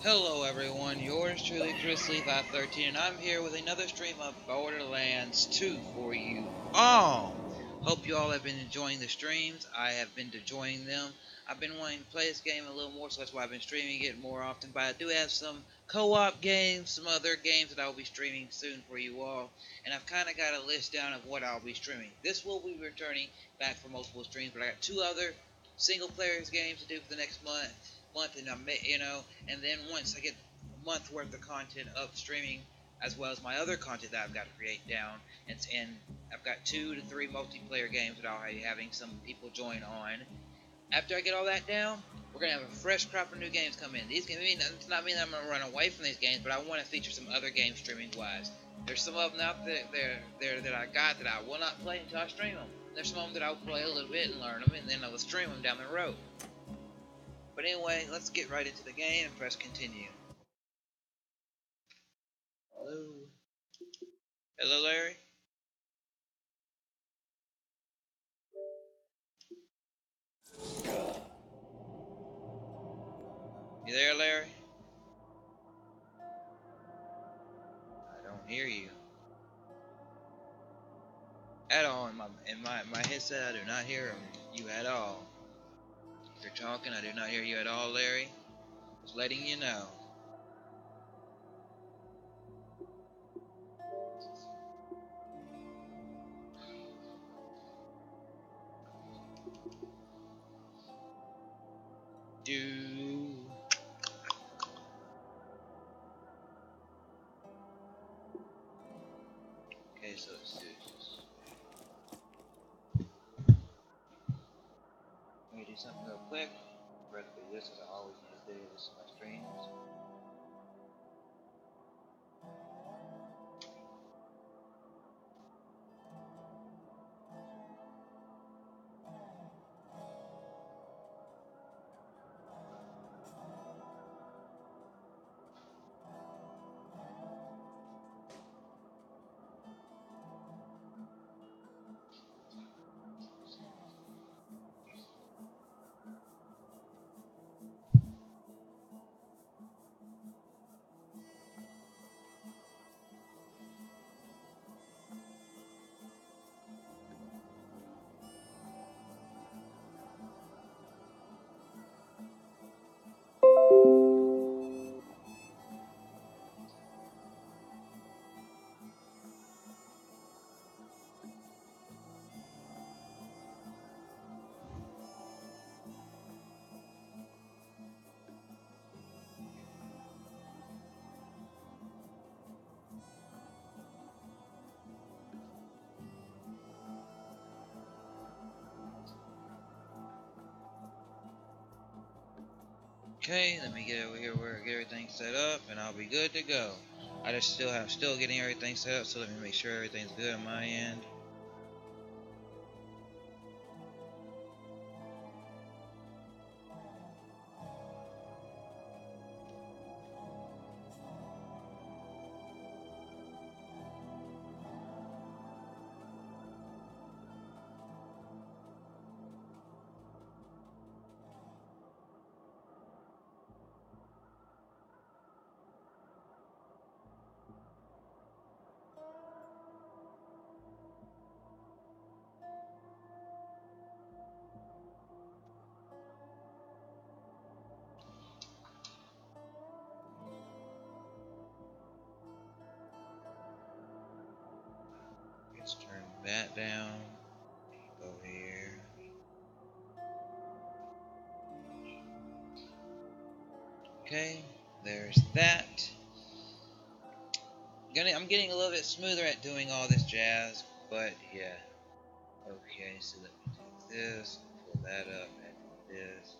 Hello everyone, yours truly Chrislevi13 and I'm here with another stream of Borderlands 2 for you all. Hope you all have been enjoying the streams. I have been enjoying them. I've been wanting to play this game a little more, so that's why I've been streaming it more often, but I do have some co-op games, some other games that I'll be streaming soon for you all, and I've kind of got a list down of what I'll be streaming. This will be returning back for multiple streams, but I got 2 other single players games to do for the next month, and and then once I get a month worth of content up streaming, as well as my other content that I've got to create down, and I've got 2 to 3 multiplayer games that I'll be having some people join on. After I get all that down, we're gonna have a fresh crop of new games come in. These games, it's not mean that I'm gonna run away from these games, but I want to feature some other games streaming wise. There's some of them out there that I got that I will not play until I stream them. There's some of them that I'll play a little bit and learn them, and then I'll stream them down the road. But anyway, let's get right into the game and press continue. Hello, hello, Larry. You there, Larry? I don't hear you at all. In my headset, I do not hear you at all. If you're talking, I do not hear you at all, Larry. Just letting you know. Do. Okay, so let's do this. Let me do something real quick. Rather do this as I always need to do this in my streams. Okay, let me get over here where I get everything set up, and I'll be good to go. I just still getting everything set up, so let me make sure everything's good on my end. Let's turn that down. Go here. Okay, there's that. I'm getting a little bit smoother at doing all this jazz, but yeah. Okay, so let me take this, pull that up, and do this.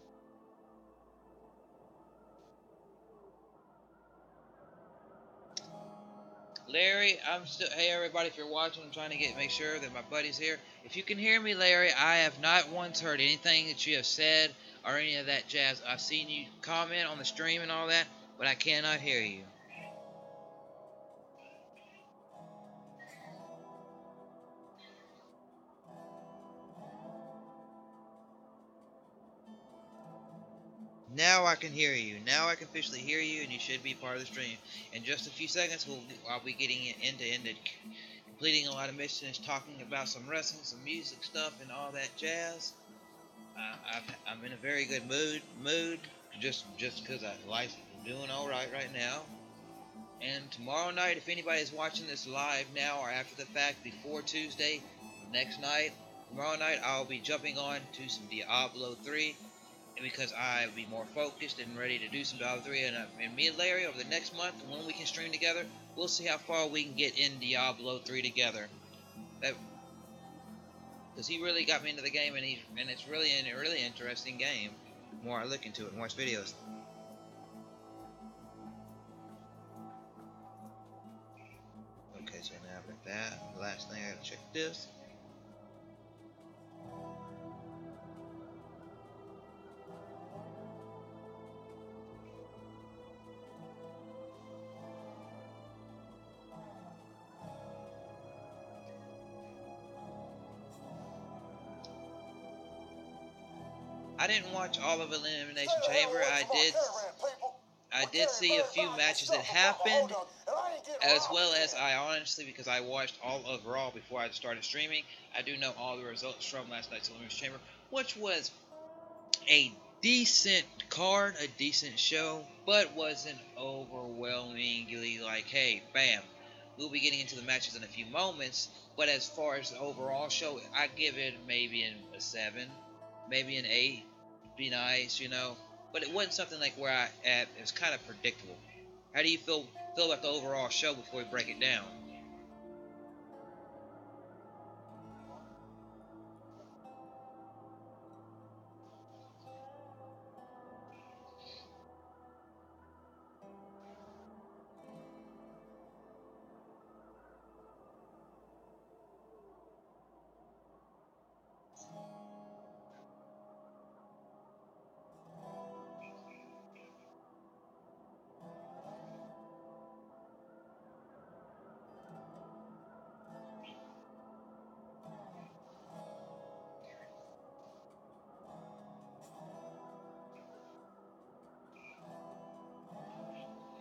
Larry, I'm still. Hey, everybody! If you're watching, I'm trying to make sure that my buddy's here. If you can hear me, Larry, I have not once heard anything that you have said or any of that jazz. I've seen you comment on the stream and all that, but I cannot hear you. Now I can hear you. Now I can officially hear you, and you should be part of the stream. In just a few seconds, I'll be getting into completing a lot of missions, talking about some wrestling, some music stuff, and all that jazz. I'm in a very good mood. Just because life's doing all right now. And tomorrow night, if anybody's watching this live now or after the fact, before Tuesday, next night, tomorrow night, I'll be jumping on to some Diablo 3. And because I'll be more focused and ready to do some Diablo 3, and me and Larry over the next month, when we can stream together, we'll see how far we can get in Diablo 3 together. Because he really got me into the game, and it's really a really interesting game. The more I look into it and watch videos. Okay, so now I've got that. The last thing I gotta check this. I didn't watch all of Elimination Chamber. I did see a few matches that happened, as well as I honestly, because I watched all of Raw before I started streaming, I do know all the results from last night's Elimination Chamber, which was a decent card, a decent show, but wasn't overwhelmingly like, hey, bam. We'll be getting into the matches in a few moments, but as far as the overall show, I give it maybe a 7, maybe an 8. Be nice, you know. But it wasn't something like where it was kind of predictable. How do you feel about the overall show before we break it down?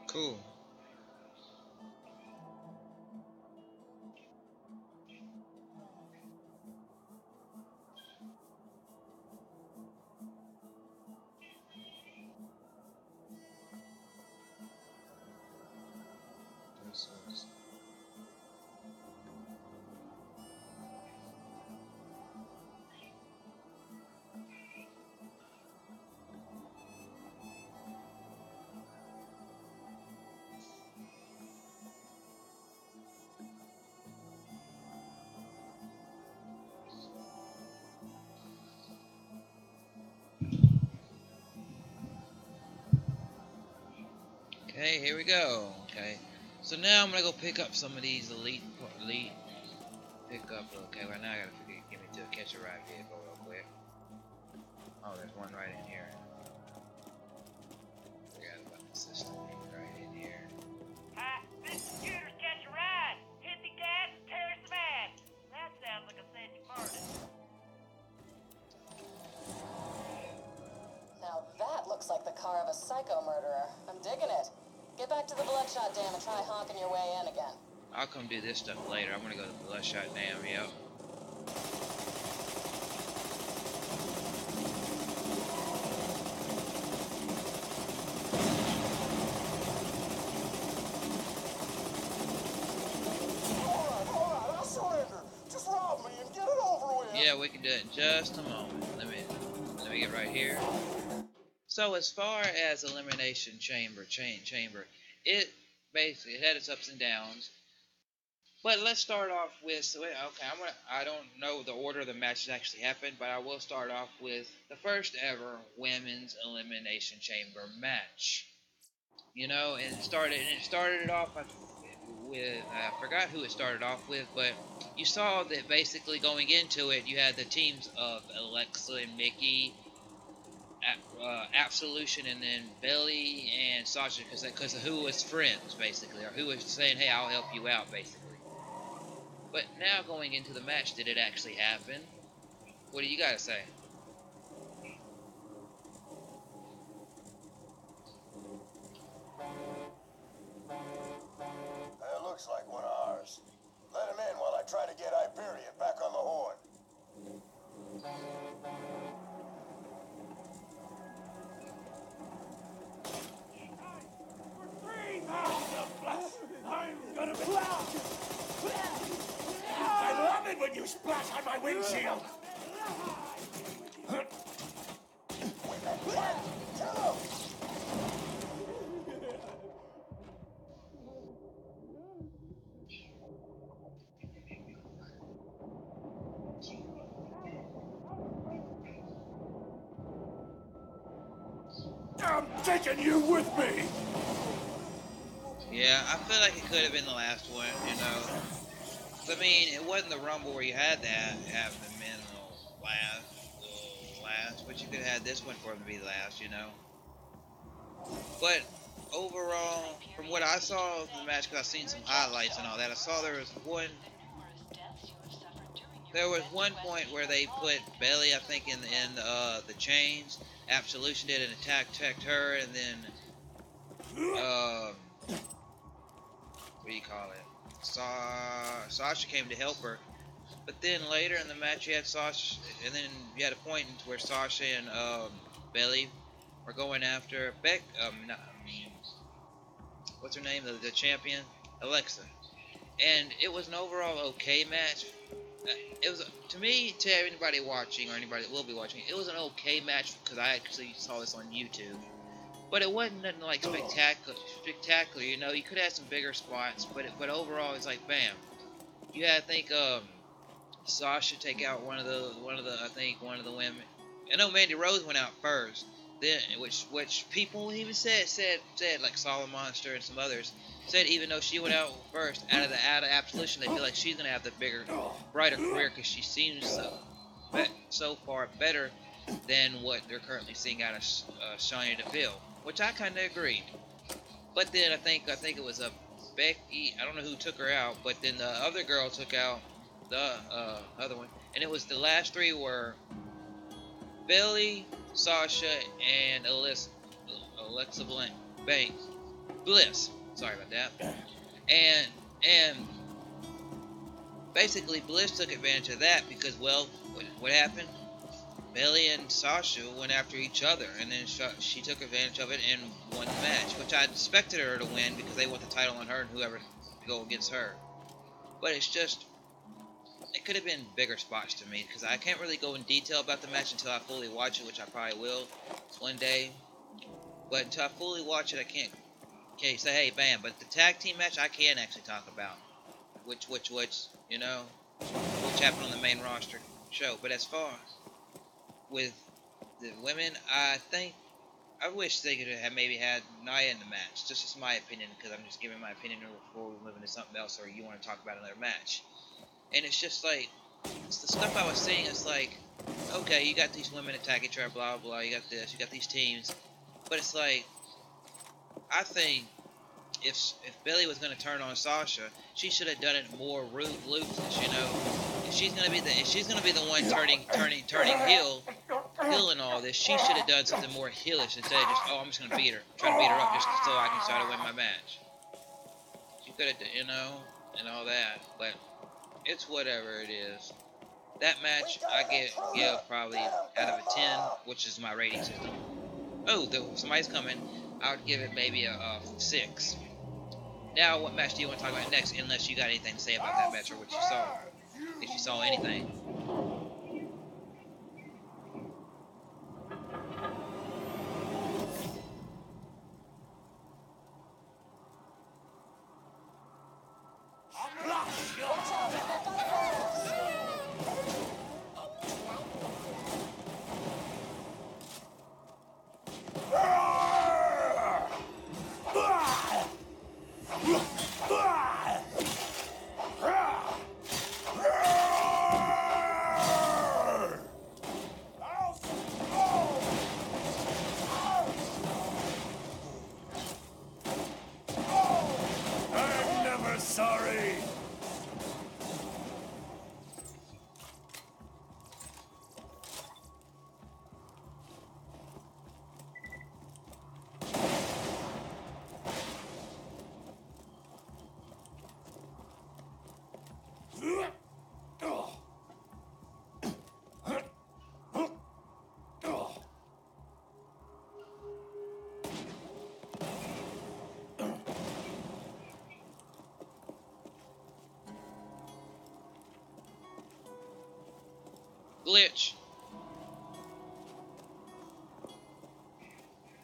Cool. Okay, here we go. Okay, so now I'm gonna go pick up some of these elite pickup. Okay, right now I gotta get me to a catch a ride vehicle real quick. Oh, there's one right in here. Forgot about the system right in here. Hi, this is Scooter's Catch a Ride. Hit the gas and tear some ass. That sounds like a said you farted. Now that looks like the car of a psycho murderer. I'm digging it. Get back to the Bloodshot Dam and try honking your way in again. I'll come do this stuff later. I'm gonna go to the Bloodshot Dam, yep. Alright, I'll surrender. Just rob me and get it over with. Yeah, we can do it in just a moment. Let me get right here. So as far as Elimination Chamber, it basically had its ups and downs. But let's start off with, okay, I don't know the order the matches actually happened, but I will start off with the first ever women's Elimination Chamber match. You know, and it started it off with, I forgot who it started off with, but you saw that basically going into it, you had the teams of Alexa and Mickey, Absolution, and then Billy and Sasha, because of who was friends, basically, or who was saying, hey, I'll help you out, basically. But now going into the match, did it actually happen? What do you got to say? That looks like one of ours. Let him in while I try to get Hyperion back on the horn. For 3 pounds of flesh. when you splash on my windshield! I'm taking you with me! Yeah, I feel like it could have been the last one, you know. 'Cause, I mean, it wasn't the Rumble where you had that have the men last, but you could have had this one for them to be last, you know. But overall, from what I saw of the match, because I've seen some highlights and all that, I saw there was one point where they put Bailey, I think, in the chains. Absolution did an attacked her, and then what do you call it? Sasha came to help her. But then later in the match, you had Sasha, and then you had a point where Sasha and Bailey were going after Beck. What's her name? The champion, Alexa. And it was an overall okay match. It was, to me, to anybody watching or anybody that will be watching, it was an okay match because I actually saw this on YouTube. But it wasn't nothing like spectacular. You know, you could have had some bigger spots, but overall, it's like bam. You had, I think, Sasha take out one of the women. I know Mandy Rose went out first. Then, which people even said like Solid Monster and some others said, even though she went out first out of Absolution, they feel like she's gonna have the bigger, brighter career because she seems so far better than what they're currently seeing out of Sonya Deville, which I kind of agree. But then I think it was a Becky. I don't know who took her out, but then the other girl took out the other one, and it was the last three were Bailey, Sasha, and Alexa Bliss. Sorry about that. And basically Bliss took advantage of that because, well, what happened? Bailey and Sasha went after each other, and then she took advantage of it and won the match, which I expected her to win because they want the title on her and whoever to go against her. But it's just, it could have been bigger spots to me because I can't really go in detail about the match until I fully watch it, which I probably will one day. But until I fully watch it, I can't say, hey, bam. But the tag team match, I can actually talk about which you know, which happened on the main roster show. But as far with the women, I wish they could have maybe had Nia in the match. Just my opinion, because I'm just giving my opinion before we move into something else, or you want to talk about another match. And it's just like, it's the stuff I was seeing. It's like, okay, you got these women attack each other, blah blah. You got this, you got these teams, but it's like, I think if Billy was going to turn on Sasha, she should have done it more ruthless. You know, if she's going to be the one turning heel and all this, she should have done something more heelish instead of just, oh, I'm just going to beat her, try to beat her up just so I can try to win my match. She could have, you know, and all that, but it's whatever it is. That match I give probably out of a 10, which is my rating system. Oh, somebody's coming. I would give it maybe a 6. Now, what match do you want to talk about next? Unless you got anything to say about that match or what you saw, if you saw anything. Glitch.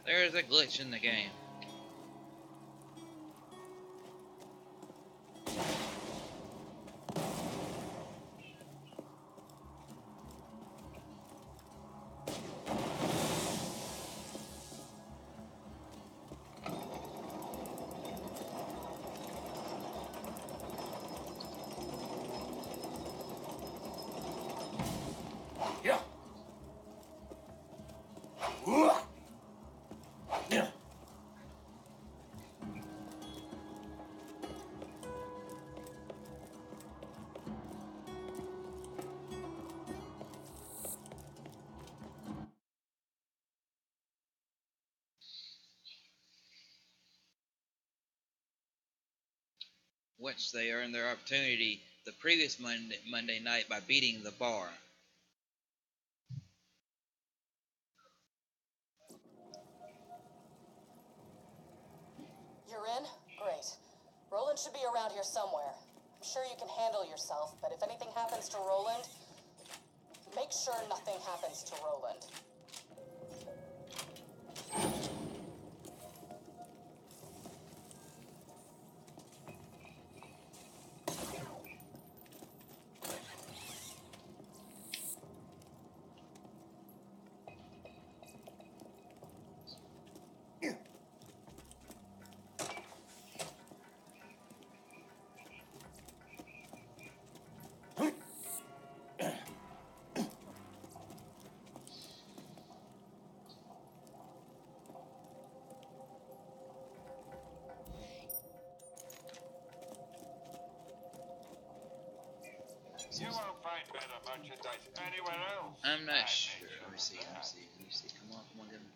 There's a glitch in the game. Yeah. Yeah. Which they earned their opportunity the previous Monday night by beating the bar. You're in? Great. Roland should be around here somewhere. I'm sure you can handle yourself, but if anything happens to Roland, make sure nothing happens to Roland. You won't find better merchandise anywhere else. I'm not sure. Let me see. Come on, get me.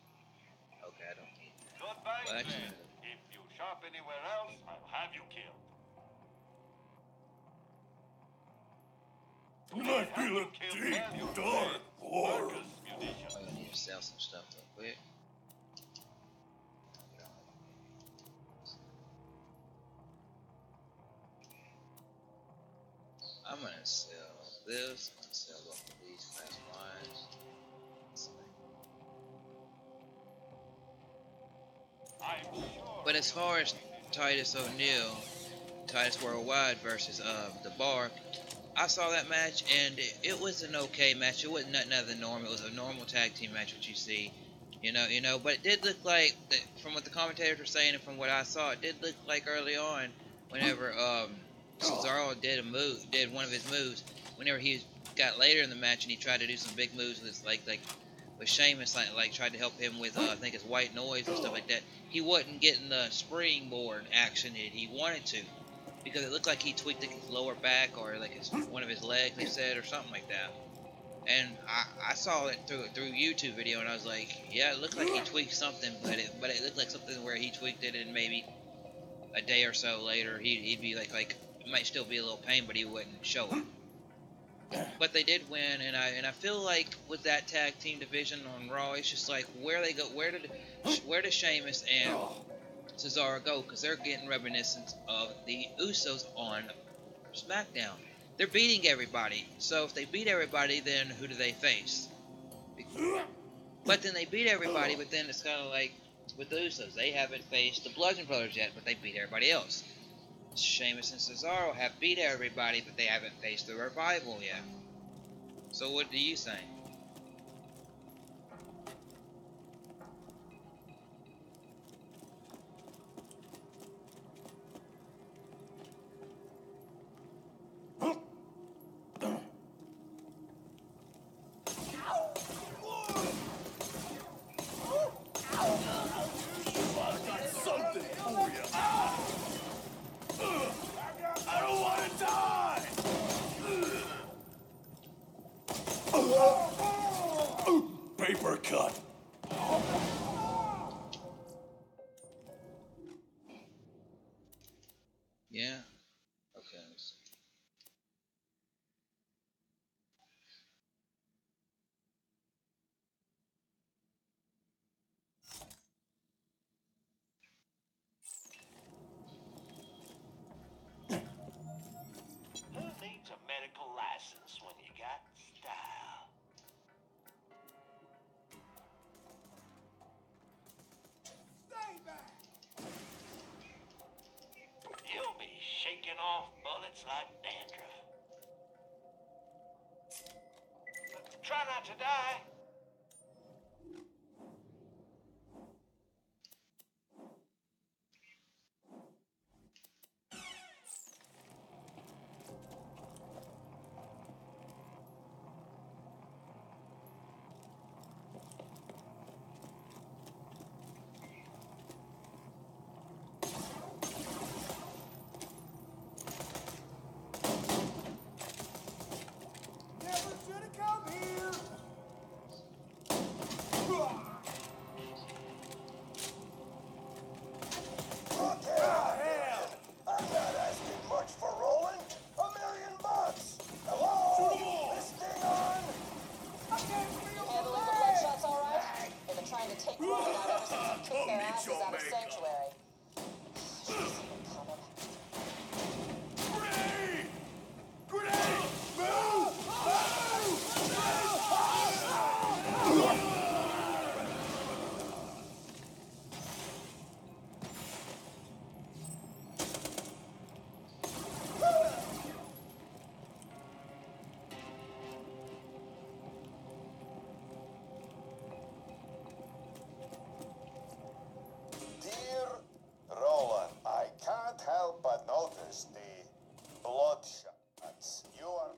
Okay, I don't need that. Goodbye, Well, actually, friend. If you shop anywhere else, I'll have you killed. I feel a deep, dark war. Marcus munitions. I need to sell some stuff real quick. I'm gonna sell this. I'm gonna sell both of these class wines. I'm sure. But as far as Titus O'Neil, Titus Worldwide versus the Bar, I saw that match and it was an okay match. It wasn't nothing other than normal. It was a normal tag team match, what you see, But it did look like, from what the commentators were saying and from what I saw, it did look like early on, whenever Cesaro did one of his moves, whenever he got later in the match and he tried to do some big moves with his like with Sheamus, like tried to help him with I think his white noise and stuff like that. He wasn't getting the springboard action that he wanted to, because it looked like he tweaked like his lower back or like one of his legs, they said, or something like that. And I saw it through YouTube video, and I was like, yeah, it looked like he tweaked something, but it looked like something where he tweaked it, and maybe a day or so later he'd be like it might still be a little pain, but he wouldn't show it. But they did win, and I feel like with that tag team division on Raw, it's just like where they go, where does Sheamus and Cesaro go? Because they're getting reminiscent of the Usos on SmackDown. They're beating everybody. So if they beat everybody, then who do they face? But then they beat everybody, but then it's kind of like with the Usos. They haven't faced the Bludgeon Brothers yet, but they beat everybody else. Sheamus and Cesaro have beat everybody, but they haven't faced the Revival yet. So what do you think? Something for you. I don't want to die. Paper cut. Yeah. Okay. Let's see. Who needs a medical license when you got style? shaking off bullets like dandruff. Try not to die. Never should have come here. Okay, hell. I'm not asking much for Roland. $1,000,000. Hello? This thing on? I can't feel Handling the bloodshots all right? They've been trying to take Roland out ever since he kicked their asses out of Sanctuary. Should have seen it coming. Grenade! Grenade! Move! Dear Roland, I can't help but notice the bloodshots. You are...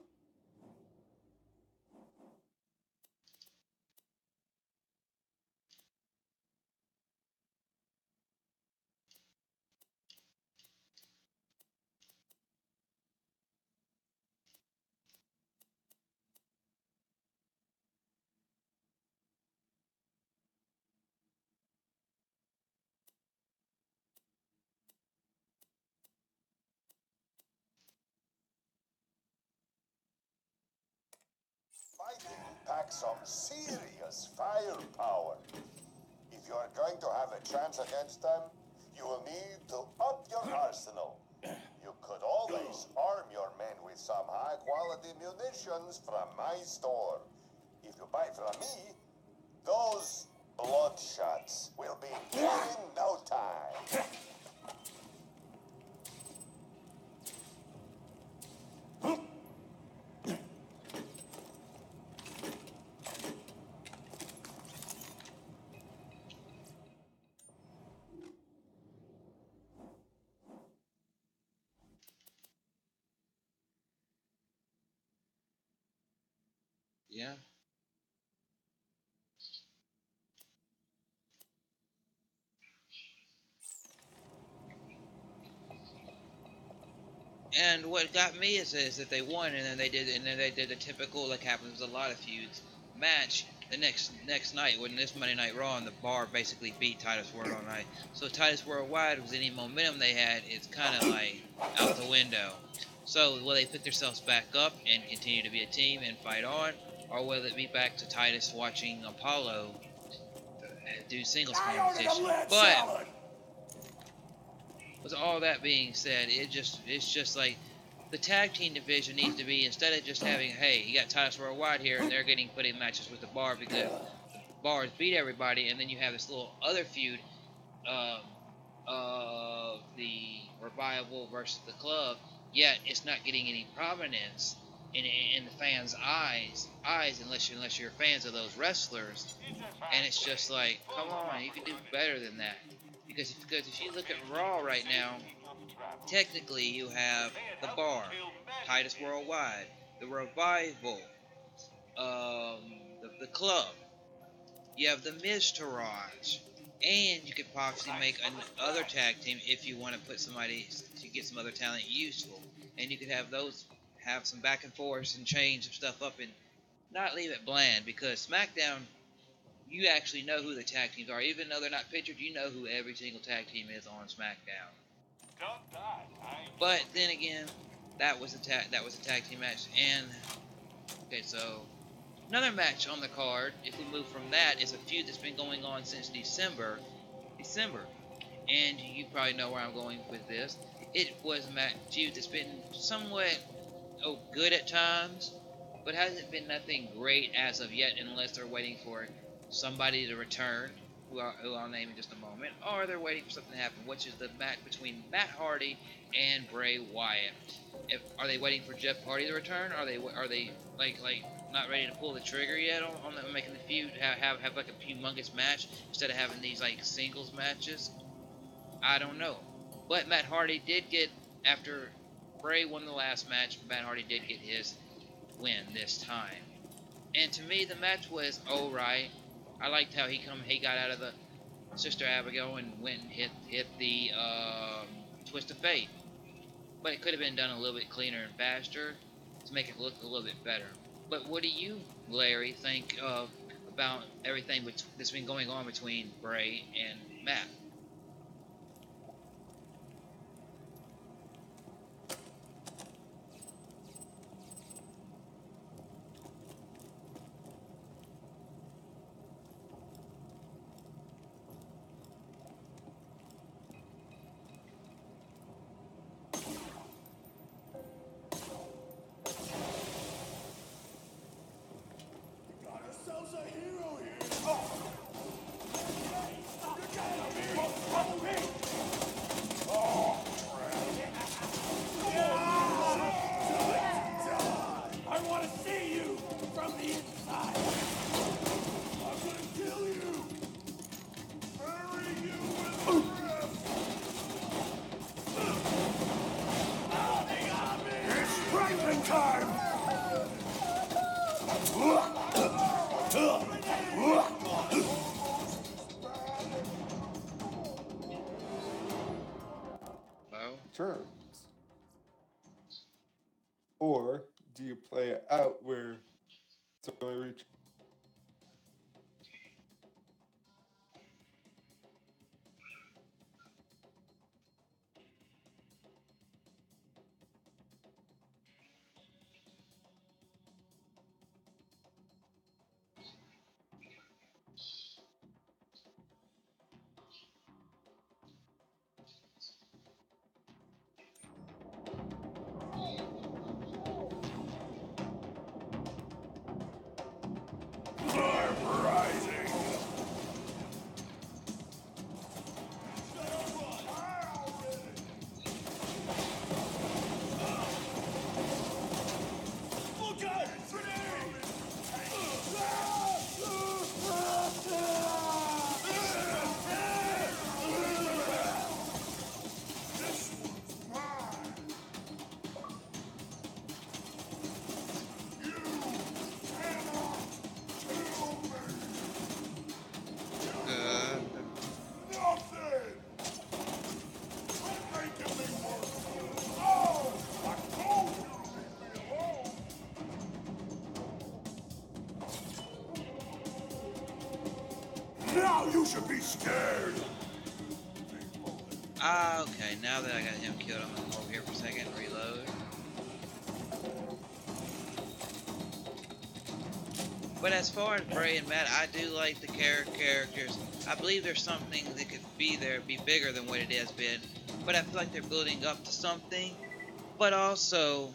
Fighting packs some serious firepower. If you are going to have a chance against them, you will need to up your arsenal. You could always arm your men with some high-quality munitions from my store. If you buy from me, those bloodshots will be here in no time. Yeah. And what got me is that they won, and then they did the typical, like happens with a lot of feuds, match the next night when this Monday Night Raw, and the Bar basically beat Titus World night. So Titus Worldwide, was any momentum they had, it's kind of like out the window. So will they pick themselves back up and continue to be a team and fight on, or will it be back to Titus watching Apollo do singles competition? But with all that being said, it's just like the tag team division needs to be, instead of just having, hey, you got Titus Worldwide here and they're getting put in matches with the Bar because the Bars beat everybody, and then you have this little other feud of the Revival versus the Club, yet it's not getting any prominence in the fans' eyes unless you're fans of those wrestlers. And it's just like, come on, you can do better than that. Because if you look at Raw right now, technically you have the Bar, Titus Worldwide, the Revival, the Club. You have the Miz Taraj, and you could possibly make another tag team if you want to put somebody to get some other talent useful, and you could have those have some back and forth and change some stuff up and not leave it bland, because SmackDown, you actually know who the tag teams are. Even though they're not pictured, you know who every single tag team is on SmackDown. But then again, that was a tag team match. And okay, so another match on the card, if we move from that, is a feud that's been going on since December. And you probably know where I'm going with this. It was a feud that's been somewhat good at times, but hasn't been nothing great as of yet, unless they're waiting for somebody to return. who I'll name in just a moment, or they're waiting for something to happen, which is the match between Matt Hardy and Bray Wyatt. Are they waiting for Jeff Hardy to return? Are they like not ready to pull the trigger yet on making the feud have like a humongous match instead of having these like singles matches? I don't know. But Matt Hardy did get, after Bray won the last match, Matt Hardy did get his win this time. And to me, the match was alright. I liked how he got out of the Sister Abigail and went and hit the Twist of Fate. But it could have been done a little bit cleaner and faster to make it look a little bit better. But what do you, Larry, think about everything that's been going on between Bray and Matt? Turns? Or do you play it out where it's only reach? Now you should be scared! Okay, now that I got him killed, I'm gonna go over here for a second and reload. But as far as Bray and Matt, I do like the characters. I believe there's something that could be bigger than what it has been. But I feel like they're building up to something. But also,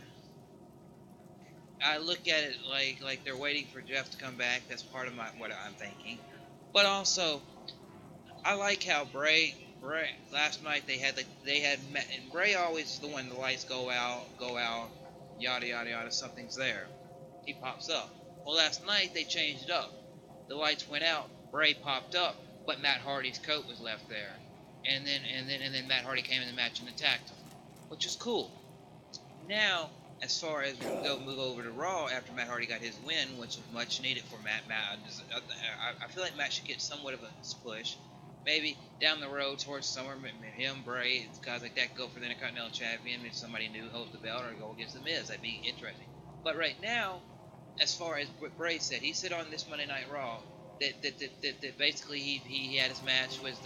I look at it like they're waiting for Jeff to come back. That's part of what I'm thinking. But also, I like how Bray last night they had and Bray always is the one, the lights go out, yada yada yada, something's there. He pops up. Well, last night they changed it up. The lights went out, Bray popped up, but Matt Hardy's coat was left there. And then Matt Hardy came in the match and attacked him, which is cool. Now, as far as move over to Raw after Matt Hardy got his win, which was much needed for Matt. I feel like Matt should get somewhat of a push. Maybe down the road towards somewhere, him, Bray, guys like that go for the Intercontinental Champion, maybe somebody new holds the belt, or go against The Miz. That'd be interesting. But right now, as far as what Bray said, he said on this Monday Night Raw that basically he had his match with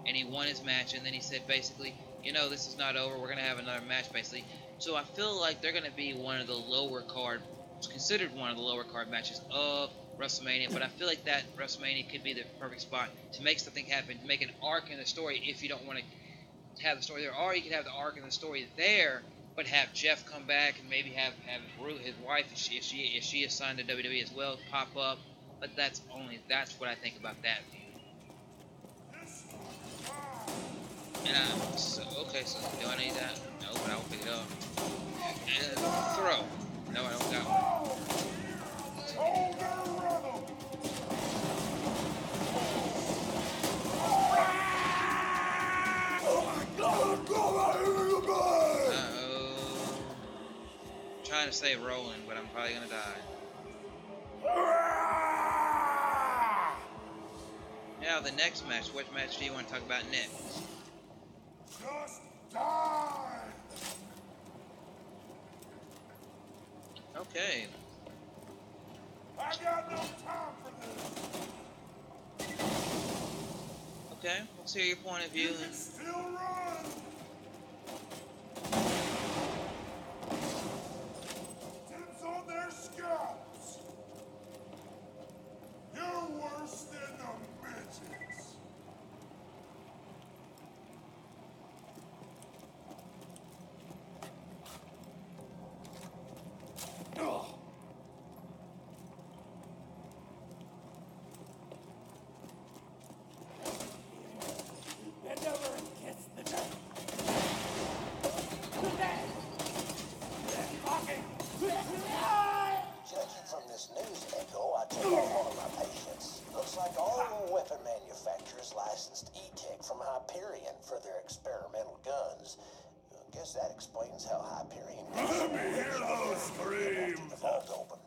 and he won his match, and then he said basically, this is not over, we're gonna have another match basically. So I feel like they're gonna be considered one of the lower card matches of WrestleMania, but I feel like that WrestleMania could be the perfect spot to make something happen, to make an arc in the story if you don't want to have the story there, or you could have the arc in the story there, but have Jeff come back and maybe have his wife, if she is signed to WWE as well, pop up, But that's what I think about that view. And okay, so do I need that? No, but I'll pick it up. And throw. No, I don't got one. Uh-oh. I'm trying to stay rolling, but I'm probably gonna die. Now the next match. What match do you want to talk about next? Just die! Okay. I got no time for this! Okay, let's hear your point of view. You can still run! Tips on their scalps! You're worse than the midgets! Ugh. Bend over and kiss the dirt. Judging from this news echo, I took off one of my patients. Looks like all the weapon manufacturers licensed E-Tech from Hyperion for their experimental guns. I guess that explains how Hyperion Let me hear those screams! the vault opened.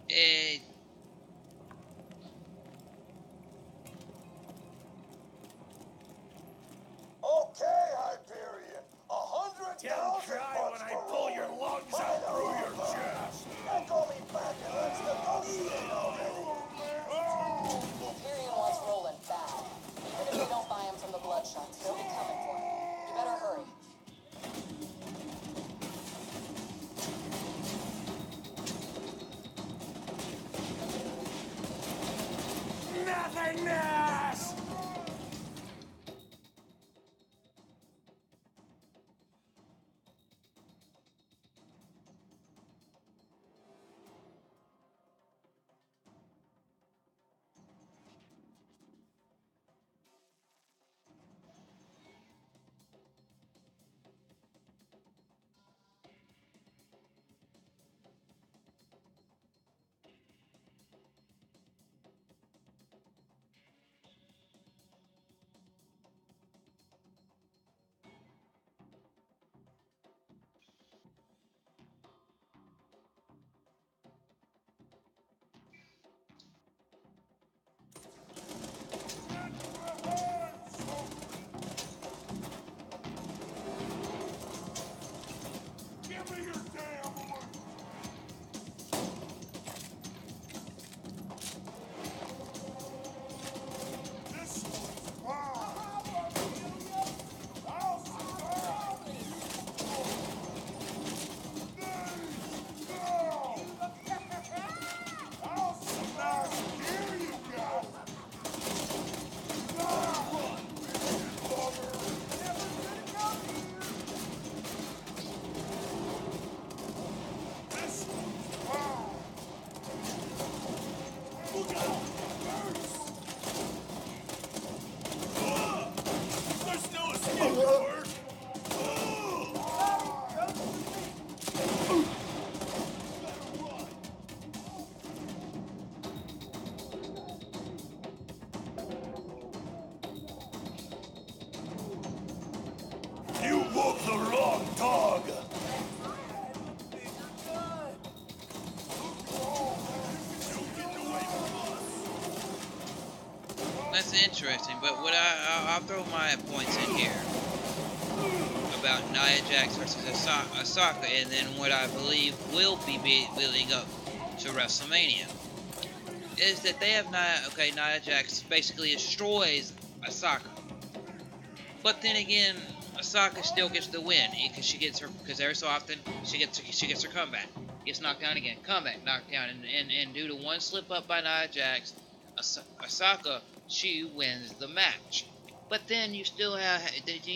Eh, Okay, Hyperion. 100,000 Don't cry when I pull your lungs out through your chest. Now call me back and let's negotiate already. The Imperium wants Roland bad. Even if we don't buy him from the Bloodshots, they'll be coming for him. You better hurry. Nothingness! Give me your damn loot. This one's mine. I'll survive. No! I'll survive. Here you go. This one's mine. Look out! There's no escape word. You woke the wrong dog. that's interesting. But what I'll throw my points in here about Nia Jax versus Osaka, and then what I believe will be building up to WrestleMania is that they have Nia Jax basically destroys Osaka, but then again, Osaka still gets the win because every so often she gets her comeback. gets knocked down again, comeback, knocked down, and due to one slip up by Nia Jax, Osaka, she wins the match. But then you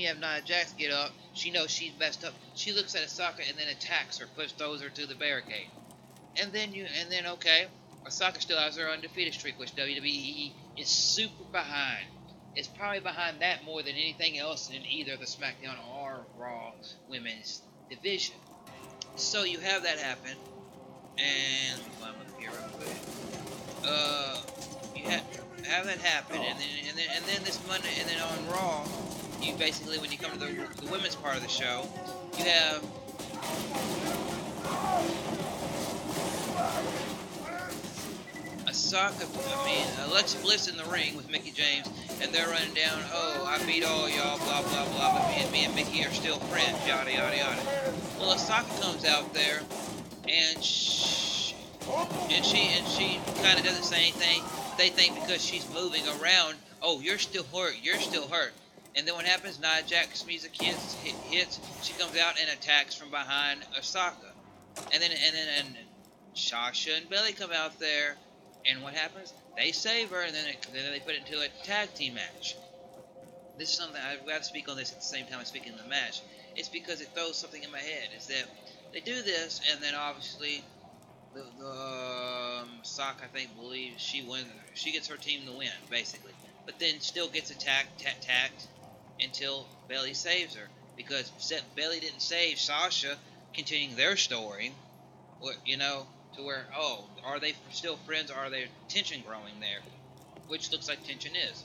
have Nia Jax get up. She knows she's messed up. She looks at Osaka and then attacks her, throws her to the barricade. And then okay, Osaka still has her undefeated streak, which WWE is super behind. It's probably behind that more than anything else in either the SmackDown or Raw women's division. So you have that happen, and let me climb up here real quick. You have that happen, and then this Monday, and then on Raw, you basically, when you come to the women's part of the show, you have Alexa Bliss in the ring with Mickie James, and they're running down, oh, I beat all y'all, blah, blah, blah, but me and Mickie are still friends, yada, yada, yada. Well, Osaka comes out there, and she kind of doesn't say anything. They think because she's moving around, oh, you're still hurt. And then what happens? Nia Jax music hits, she comes out and attacks from behind Osaka. And then Sasha and Bayley come out there, and what happens? They save her, and then they put it into a tag team match. This is something I've got to speak on this at the same time as speaking of the match. It's because it throws something in my head. Is that they do this, and then obviously Sasha, I think, believes she wins. She gets her team to win, basically, but then still gets attacked until Bayley saves her, because Bayley didn't save Sasha, continuing their story, to where, oh, are they still friends, or are there tension growing there? Which looks like tension is.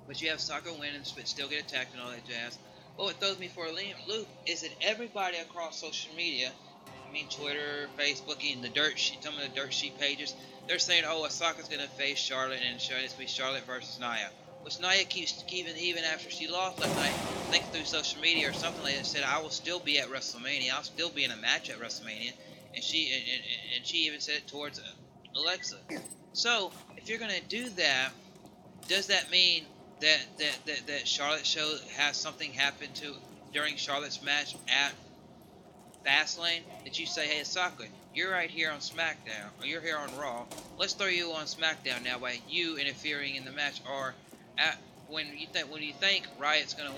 But you have Sasha win and still get attacked and all that jazz. But what throws me for a loop is that everybody across social media, Twitter, Facebook, and some of the dirt sheet pages, they're saying, oh, Osaka's going to face Charlotte, and it's going to be Charlotte versus Nia. Which Nia keeps even after she lost last night, I think through social media or something like that, said, I will still be at WrestleMania. I'll still be in a match at WrestleMania. And she even said it towards Alexa. So, if you're going to do that, does that mean that Charlotte has something happen during Charlotte's match at Fastlane, that you say, hey, Osaka, you're right here on SmackDown, or you're here on Raw. Let's throw you on SmackDown now by you interfering in the match, or when you think Riot's gonna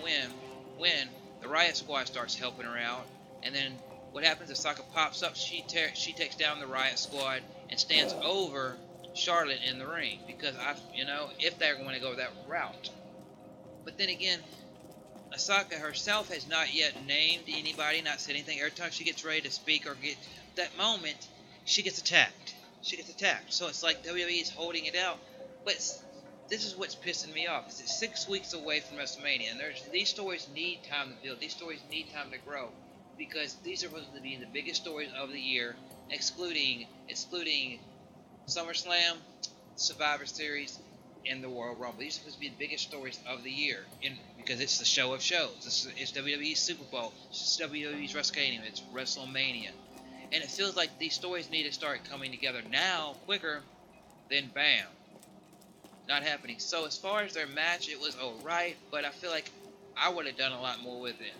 win, the Riot Squad starts helping her out, and then what happens? Osaka pops up, she takes down the Riot Squad and stands over Charlotte in the ring, because if they're going to go that route. But then again, Osaka herself has not yet named anybody, not said anything. Every time she gets ready to speak or get that moment, she gets attacked. So it's like WWE is holding it out. But this is what's pissing me off. Is it's 6 weeks away from WrestleMania, and these stories need time to build. These stories need time to grow, because these are supposed to be the biggest stories of the year, excluding SummerSlam, Survivor Series, and the Royal Rumble. These are supposed to be the biggest stories of the year, because it's the show of shows. It's WWE's Super Bowl. It's WWE's WrestleMania. It's WrestleMania. And it feels like these stories need to start coming together now, quicker, than bam. Not happening. So as far as their match, it was alright, but I feel like I would have done a lot more with it.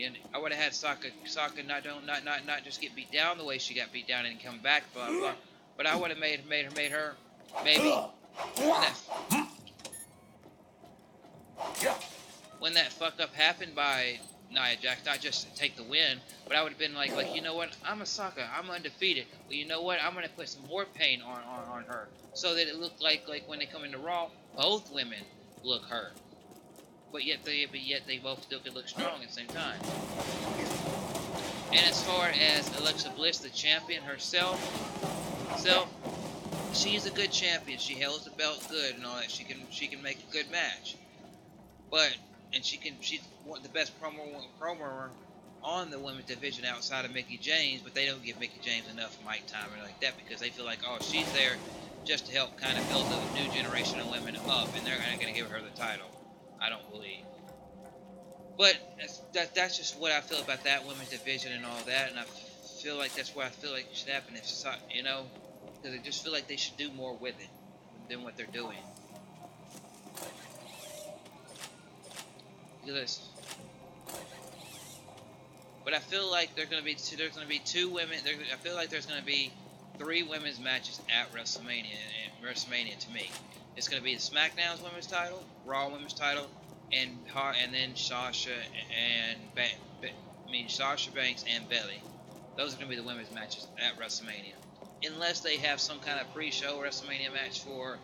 And I would have had Sasha not just get beat down the way she got beat down and come back, blah blah. But I would have made her maybe when that fuck up happened by Nia Jax, not just take the win, but I would have been like, you know what? I'm Osaka. I'm undefeated. Well, you know what? I'm gonna put some more pain on her, so that it looked like when they come into Raw, both women look hurt, but yet they both still could look strong at the same time. And as far as Alexa Bliss, the champion herself, she's a good champion. She holds the belt good and all that. She can make a good match. She's one of the best promoer on the women's division outside of Mickie James, but they don't give Mickie James enough mic time or like that, because they feel like, oh, she's there just to help kind of build the new generation of women up, and they're not going to give her the title. I don't believe. But that's just what I feel about that women's division and all that, and I feel like that's what I feel like should happen because I just feel like they should do more with it than what they're doing. Because But I feel like there's gonna be two women. I feel like there's gonna be 3 women's matches at WrestleMania. And WrestleMania to me, it's gonna be the SmackDown's women's title, Raw women's title, and then Sasha and Sasha Banks and Bayley. Those are gonna be the women's matches at WrestleMania, unless they have some kind of pre-show WrestleMania match for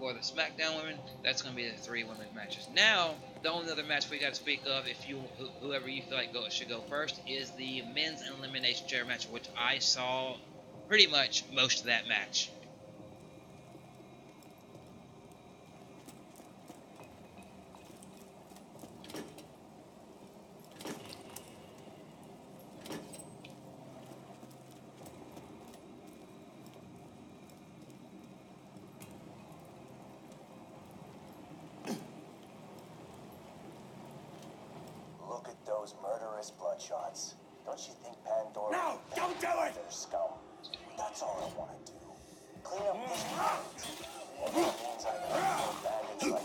the SmackDown women. That's going to be the 3 women's matches. Now, the only other match we got to speak of, if you whoever you feel like should go first, is the men's elimination chamber match, which I saw pretty much most of that match. Look at those murderous bloodshots. Don't you think Pandora... No, don't do it! ...their scum? That's all I want to do. Clean up this planet. And that means I got more bandits like you.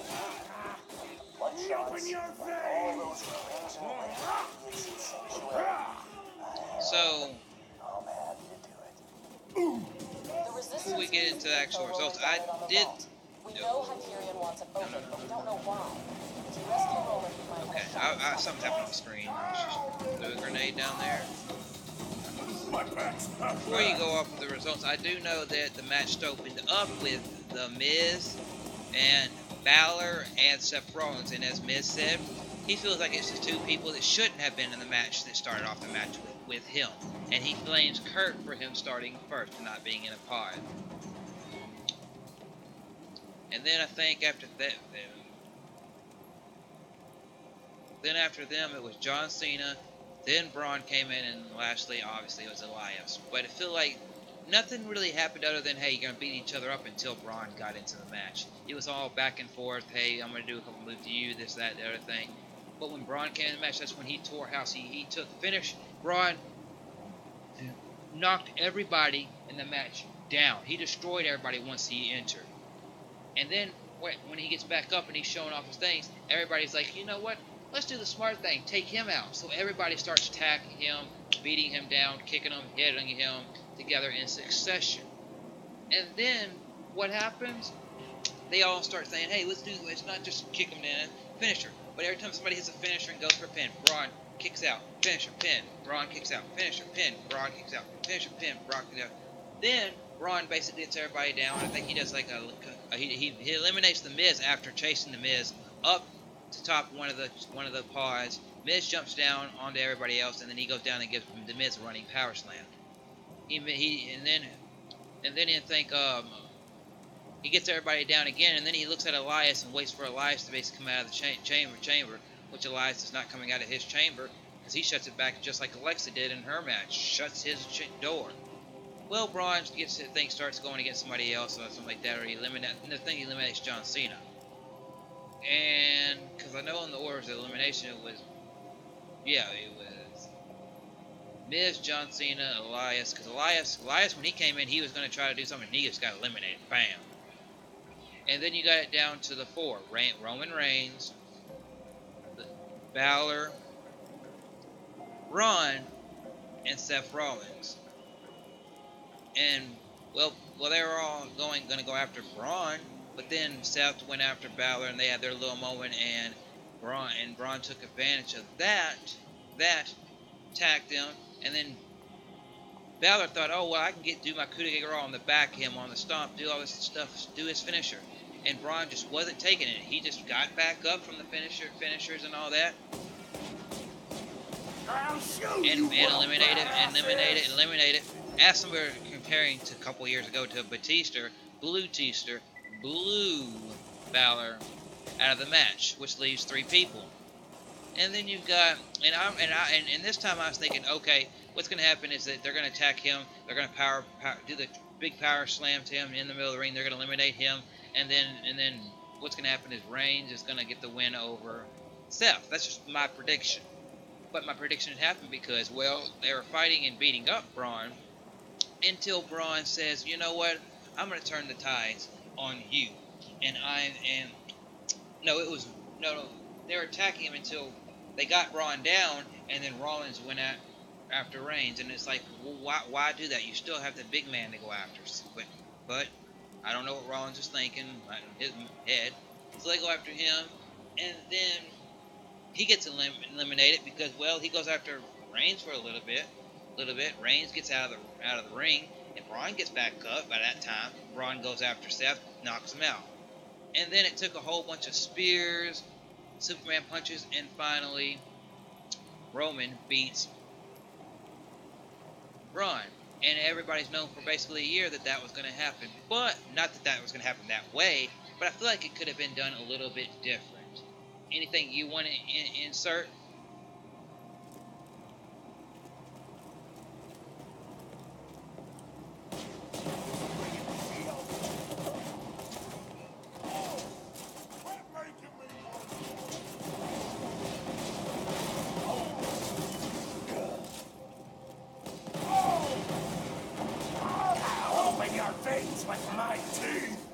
Bloodshots, Open your like all those crimson idiots in Sanctuary. So, I'm happy to do it. The resistance before we get into the actual control results, Roland I got it on the did. vault. We know Hyperion wants it open, but we don't know why. To rescue Roland, we might Okay, have to something happened on the screen. There's a grenade down there. Before you go off the results, I do know that the match opened up with The Miz and Balor and Seth Rollins, and as Miz said, he feels like it's the 2 people that shouldn't have been in the match that started off the match with him, and he blames Kurt for him starting first and not being in a pod. And then I think after that, then after them it was John Cena, then Braun came in, and lastly, obviously, it was Elias. But it felt like nothing really happened other than, hey, you're going to beat each other up until Braun got into the match. It was all back and forth, hey, I'm going to do a couple moves to you, this, that, the other thing. But when Braun came in the match, that's when he tore house. He took finish. Braun knocked everybody in the match down. He destroyed everybody once he entered. And then when he gets back up and he's showing off his things, everybody's like, you know what? Let's do the smart thing. Take him out. So everybody starts attacking him, beating him down, kicking him, hitting him together in succession. And then what happens? They all start saying, hey, let's not just kick him down, finisher. But every time somebody hits a finisher and goes for a pin, Braun kicks out, finisher, pin, Braun kicks out, finisher, pin, Braun kicks out, finisher, pin, Braun kicks out. Then Braun basically gets everybody down. I think he does like he eliminates the Miz after chasing the Miz up to top one of the pods. Miz jumps down onto everybody else, and then he goes down and gives the Miz a running power slam. He gets everybody down again, and then he looks at Elias and waits for Elias to basically come out of the chamber, which Elias is not coming out of his chamber because he shuts it back just like Alexa did in her match, shuts his door. Well, Braun gets the thing, starts going against somebody else or something like that, or he eliminates John Cena. And because I know in the order of elimination it was Miz, John Cena, Elias. Because Elias when he came in, he was going to try to do something, and he just got eliminated. Bam. And then you got it down to the 4: Roman Reigns, Balor, Braun, and Seth Rollins. And well, they were all going to go after Braun, but then Seth went after Balor, and they had their little moment, and Braun took advantage of that, attacked him, and then Balor thought, oh well, I can do my coup de grace on the back of him, on the stomp, do all this stuff, do his finisher, and Braun just wasn't taking it. He just got back up from the finishers and all that, and eliminated. As we were comparing to a couple years ago to Batista, blew Balor out of the match, which leaves 3 people. And then you've got, and this time I was thinking, okay, what's going to happen is that they're going to attack him, they're going to do the big power slam to him in the middle of the ring, they're going to eliminate him, and then what's going to happen is Reigns is going to get the win over Seth. That's just my prediction. But my prediction happened because, well, they were fighting and beating up Braun until Braun says, you know what, I'm going to turn the tides on you. They were attacking him until they got Braun down, and then Rollins went after Reigns, and it's like, well, why do that? You still have the big man to go after. But I don't know what Rollins is thinking in his head. So they go after him, and then he gets eliminated because, well, he goes after Reigns for a little bit. Reigns gets out of the ring, and Braun gets back up. By that time, Braun goes after Seth, knocks him out. And then it took a whole bunch of spears, Superman punches, and finally Roman beats Braun. And everybody's known for basically a year that was going to happen. But, not that was going to happen that way, but I feel like it could have been done a little bit different. Anything you want to insert? Open your veins with my teeth!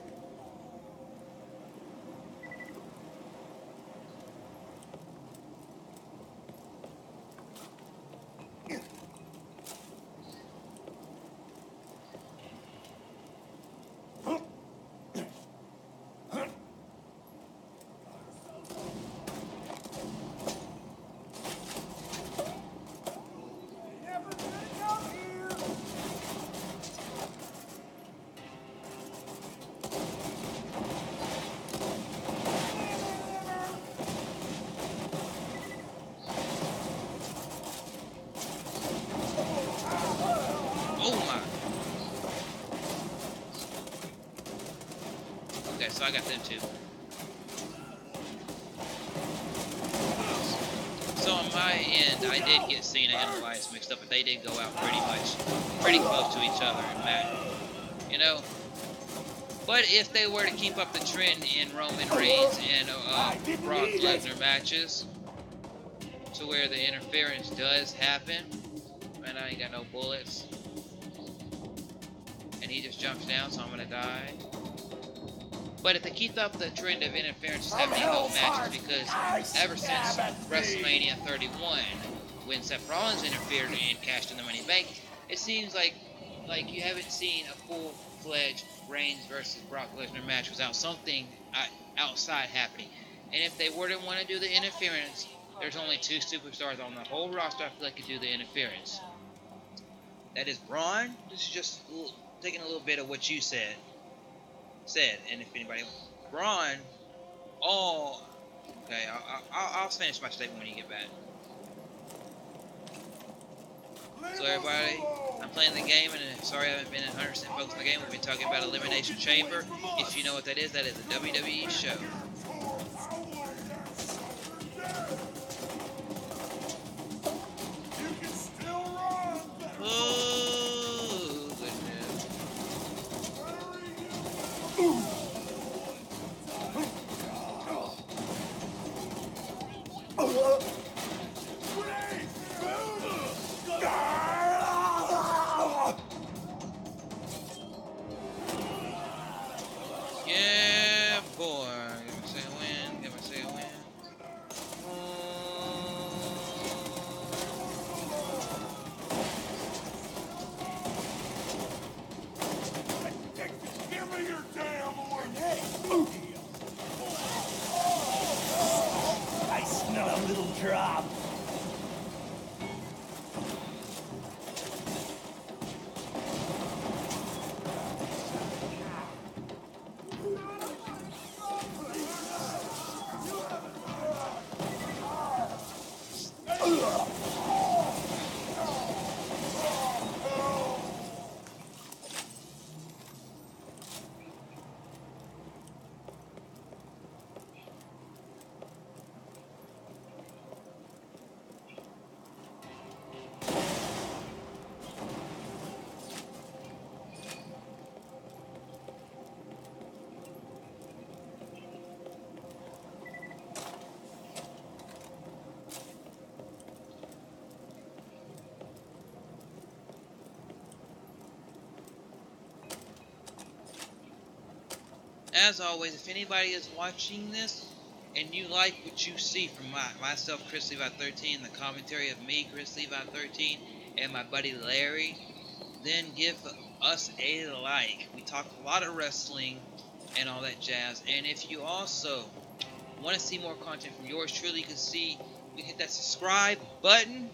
Okay, so I got them too. So on my end, I did get Cena and Elias mixed up, but they did go out pretty close to each other in match. You know, but if they were to keep up the trend in Roman Reigns and Brock Lesnar matches, to where the interference does happen, man, I ain't got no bullets, and he just jumps down, so I'm gonna die. But if they keep up the trend of interferences happening in those matches, because ever since WrestleMania 31, when Seth Rollins interfered and cashed in the Money in the Bank, it seems like you haven't seen a full-fledged Reigns versus Brock Lesnar match without something outside happening. And if they were to want to do the interference, there's only two superstars on the whole roster I feel like could do the interference. That is Braun. This is just taking a little bit of what you said, and if anybody, Braun, okay, I'll finish my statement when you get back. So everybody, I'm playing the game, and sorry I haven't been 100% focused on the game. We've been talking about Elimination Chamber. If you know what that is a WWE show. Oh, goodness. Yeah, boy. Give me say a win. Give me say a win. Give me your damn ornate! I smell a little drop. As always, if anybody is watching this and you like what you see from myself, Chrislevi13, the commentary of me, Chrislevi13, and my buddy Larry, then give us a like. We talk a lot of wrestling and all that jazz. And if you also want to see more content from yours truly, you can hit that subscribe button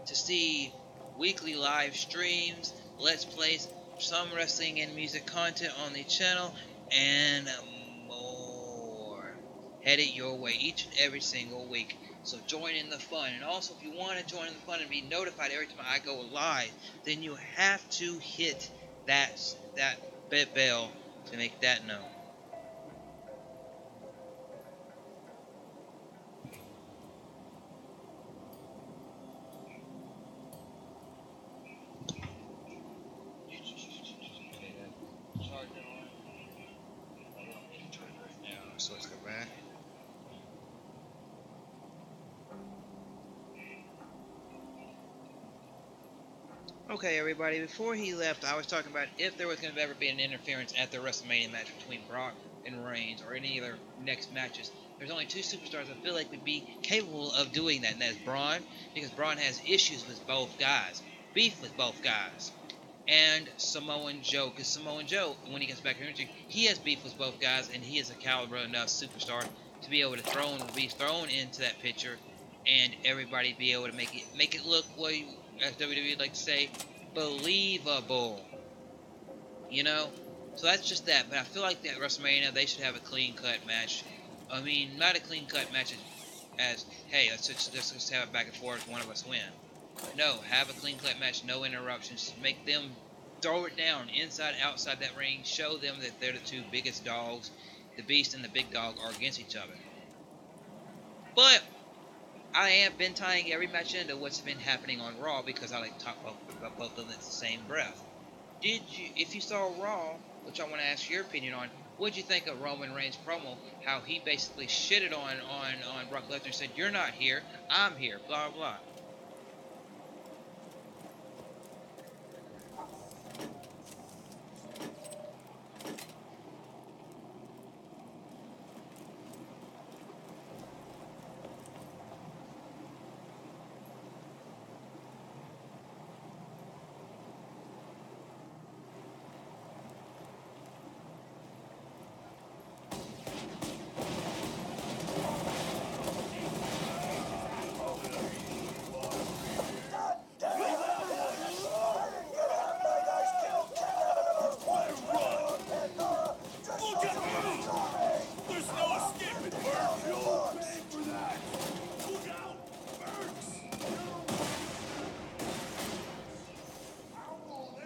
to see weekly live streams, let's plays, some wrestling and music content on the channel, and more headed your way each and every single week. So join in the fun. And also, if you want to join in the fun and be notified every time I go live, then you have to hit that bell to make that known. So let's go back. Okay, everybody, before he left, I was talking about if there was going to ever be an interference at the WrestleMania match between Brock and Reigns or any other next matches. There's only two superstars I feel like would be capable of doing that, and that's Braun, because Braun has issues with both guys, beef with both guys, and Samoan Joe, because Samoan Joe, when he gets back to energy, he has beef with both guys, and he is a caliber enough superstar to be able to be thrown into that picture, and everybody be able to make it look what you, as WWE would like to say, believable. You know, so that's just that. But I feel like that WrestleMania they should have a clean cut match. I mean, not a clean cut match as hey, let's just have it back and forth, one of us win. No, have a clean cut match, no interruptions. Make them throw it down inside, outside that ring. Show them that they're the two biggest dogs. The Beast and the Big Dog are against each other. But I have been tying every match into what's been happening on Raw because I like to talk about both of them in the same breath. If you saw Raw, which I want to ask your opinion on, what'd you think of Roman Reigns' promo? How he basically shitted on Brock Lesnar and said, "You're not here, I'm here," blah blah.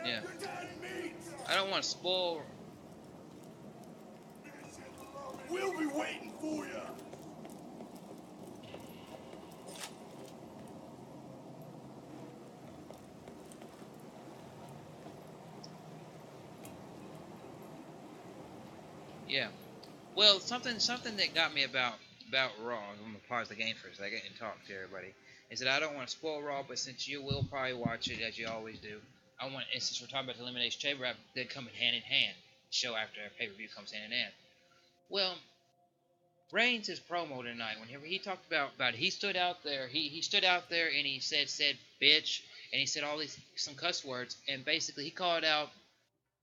Yeah. I don't want to spoil. We'll be waiting for you. Yeah. Well, something that got me about Raw. I'm gonna pause the game for a second and talk to everybody. Is that I don't want to spoil Raw, but since you will probably watch it as you always do, I want. And since we're talking about the Elimination Chamber, they come hand in hand. Show after pay per view comes hand in hand. Well, Reigns' promo tonight, whenever he talked about he stood out there, he stood out there and he said bitch, and he said all these some cuss words, and basically he called out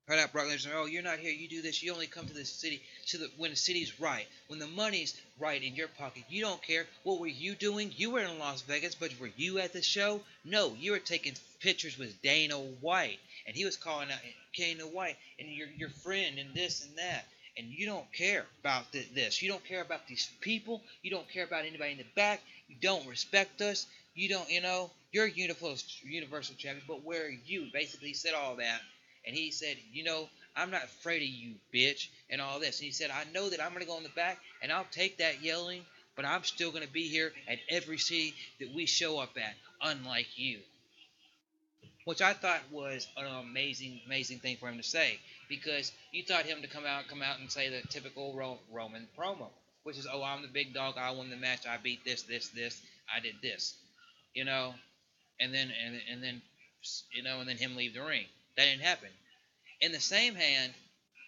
Brock Lesnar. Oh, you're not here. You do this. You only come to this city when the city's right, when the money's right in your pocket. You don't care. What were you doing? You were in Las Vegas, but were you at the show? No, you were taking pictures with Dana White, and he was calling out Dana White and your friend and this and that. And you don't care about this. You don't care about these people. You don't care about anybody in the back. You don't respect us. You don't, you're Universal Champion, but where are you? Basically, he said all that. And he said, I'm not afraid of you, bitch, and all this. And he said, I know that I'm going to go in the back, and I'll take that yelling, but I'm still going to be here at every city that we show up at, unlike you. Which I thought was an amazing, amazing thing for him to say, because you thought him to come out and say the typical Roman promo, which is, oh, I'm the big dog, I won the match, I beat this, I did this, and then and then him leave the ring. That didn't happen. In the same hand,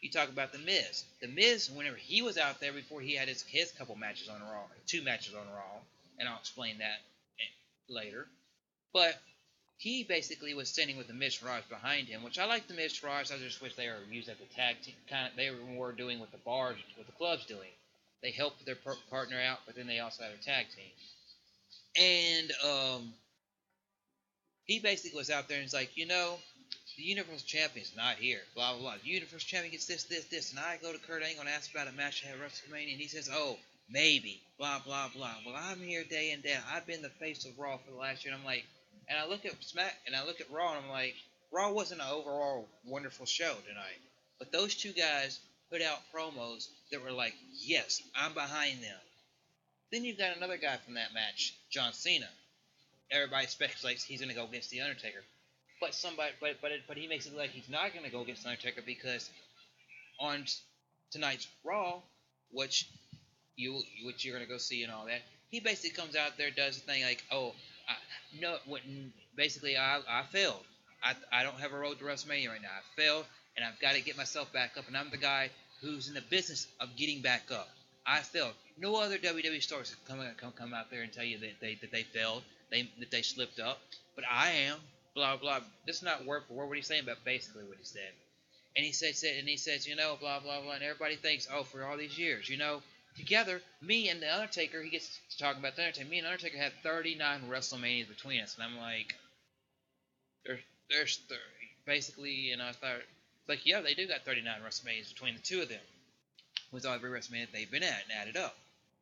you talk about The Miz. The Miz, whenever he was out there before he had his couple matches on Raw, 2 matches on Raw, and I'll explain that later. But he basically was standing with the Mizraj behind him, which I like the Mizraj. I just wish they were used as a tag team. Kind of, they were more doing what the bars, what the clubs doing. They helped their partner out, but then they also had a tag team. And he basically was out there and he's like, the Universal Champion's not here. Blah blah blah. The Universal Champion gets this, and I go to Kurt Angle and ask about a match at WrestleMania, and he says, "Oh, maybe." Blah blah blah. Well, I'm here day in day out. I've been the face of Raw for the last year, and I'm like, and I look at Raw, and I'm like, Raw wasn't an overall wonderful show tonight, but those two guys put out promos that were like, yes, I'm behind them. Then you've got another guy from that match, John Cena. Everybody speculates he's going to go against the Undertaker. But he makes it look like he's not going to go against Undertaker because on tonight's Raw, which you're going to go see and all that, he basically comes out there, does the thing like, basically I failed. I don't have a road to WrestleMania right now. I failed, and I've got to get myself back up, and I'm the guy who's in the business of getting back up. I failed. No other WWE stars come out there and tell you that they failed, that they slipped up, but I am. Blah blah. This is not word for word what he's saying, but basically what he said. And he says, blah blah blah, and everybody thinks, oh, for all these years, together, me and the Undertaker, he gets to talking about the Undertaker. Me and the Undertaker had 39 WrestleManias between us, and I'm like, there's 30, basically, I thought, like, yeah, they do got 39 WrestleManias between the two of them, with every WrestleMania they've been at and added up,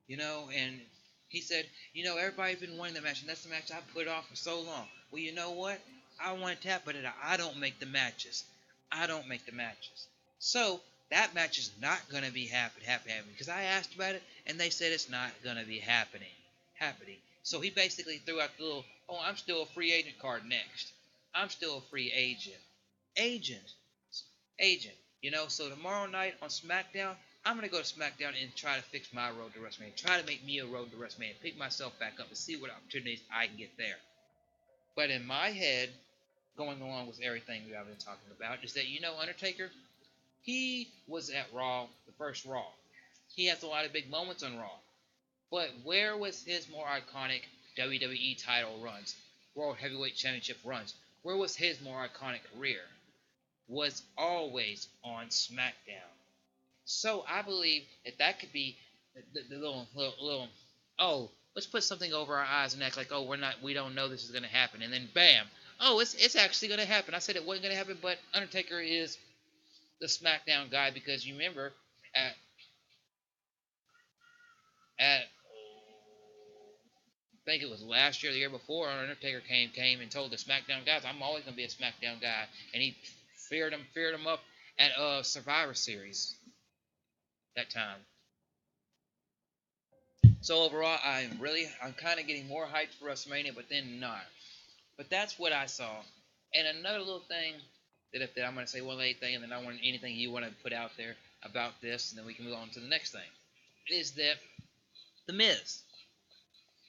and he said, everybody's been wanting the match, and that's the match I put off for so long. Well, you know what? I want to tap, but I don't make the matches. So that match is not going to be happening because I asked about it, and they said it's not going to be happening. So he basically threw out the little, oh, I'm still a free agent card next. I'm still a free agent. Agent. So tomorrow night on SmackDown, I'm going to go to SmackDown and try to fix my road to WrestleMania. Try to make me a road to WrestleMania. Pick myself back up and see what opportunities I can get there. But in my head, going along with everything that I've been talking about, is that, Undertaker, he was at Raw, the first Raw. He has a lot of big moments on Raw. But where was his more iconic WWE title runs, World Heavyweight Championship runs? Where was his more iconic career? Was always on SmackDown. So I believe that could be the little, oh, let's put something over our eyes and act like, oh, we don't know this is going to happen. And then bam, oh, it's actually going to happen. I said it wasn't going to happen, but Undertaker is the SmackDown guy because you remember at I think it was last year, the year before, Undertaker came and told the SmackDown guys, I'm always going to be a SmackDown guy. And he feared them up at Survivor Series that time. So overall, I'm kind of getting more hyped for WrestleMania, but then not. But that's what I saw. And another little thing that I'm going to say one late thing, and then I want anything you want to put out there about this, and then we can move on to the next thing, is that The Miz,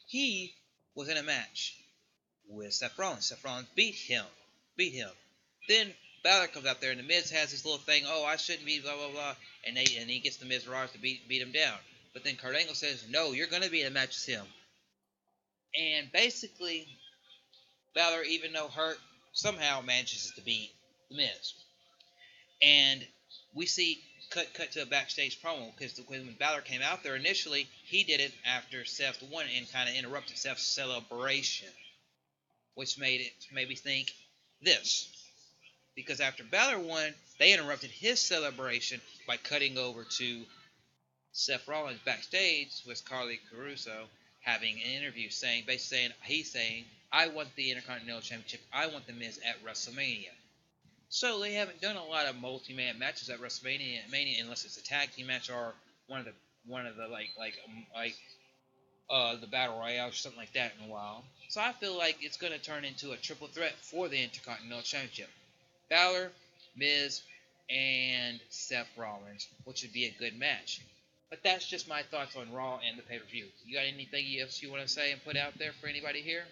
he was in a match with Seth Rollins. Seth Rollins beat him. Then Balor comes out there, and The Miz has this little thing, oh, I shouldn't be, blah, blah, blah, and he gets The Mizraj to beat him down. But then Kurt Angle says, no, you're going to be in a match with him. And basically, Balor, even though hurt, somehow manages to beat The Miz. And we see cut to a backstage promo because when Balor came out there initially, he did it after Seth won and kind of interrupted Seth's celebration, which made me think this. Because after Balor won, they interrupted his celebration by cutting over to Seth Rollins backstage with Carly Caruso having an interview he's saying, I want the Intercontinental Championship. I want The Miz at WrestleMania. So they haven't done a lot of multi-man matches at WrestleMania unless it's a tag team match or one of the the Battle Royale or something like that in a while. So I feel like it's going to turn into a triple threat for the Intercontinental Championship. Balor, Miz, and Seth Rollins, which would be a good match. But that's just my thoughts on Raw and the pay-per-view. You got anything else you want to say and put out there for anybody here?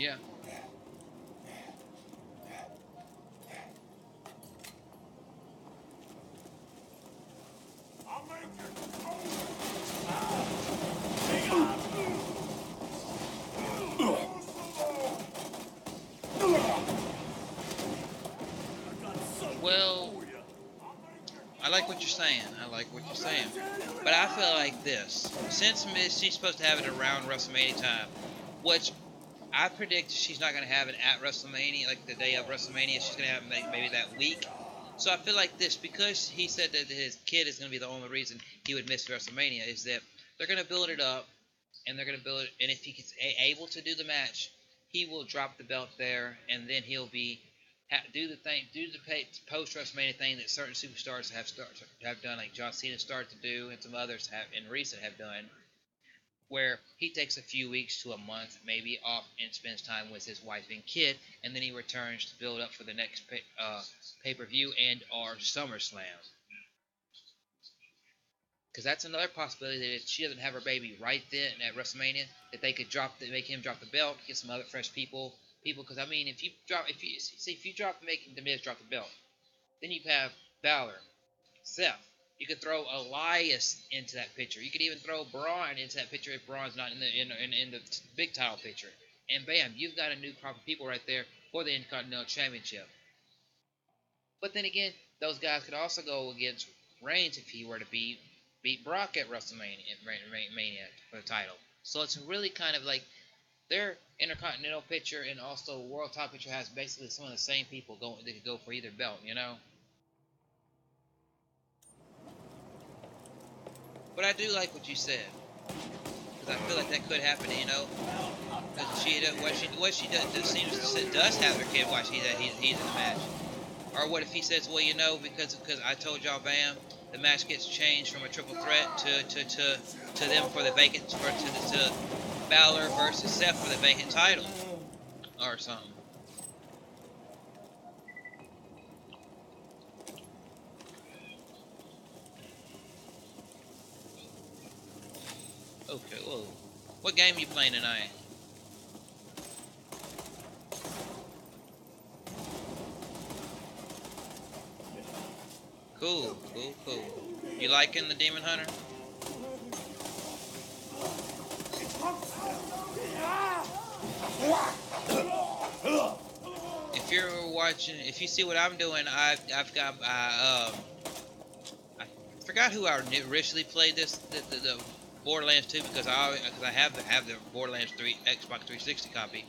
Yeah. I'll make it. Well, I like what you're saying. I like what you're saying. But I feel like this. Since she's supposed to have it around WrestleMania time, which I predict she's not going to have it at WrestleMania, like the day of WrestleMania. She's going to have it maybe that week. So I feel like this, because he said that his kid is going to be the only reason he would miss WrestleMania, is that they're going to build it up, and they're going to build it, and if he's able to do the match, he will drop the belt there, and then he'll be do the post WrestleMania thing that certain superstars have done, like John Cena started to do, and some others have in recent have done, where he takes a few weeks to a month maybe off and spends time with his wife and kid, and then he returns to build up for the next pay-per-view and or SummerSlam. Because that's another possibility, that if she doesn't have her baby right then at WrestleMania, that they could make him drop the belt, get some other fresh people. Because I mean, if you make the Miz drop the belt, then you have Balor, Seth. You could throw Elias into that picture. You could even throw Braun into that picture if Braun's not in the big title picture. And bam, you've got a new crop of people right there for the Intercontinental Championship. But then again, those guys could also go against Reigns if he were to beat Brock at WrestleMania for the title. So it's really kind of like their Intercontinental picture and also World Title picture has basically some of the same people going. They could go for either belt, you know. But I do like what you said, because I feel like that could happen, you know. Because what she does have her kid while he's in the match. Or what if he says, well, you know, because I told y'all, bam, the match gets changed from a triple threat to them for the vacant to Balor versus Seth for the vacant title or something. Okay, whoa. What game you playing tonight? Cool. You liking the Demon Hunter? If you're watching, if you see what I'm doing, I've got I forgot who I originally played the Borderlands 2, because I have the Borderlands 3 Xbox 360 copy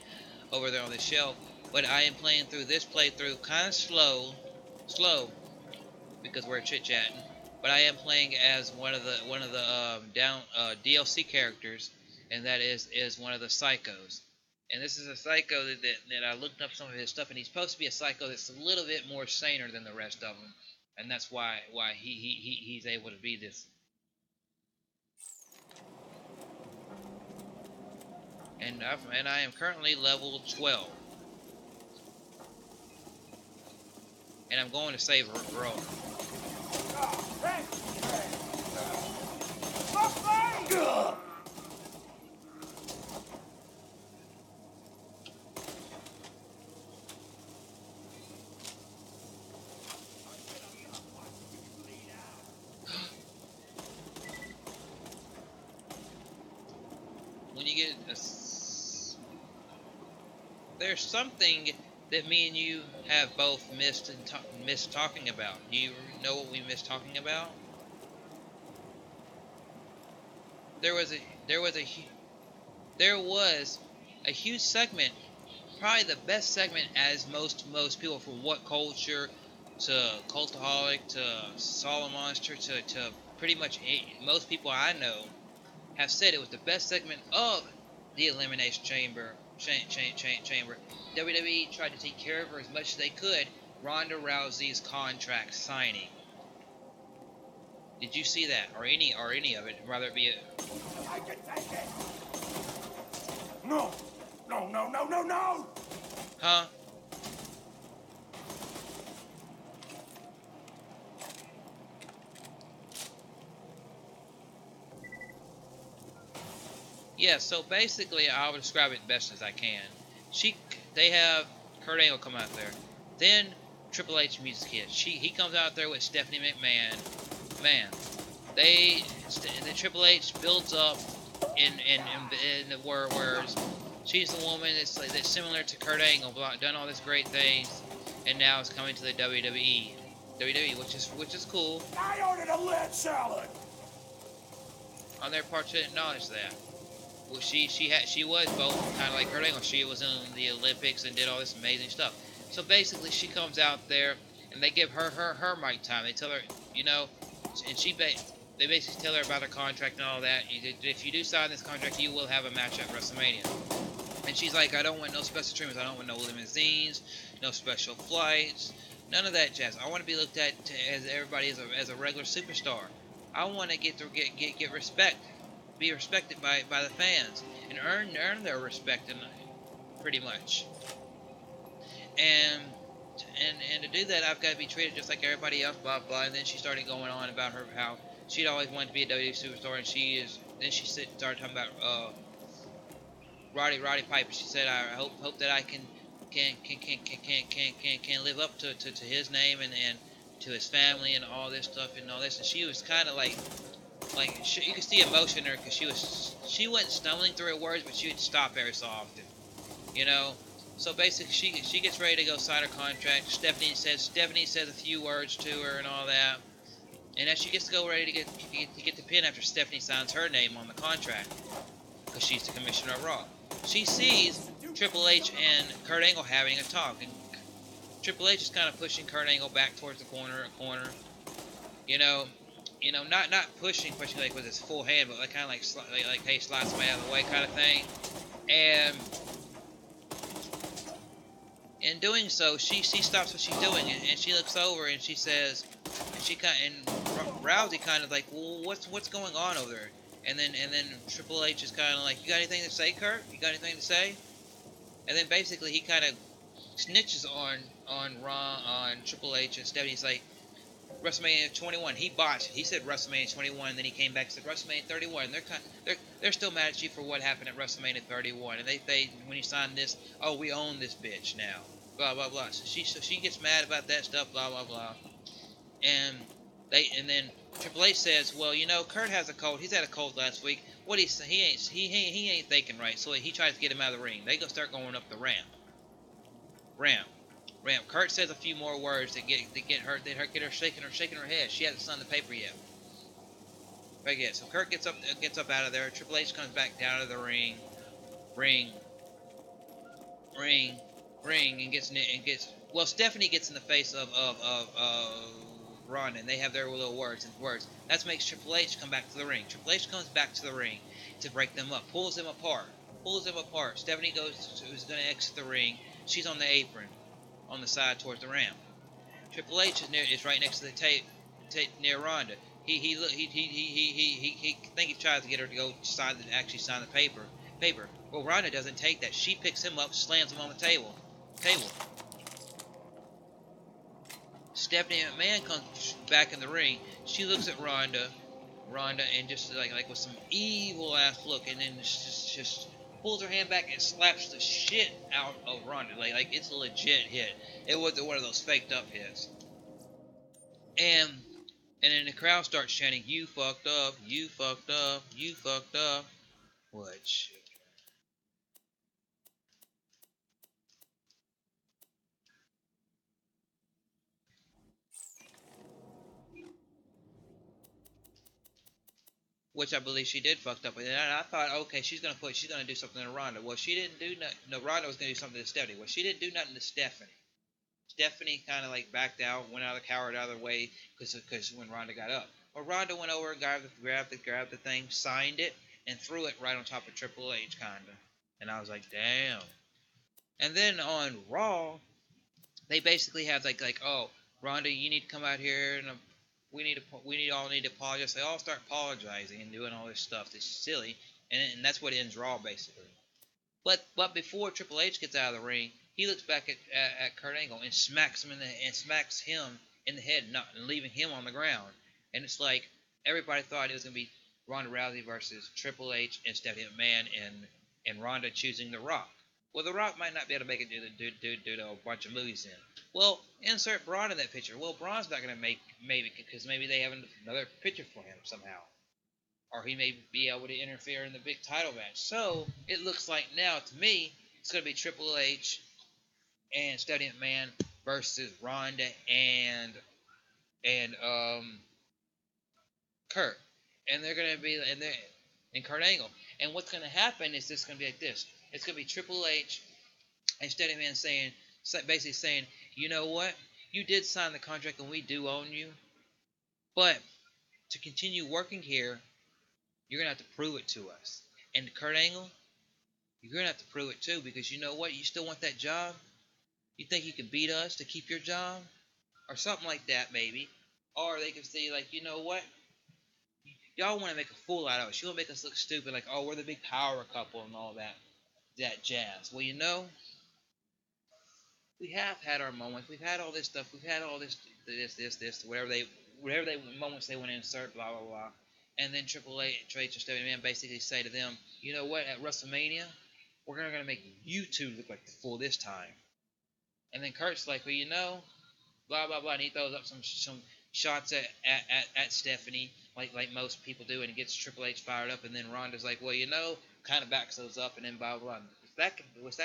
over there on the shelf, but I am playing through this playthrough kind of slow, because we're chit chatting. But I am playing as one of the DLC characters, and that is one of the psychos. And this is a psycho that I looked up some of his stuff, and he's supposed to be a psycho that's a little bit more saner than the rest of them, and that's why he's able to be this. And I am currently level 12, and I'm going to save Roll. When you get there's something that me and you have both missed talking about. Do you know what we missed talking about? There was a huge segment, probably the best segment, as most people, from What Culture to Cultaholic to Solid Monster to pretty much most people I know have said it was the best segment of the Elimination Chamber. WWE tried to take care of her as much as they could. Ronda Rousey's contract signing. Did you see that, or any of it? Rather it be a... I can take it. No. Huh? Yeah, so basically I'll describe it best as I can. they have Kurt Angle come out there. Then Triple H music hits. He comes out there with Stephanie McMahon. Man, the Triple H builds up in the words. She's the woman that's similar to Kurt Angle, done all these great things, and now is coming to the WWE, which is cool. I ordered a lead salad. On their part to acknowledge that. Well, she was both kind of like Kurt Angle. She was in the Olympics and did all this amazing stuff. So basically, she comes out there and they give her mic time. They tell her, you know, and they basically tell her about her contract and all that. If you do sign this contract, you will have a match at WrestleMania. And she's like, I don't want no special treatments. I don't want no limousines, no special flights, none of that jazz. I want to be looked at as everybody as a regular superstar. I want to get respect, be respected by the fans, and earn their respect, pretty much. And to do that, I've got to be treated just like everybody else, blah blah. And then she started going on about how she'd always wanted to be a WWE superstar, and she is. Then she started talking about Roddy Piper. She said, I hope that I can live up to his name and to his family and all this stuff and all this. And she was kind of like you could see emotion in her, because she wasn't stumbling through her words, but she would stop every so often, you know. So basically, she gets ready to go sign her contract. Stephanie says a few words to her and all that, and as she gets to go ready to get the pin after Stephanie signs her name on the contract, because she's the commissioner of Raw, she sees Triple H and Kurt Angle having a talk, and Triple H is kind of pushing Kurt Angle back towards the corner, not pushing like with his full hand, but like kind of like hey, slide somebody out of the way kind of thing. And in doing so, she stops what she's doing, and she looks over and she says, and Rousey kind of like, well, what's going on over there? And then Triple H is kind of like, you got anything to say, Kurt? You got anything to say? And then basically he kind of snitches on Triple H and Stephanie's like, WrestleMania 21. He botched it. He said WrestleMania 21, and then he came back and said WrestleMania 31. They're still mad at you for what happened at WrestleMania 31. And they when you signed this, oh, we own this bitch now. Blah blah blah. So she gets mad about that stuff. Blah blah blah. And then Triple H says, well, you know, Kurt has a cold. He's had a cold last week. What he ain't thinking right. So he tries to get him out of the ring. They start going up the ramp. Kurt says a few more words that get her shaking her head. She hasn't signed the paper yet. But yeah, so Kurt gets up out of there. Triple H comes back down to the ring, and gets well. Stephanie gets in the face of Ronda, and they have their little words. That makes Triple H come back to the ring. Triple H comes back to the ring to break them up, pulls them apart. Stephanie is going to exit the ring. She's on the apron, on the side towards the ramp. Triple H is right next to the tape near Ronda. He think he tries to get her to go sign the paper. Well, Ronda doesn't take that. She picks him up, slams him on the table. Stephanie McMahon comes back in the ring. She looks at Ronda, and just like with some evil ass look, and then just pulls her hand back and slaps the shit out of Ronda. Like it's a legit hit. It wasn't one of those faked up hits. And then the crowd starts chanting, "You fucked up, you fucked up, you fucked up." Which I believe she did fucked up. And I thought, okay, she's gonna do something to Ronda. Well, she didn't do nothing. No, Ronda was gonna do something to Stephanie. Well, she didn't do nothing to Stephanie. Stephanie kind of like backed out, went out of the coward out of the way, because when Ronda got up. Well, Ronda went over and grabbed the thing, signed it, and threw it right on top of Triple H, kinda. And I was like, damn. And then on Raw, they basically have like, oh, Ronda, you need to come out here, and we all need to apologize. They all start apologizing and doing all this stuff that's silly, and that's what ends Raw basically. But before Triple H gets out of the ring, he looks back at Kurt Angle and smacks him in the head, leaving him on the ground. And it's like everybody thought it was gonna be Ronda Rousey versus Triple H and Stephanie McMahon, and Ronda choosing The Rock. Well, The Rock might not be able to make it due to a bunch of movies in. Well, insert Braun in that picture. Well, Braun's not going to make maybe because maybe they have another picture for him somehow, or he may be able to interfere in the big title match. So it looks like now to me it's going to be Triple H and Stephanie McMahon versus Ronda and Kurt, and they're going to be and Kurt Angle. And what's going to happen is this going to be like this. It's going to be Triple H and Steady Man basically saying, you know what? You did sign the contract and we do own you. But to continue working here, you're going to have to prove it to us. And Kurt Angle, you're going to have to prove it too because you know what? You still want that job? You think you can beat us to keep your job? Or something like that maybe. Or they could say like, you know what? Y'all want to make a fool out of us. You want to make us look stupid like, oh, we're the big power couple and all that jazz. Well, you know, we have had our moments. We've had all this stuff. We've had all this, whatever they moments they want to insert, blah blah blah. And then Triple H and Stephanie Man basically say to them, you know what? At WrestleMania, we're gonna make you two look like the fool this time. And then Kurt's like, well, you know, blah blah blah, and he throws up some shots at Stephanie like most people do, and it gets Triple H fired up. And then Ronda's like, well, you know, kind of backs those up, and then blah blah blah. That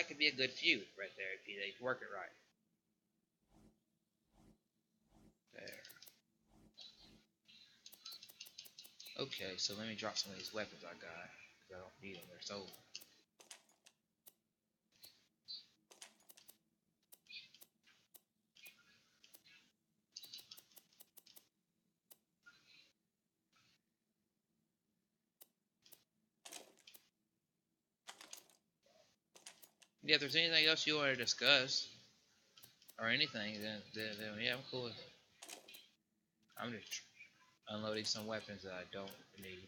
could be a good feud right there if they work it right. There. Okay, so let me drop some of these weapons I got because I don't need them. They're so. Yeah, if there's anything else you want to discuss or anything, then yeah, I'm cool with it. I'm just unloading some weapons that I don't need.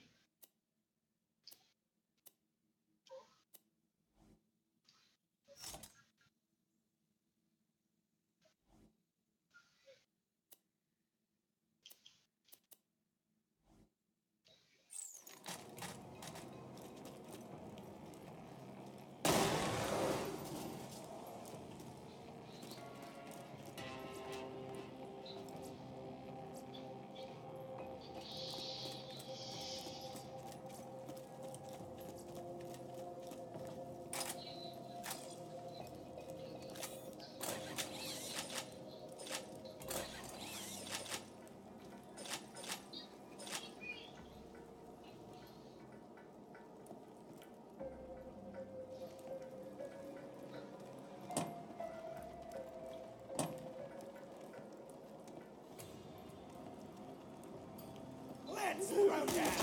Let's throw down.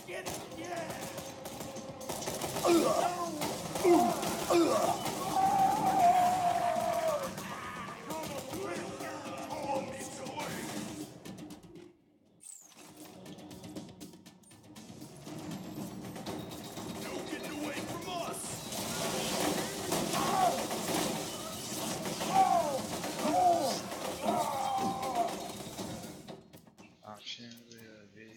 Get it, yeah. Option will be.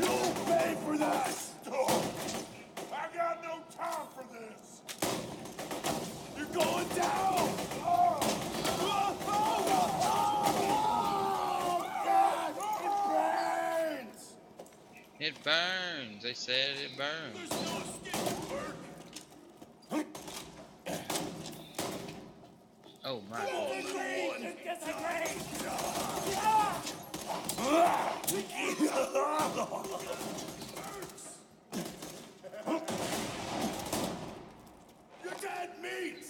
You'll pay for that! I got no time for this! You're going down! God, it burns! It burns. They said it burns. There's no escape, Bert! Oh my. You're dead meat!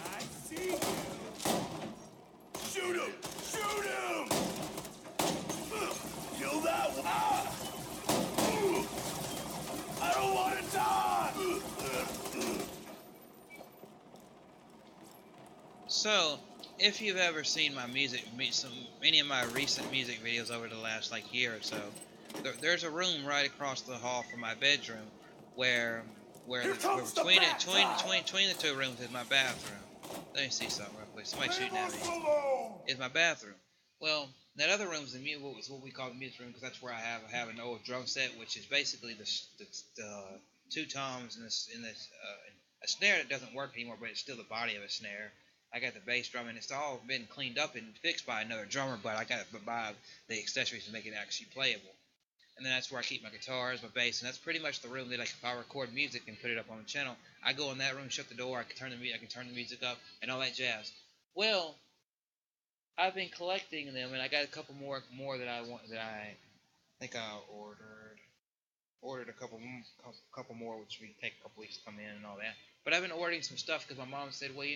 I see you! Shoot him! Shoot him! Kill that one! I don't want to die! So, if you've ever seen my any of my recent music videos over the last like year or so, there's a room right across the hall from my bedroom where where Here comes the between bad guy. between the two rooms is my bathroom. Let me see something real quick. Somebody shooting at me. Alone. Is my bathroom. Well, that other room is what we call the music room, because that's where I have an old drum set, which is basically the two toms and a snare that doesn't work anymore, but it's still the body of a snare. I got the bass drum, and it's all been cleaned up and fixed by another drummer, but I got to buy the accessories to make it actually playable. And then that's where I keep my guitars, my bass, and that's pretty much the room that, like, if I record music and put it up on the channel, I go in that room, shut the door, I can turn the music up, and all that jazz. Well, I've been collecting them, and I got a couple more that I want, that I think I ordered a couple more, which will take a couple weeks to come in and all that. But I've been ordering some stuff because my mom said, well,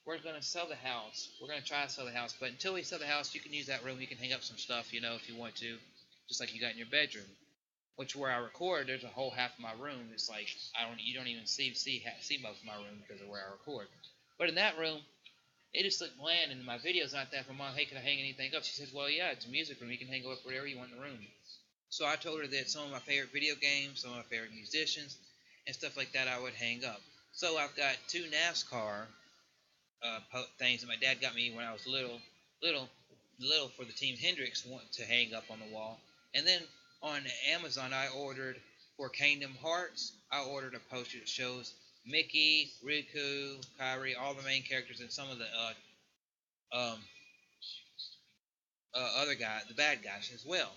we're going to sell the house. We're going to try to sell the house, but until we sell the house, you can use that room. You can hang up some stuff, if you want to, just like you got in your bedroom. Which, where I record, there's a whole half of my room. It's like you don't even see most of my room because of where I record. But in that room, it just looked bland, and my video's not that. From Mom, hey, can I hang anything up? She says, well, yeah, it's a music room. You can hang up whatever you want in the room. So I told her that some of my favorite video games, some of my favorite musicians, and stuff like that I would hang up. So I've got two NASCAR things that my dad got me when I was little for the Team Hendrix to hang up on the wall. And then on Amazon, I ordered for Kingdom Hearts, I ordered a poster that shows Mickey, Riku, Kairi, all the main characters, and some of the other guys, the bad guys as well.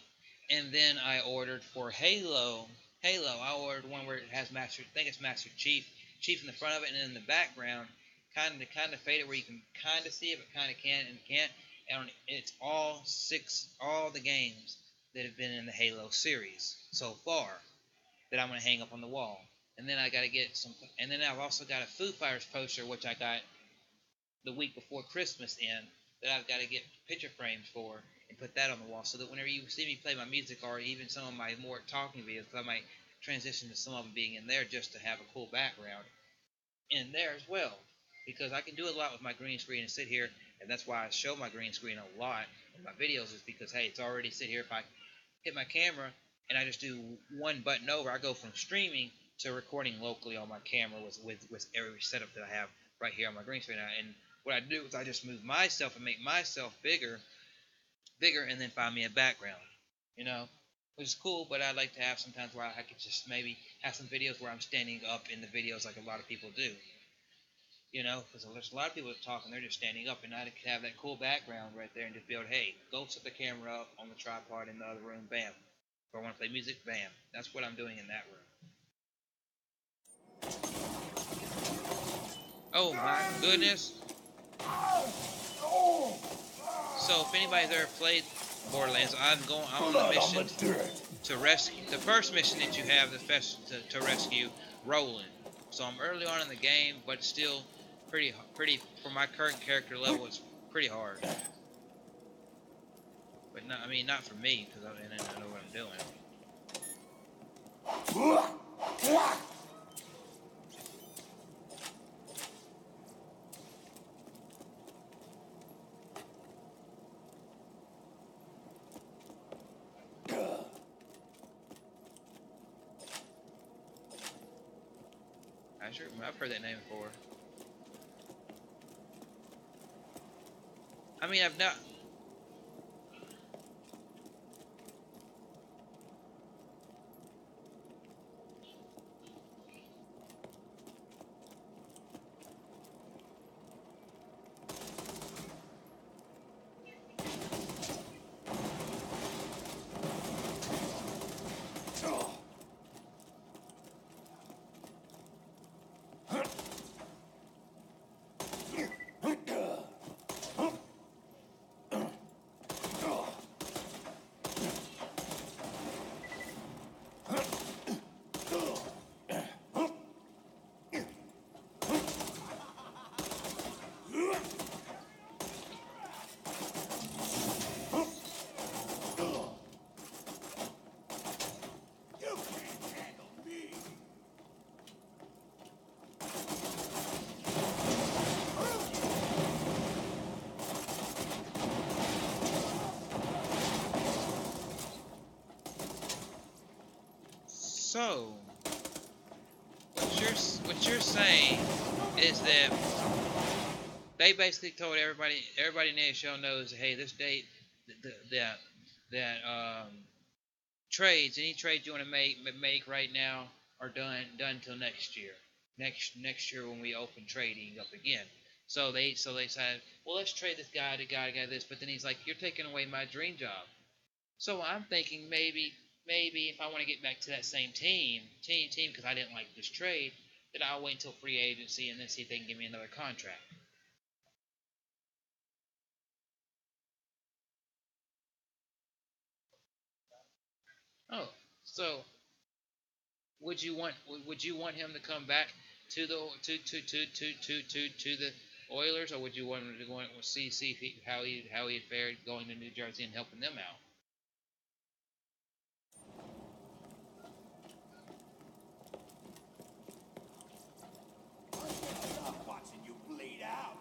And then I ordered for Halo, I ordered one where it has I think it's Master Chief in the front of it, and in the background, kind of faded where you can kind of see it, but kind of can't. And it's all the games that have been in the Halo series so far that I'm going to hang up on the wall. And then I got to get some, and then I've also got a Foo Fighters poster, which I got the week before Christmas that I've got to get picture frames for and put that on the wall, so that whenever you see me play my music, or even some of my more talking videos, I might transition to some of them being in there just to have a cool background in there as well. Because I can do a lot with my green screen and sit here, and that's why I show my green screen a lot in my videos, is because, hey, it's already sit here. If I hit my camera and I just do one button over, I go from streaming to recording locally on my camera with every setup that I have right here on my green screen. And what I do is I just move myself and make myself bigger, and then find me a background, which is cool. But I'd like to have sometimes where I could just maybe have some videos where I'm standing up in the videos like a lot of people do. Because there's a lot of people that talk and they're just standing up, and I could have that cool background right there and just be able to, hey, go set the camera up on the tripod in the other room, bam. If I want to play music, bam. That's what I'm doing in that room. Oh my goodness. So if anybody's ever played Borderlands, I'm on a mission to rescue. The first mission that you have to rescue Roland. So I'm early on in the game, but still pretty for my current character level, it's pretty hard. But not for me, because I know what I'm doing. I've heard that name before. I've not. So, what's what you're saying is that they basically told everybody in the show knows, hey, this date, that trades, any trades you want to make right now are done till next year. Next year when we open trading up again. So they said, well, let's trade this guy to guy this, but then he's like, you're taking away my dream job. So I'm thinking maybe if I want to get back to that same team because I didn't like this trade, then I'll wait until free agency and then see if they can give me another contract. Oh, so would you want him to come back to the to the Oilers, or would you want him to go and see if how he fared going to New Jersey and helping them out? Stop watching you bleed out.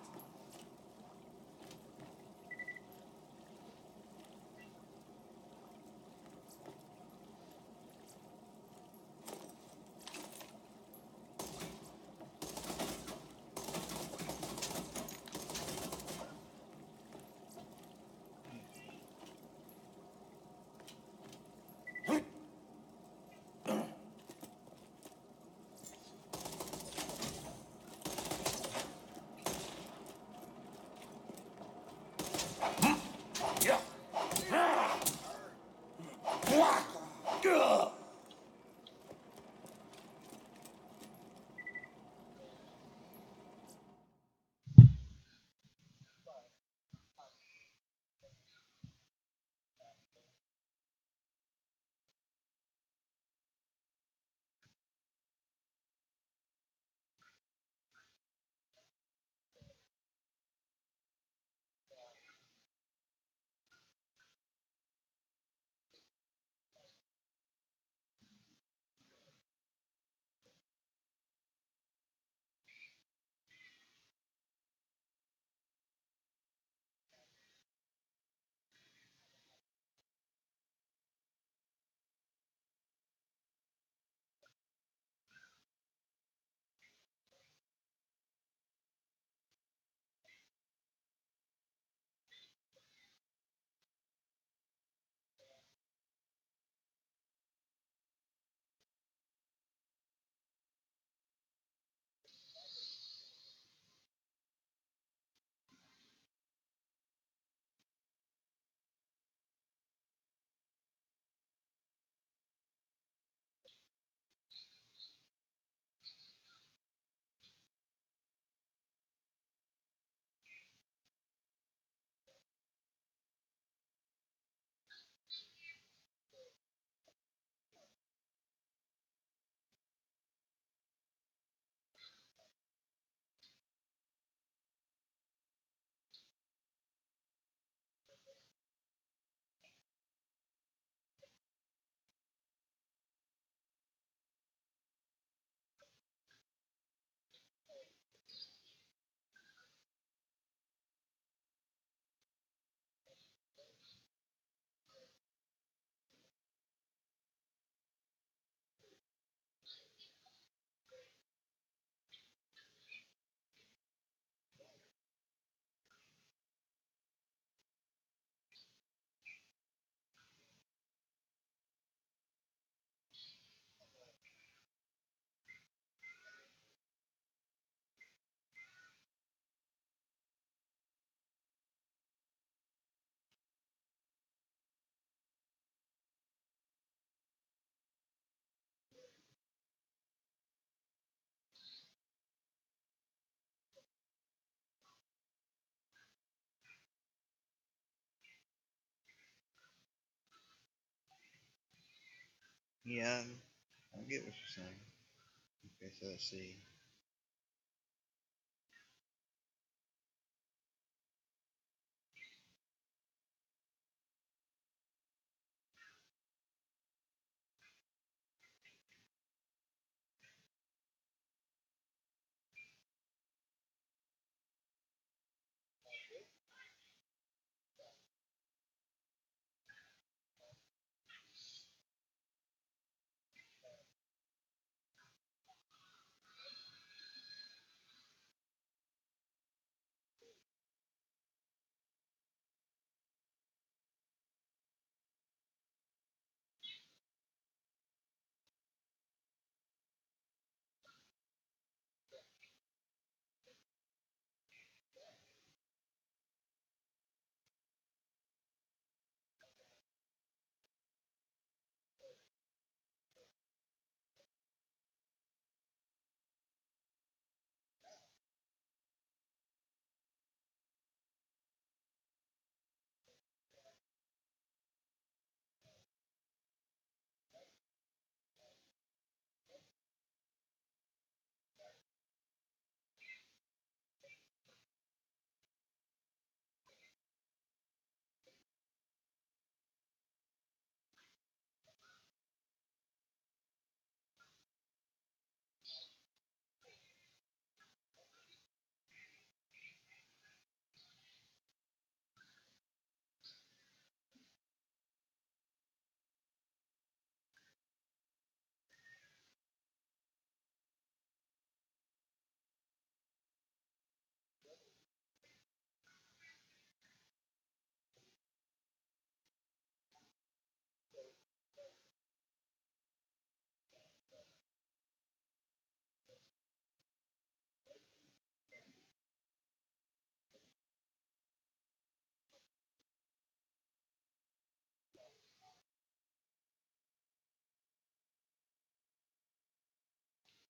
Yeah, I get what you're saying. Okay, so let's see.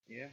Yeah.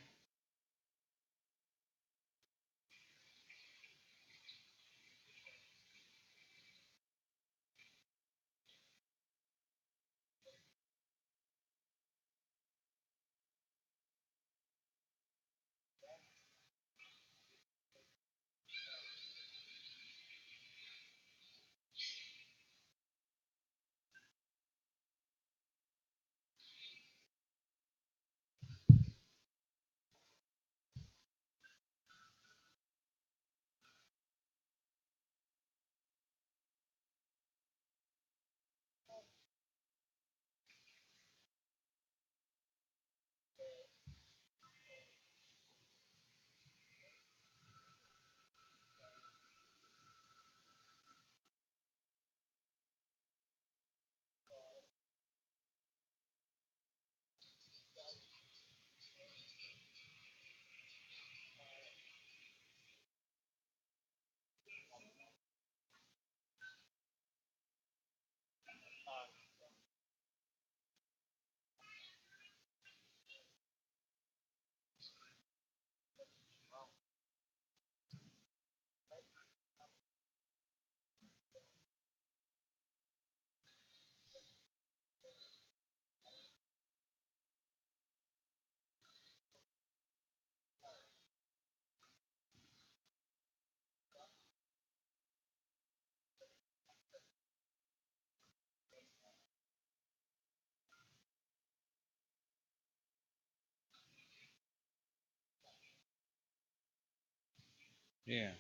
Yeah.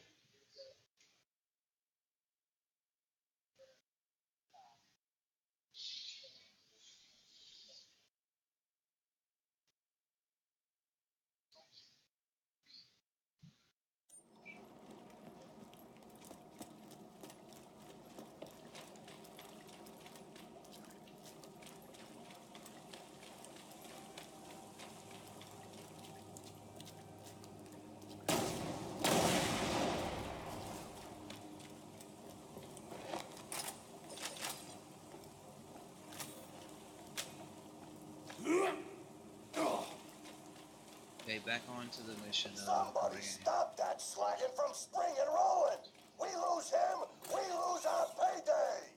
Okay, back on to the mission of Somebody stop that slagging from springing rolling! We lose him, we lose our payday!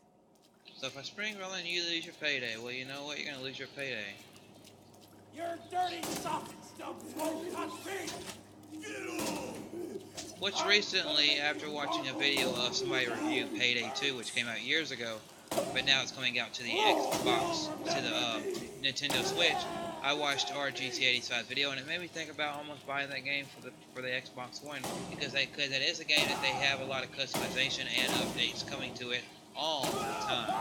So if I spring rolling, you lose your payday. Well, you know what? You're gonna lose your payday. You're dirty soft stuff, smoke hot feet! Which recently, after watching a video of somebody review Payday 2, which came out years ago, but now it's coming out to the Xbox, to the Nintendo Switch, I watched our GTA85 video, and it made me think about almost buying that game for the Xbox One, because it is a game that they have a lot of customization and updates coming to it all the time,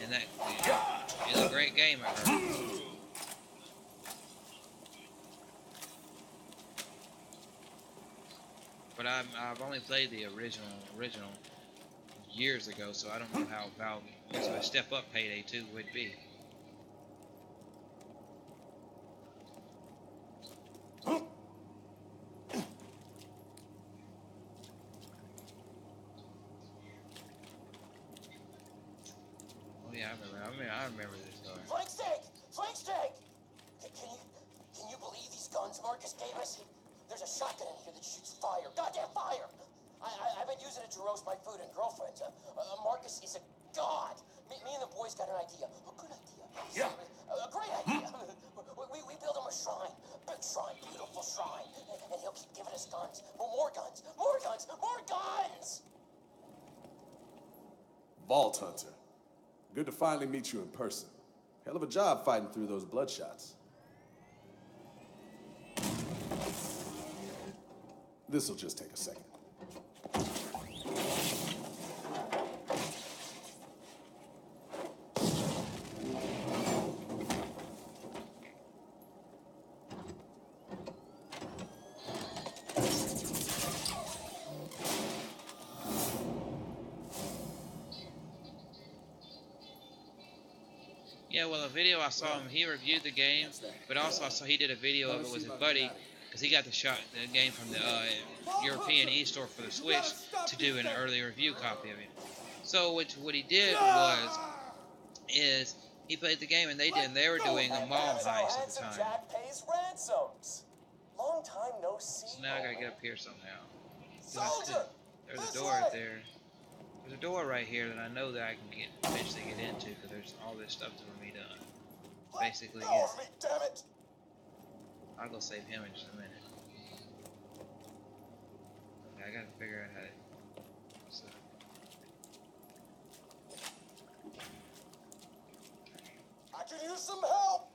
and that is a great game, I heard. But I've only played the original years ago, so I don't know how much of a step up Payday 2 would be. Oh yeah, I remember this story. Flank steak! Flank steak! Can you believe these guns Marcus gave us? There's a shotgun in here that shoots fire. Goddamn fire! I've been using it to roast my food and girlfriends. Marcus is a god. Me and the boys got an idea. A good idea. Yeah. A great idea. We build him a shrine. Big shrine. Beautiful shrine. And he'll keep giving us guns. More guns. More guns. More guns! Vault Hunter. Good to finally meet you in person. Hell of a job fighting through those bloodshots. This'll just take a second. Yeah, well, a video I saw him, he reviewed the game, but also I saw he did a video of it with his buddy, because he got the game from the European eStore for the Switch to do an early review copy of it. So what he did is He played the game and they didn't. They were doing a mall heist at the time. Jack pays ransoms. Long time no see. So now I gotta get up here somehow. Soldier! There's a This door way! right there. There's a door right here that I know that I can eventually get into because there's all this stuff to be done. Basically, Let go of me, damn it! I'll go save him in just a minute. Okay, I gotta figure out how to. So. I could use some help!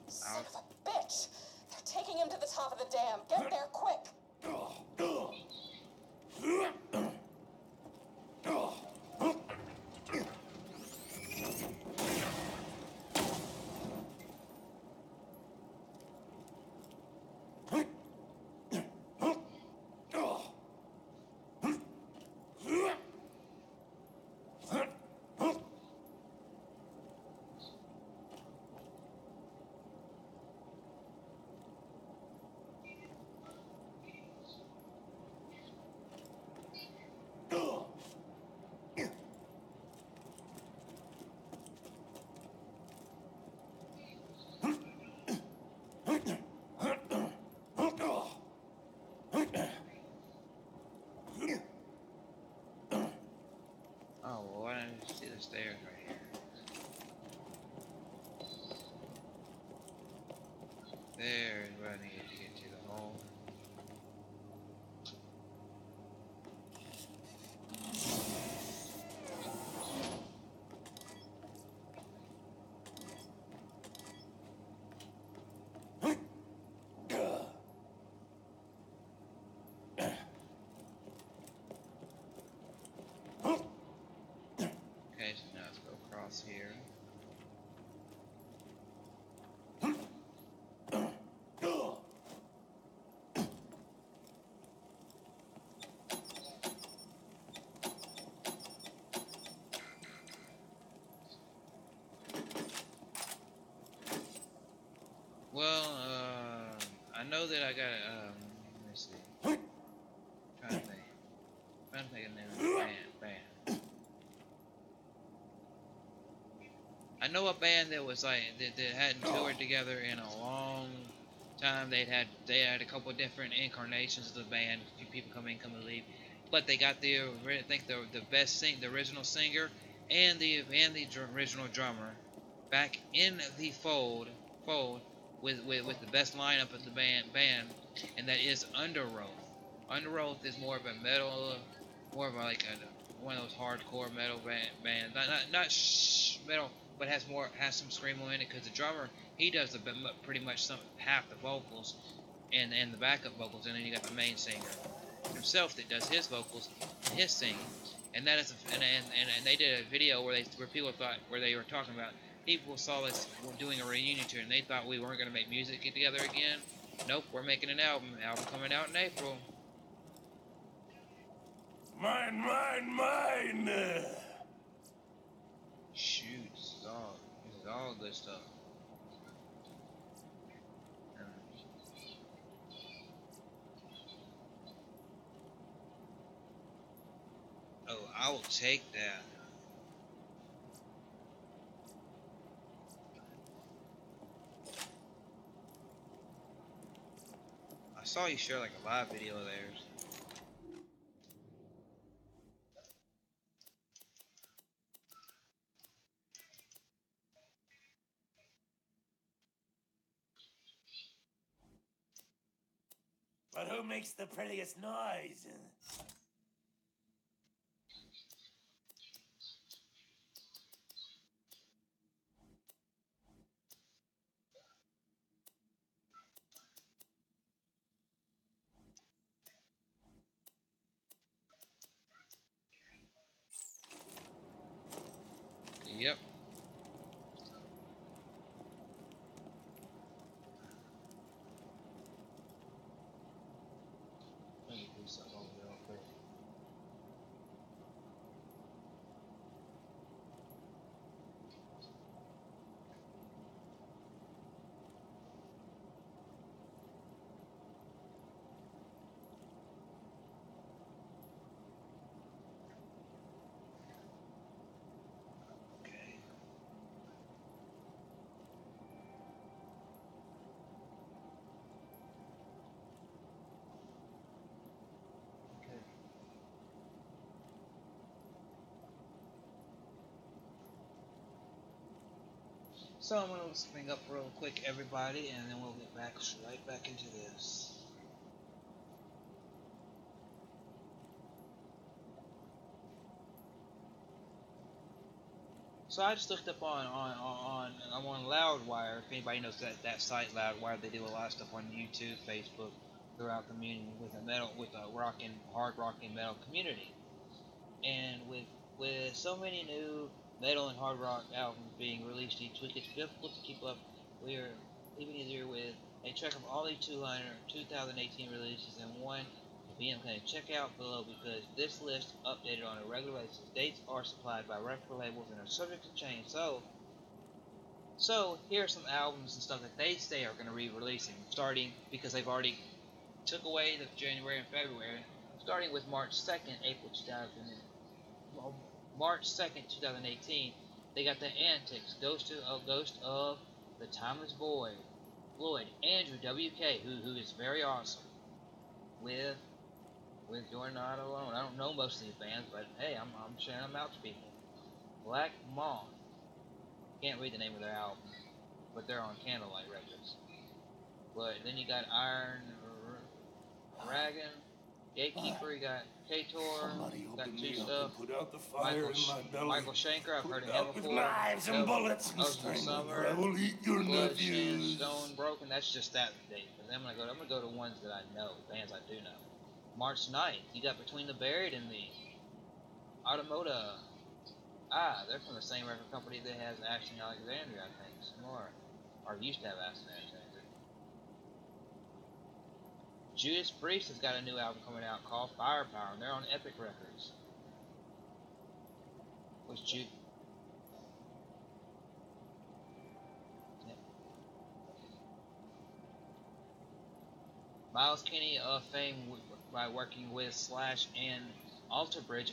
Son of a bitch! They're taking him to the top of the dam. Get there quick! Oh, well, why don't you see the stairs right here? There's where I need to get to the hole. Okay, so now let's go across here. Well, I know that I got let me see. Trying to think of the name of the band. I know a band that was like that hadn't toured together in a long time. They had a couple different incarnations of the band. A few people come in, come and leave, but they got the I think the original singer and the original drummer back in the fold with the best lineup of the band, and that is Under Oath. Under Oath is more of a metal, more of a, like one of those hardcore metal bands, not metal, but has some screamo in it because the drummer he does pretty much half the vocals and the backup vocals, and then you got the main singer himself that does his vocals and his singing, and that is and they did a video where people thought where they were talking about people saw us doing a reunion tour and they thought we weren't going to make music get together again. Nope, we're making an album coming out in April. Mine! Shoot, this is all good stuff. Oh, I will take that. I saw you share like a live video of theirs. But who makes the prettiest noise? Yep. Let me do something over there real quick. Okay. So I'm gonna spring up real quick, everybody, and then we'll get back right back into this. So I just looked up I'm on Loudwire. If anybody knows that site, Loudwire, they do a lot of stuff on YouTube, Facebook, throughout the community with a hard rock and metal community. And with so many new metal and hard rock albums being released each week, it's difficult to keep up. We're leaving easier with a check of all the 2018 releases and one to be in. Check out below because this list updated on a regular basis. Dates are supplied by record labels and are subject to change. So here are some albums and stuff that they say are going to be releasing, starting because they've already took away the January and February, starting with March 2nd, March 2nd, 2018, they got The Antics, Ghost of the Timeless Void, Floyd, Andrew WK, who is very awesome, with You're Not Alone. I don't know most of these bands, but hey, I'm sharing them out to people. Black Moth, can't read the name of their album, but they're on Candlelight Records. But then you got Iron Dragon, Gatekeeper, you got K-Tor, got two stuff. Put out the fire in my belly. Michael Schenker, I've heard of him With before. knives and bullets and Ocean Summer, I will eat your Bush and nephews. Stone Broken. That's just that date. But I'm gonna go to ones that I know, bands I do know. March 9th, you got Between the Buried and Me. Automoda. They're from the same record company that has Action Alexandria, I think. Some more. Or used to have Action Alexandria. Judas Priest has got a new album coming out called Firepower, and they're on Epic Records. Miles Kenney of fame by working with Slash and Alter Bridge,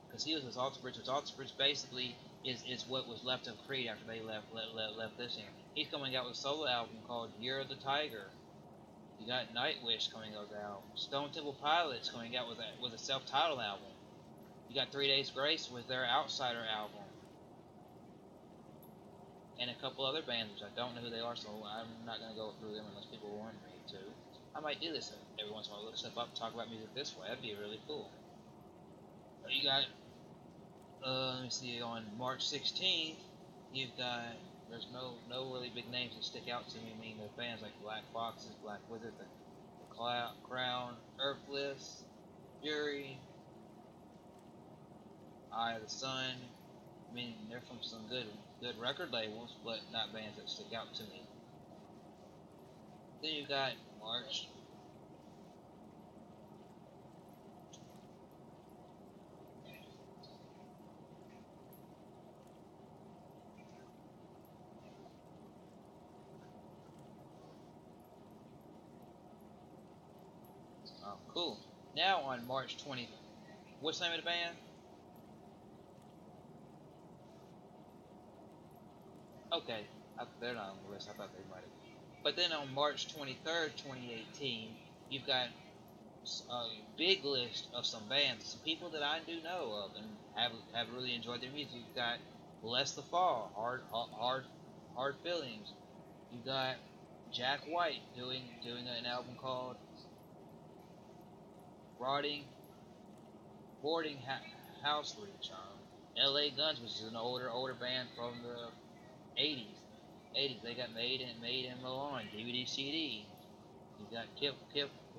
because he was with Alter Bridge. Because Alter Bridge basically is what was left of Creed after they left this year. He's coming out with a solo album called Year of the Tiger. You got Nightwish coming out with the album. Stone Temple Pilots coming out with a self-titled album. You got 3 Days Grace with their Outsider album. And a couple other bands, which I don't know who they are, so I'm not going to go through them unless people want me to. I might do this every once in a while, look stuff up, talk about music this way. That'd be really cool. You got, let me see, on March 16th, you've got, there's no really big names that stick out to me. I mean, there's bands like Black Foxes, Black Wizard, the Crown, Earthless, Fury, Eye of the Sun. I mean, they're from some good record labels, but not bands that stick out to me. Then you got March. Oh, cool. Now on March 20th, what's the name of the band? Okay, they're not on the list. I thought they might have. But then on March 23rd, 2018, you've got a big list of some bands, some people that I do know of and have really enjoyed their music. You've got Bless the Fall, Hard Feelings. You got Jack White doing an album called Boarding House Reach. L.A. Guns, which is an older band from the 80s. They got Made in Milan, DVD CD. You got Kip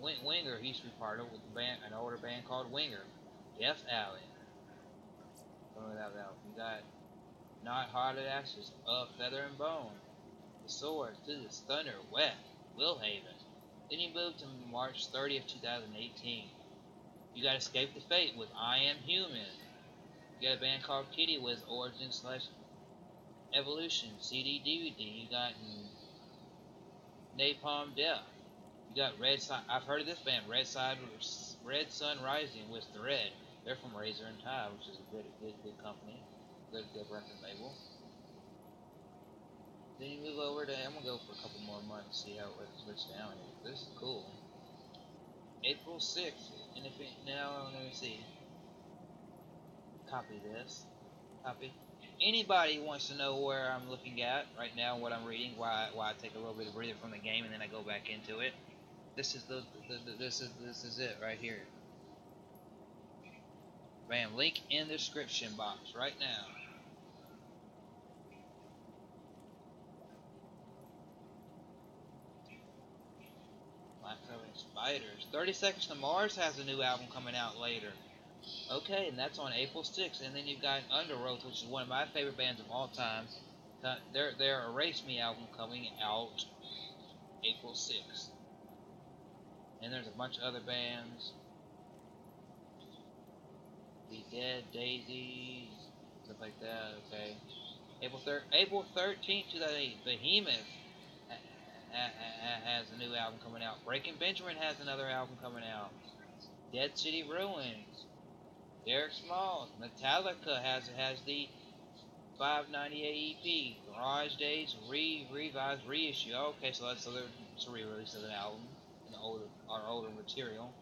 Winger. He used to be part of an older band called Winger. Death Alley. You got Not Hot at Ashes, Feather and Bone, The Sword, This, Thunder, Wet, Willhaven. Then you move to March 30th, 2018. You got Escape the Fate with I Am Human. You got a band called Kitty with Origin / Evolution, CD, DVD. You got Napalm Death. You got Red Sun. I've heard of this band, Red Sun Rising with Thread. They're from Razor and Tie, which is a good company, good record label. Then you move over to, I'm gonna go for a couple more months, see how it switches down here. This is cool. April 6th, and now let me see. Copy this. Copy. anybody wants to know where I'm looking at right now, what I'm reading, why I take a little bit of breather from the game and then I go back into it. This is this is it right here. Bam, link in the description box right now. Black Spiders. 30 Seconds to Mars has a new album coming out later. Okay, and that's on April 6th. And then you've got Underoath, which is one of my favorite bands of all time. Their Erase Me album coming out April 6th. And there's a bunch of other bands. The Dead, Daisy, stuff like that. Okay. April 13th, 2008, Behemoth has a new album coming out. Breaking Benjamin has another album coming out. Dead City Ruins. Derek Smalls. Metallica has the 598 EP. Garage Days revised reissue. Okay, so it's a re-release of an album, older material.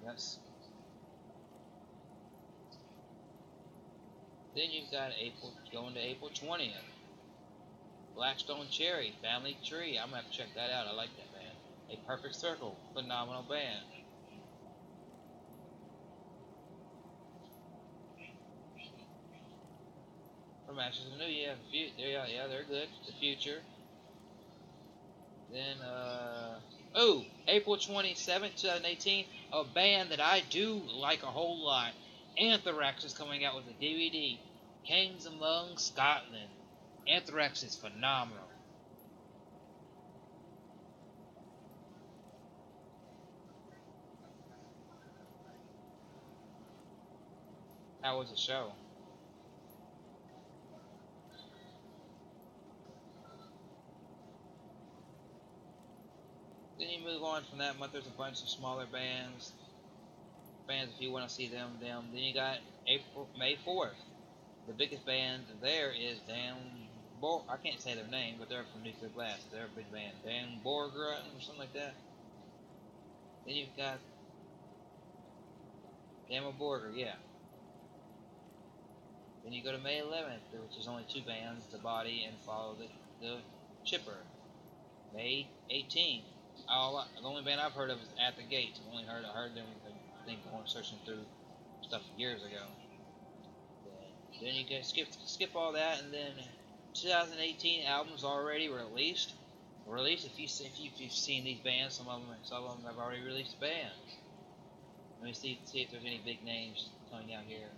Yes. Then you've got going to April 20th. Blackstone Cherry, Family Tree. I'm gonna have to check that out. I like that band. A Perfect Circle, phenomenal band. From Ashes of New, yeah, they're good. The Future. Then, April 27th, 2018, a band that I do like a whole lot. Anthrax is coming out with a DVD. Kings Among Scotland. Anthrax is phenomenal. How was the show? Then you move on from that month. There's a bunch of smaller bands. If you want to see them. Then you got May 4th. The biggest band there is I can't say their name, but they're from Nuclear Blast. They're a big band. Dan Borgrat or something like that. Then you've got Gamma Borger, yeah. Then you go to May 11th, which is only two bands, The Body and Follow the Chipper. May 18th. The only band I've heard of is At the Gates. I've only heard them, I think, going searching through stuff years ago. Then you can skip all that, and then 2018 albums already released. If you've seen these bands, some of them have already released bands. Let me see if there's any big names coming out here.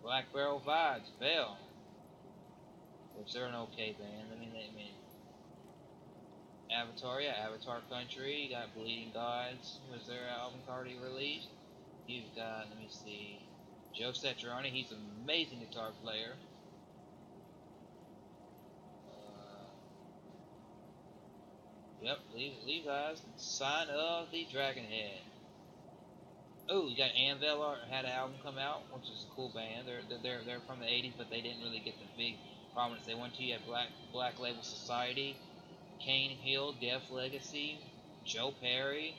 Black Barrel Vibes, Bell, which they're an okay band. I mean, Avatar, yeah, Avatar Country. You got Bleeding Gods, was their album already released. You've got, let me see, Joe Satriani. He's an amazing guitar player. Yep, Levi's, Sign of the Dragonhead. Oh, you got Anvil had an album come out, which is a cool band. They're from the '80s, but they didn't really get the big prominence they went to. You had Black Label Society, Cane Hill, Death Legacy, Joe Perry.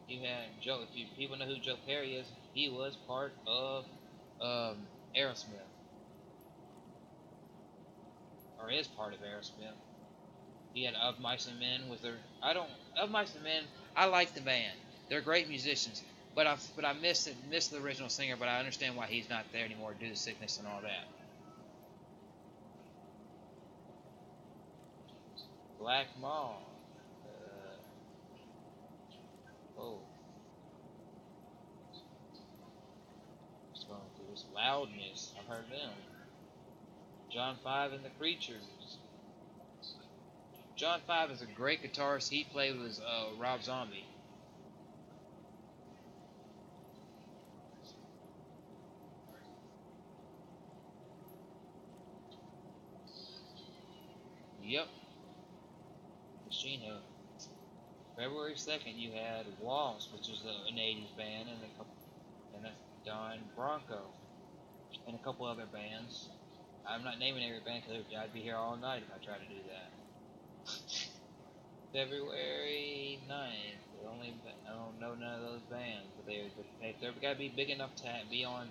You had Joe. If people know who Joe Perry is, he was part of Aerosmith, or is part of Aerosmith. You had Of Mice and Men with their. Of Mice and Men. I like the band. They're great musicians. But I miss the original singer, but I understand why he's not there anymore due to sickness and all that. Black Mall. What's going through this Loudness? I've heard them. John 5 and the Creatures. John 5 is a great guitarist. He played with Rob Zombie. Yep. Machine Head. February 2nd, you had Waltz, which is an 80s band, and Don Bronco, and a couple other bands. I'm not naming every band because I'd be here all night if I tried to do that. February 9th, I don't know none of those bands, but they've got to be big enough to be on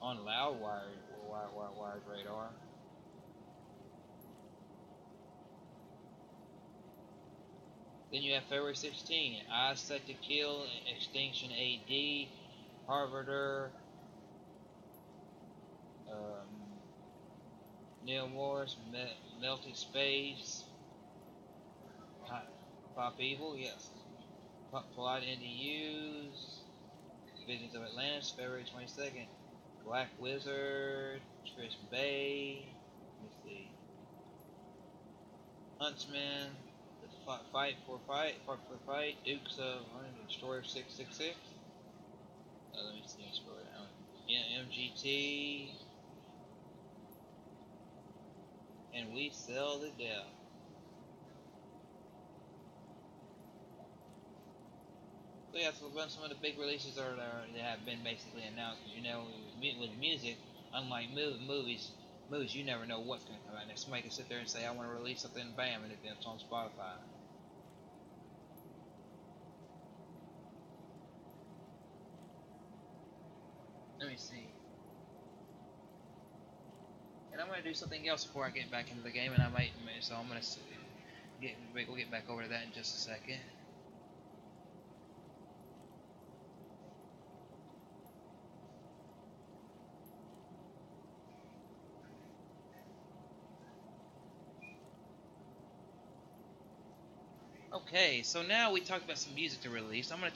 on loud wired radar. Then you have February 16, I Set to Kill, Extinction AD, Harvarder, Neil Morris, Melted Space, Pop Evil, yes. Plot NDUs, Visions of Atlantis, February 22nd. Black Wizard, Chris Bay, let me see. Huntsman, Fight for Fight, Dukes of Destroyer 666. Let me see, scroll down. Yeah, MGT, and We Sell the Death. So yeah, so some of the big releases that have been basically announced. You know, with music, unlike movies, you never know what's going to come out next. Somebody can sit there and say, "I want to release something," bam, and it's on Spotify. Let me see. And I'm going to do something else before I get back into the game, and so I'm going to we'll get back over to that in just a second. Okay, so now we talked about some music to release. I'm gonna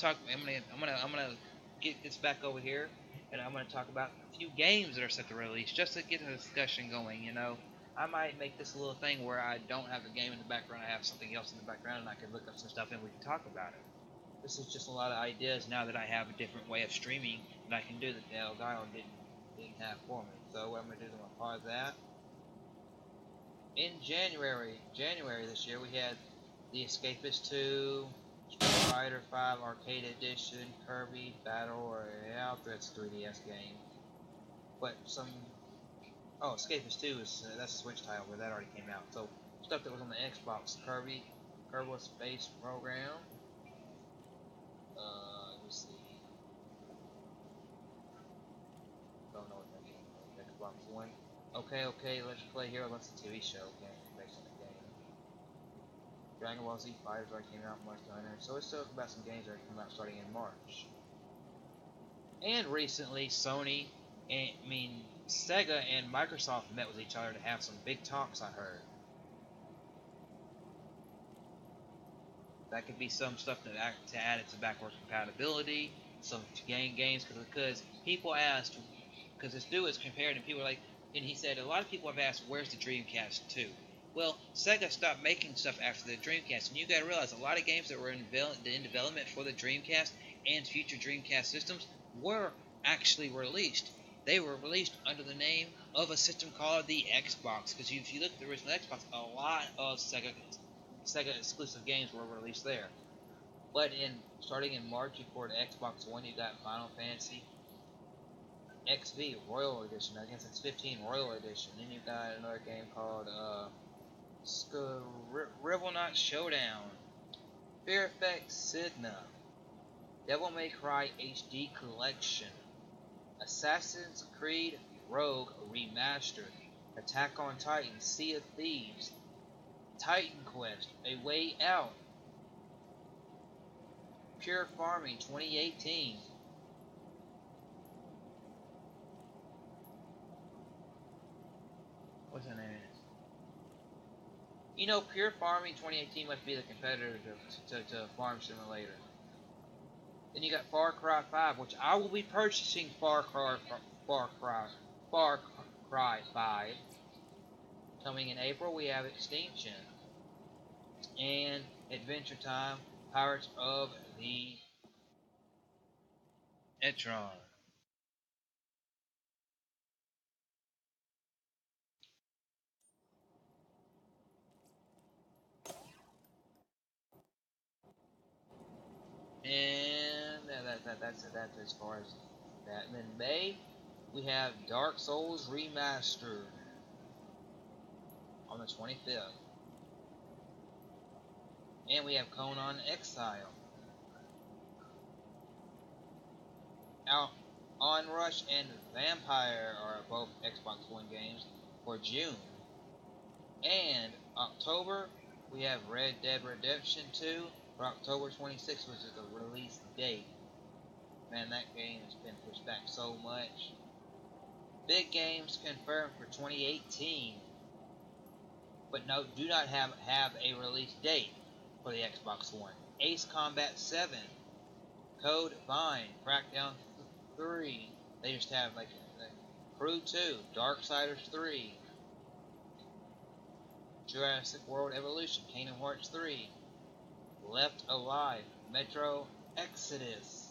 get this back over here, and I'm gonna talk about a few games that are set to release, just to get a discussion going. You know, I might make this a little thing where I don't have the game in the background, I have something else in the background, and I can look up some stuff and we can talk about it. This is just a lot of ideas now that I have a different way of streaming that I can do that the Elgato didn't have for me. So what I'm gonna do is I'm gonna pause that. In January this year, we had The Escapist 2, Street Fighter 5 Arcade Edition, Kirby Battle Royale. That's a 3DS game. But Escapist 2 is that's a Switch title, but that already came out. So stuff that was on the Xbox, Kirby Space Program. Let's see. Don't know what that game is. Xbox One. Okay, let's play Hero. That's a TV show game based on the game. Dragon Ball Z Fighters already came out March 9th, so let's talk about some games that are coming out starting in March. And recently, Sega and Microsoft met with each other to have some big talks, I heard. That could be some stuff to add it to backward compatibility, some games, because people asked, because this dude is compared, and people are like, and he said, a lot of people have asked, where's the Dreamcast 2? Well, Sega stopped making stuff after the Dreamcast, and you gotta realize a lot of games that were in development for the Dreamcast and future Dreamcast systems were actually released. They were released under the name of a system called the Xbox, because if you look at the original Xbox, a lot of Sega exclusive games were released there. But starting in March before the Xbox One, you got Final Fantasy XV Royal Edition. I guess it's 15 Royal Edition. Then you got another game called Rivalnaut Showdown, Fear Effect Signa, Devil May Cry HD Collection, Assassin's Creed Rogue Remastered, Attack on Titan, Sea of Thieves, Titan Quest, A Way Out, Pure Farming 2018. What's that name? You know, Pure Farming 2018 must be the competitor to Farm Simulator. Then you got Far Cry 5, which I will be purchasing Far Cry 5. Coming in April, we have Extinction and Adventure Time, Pirates of the Etron. And that's as far as that. And then May, we have Dark Souls Remastered on the 25th. And we have Conan Exile. Onrush and Vampire are both Xbox One games for June. And October, we have Red Dead Redemption 2 for October 26th, which is the release date. Man, that game has been pushed back so much. Big games confirmed for 2018, but no, do not have a release date for the Xbox One. Ace Combat 7, Code Vine, Crackdown 3. They just have like Crew 2, Darksiders 3, Jurassic World Evolution, Kingdom Hearts 3, Left Alive, Metro Exodus,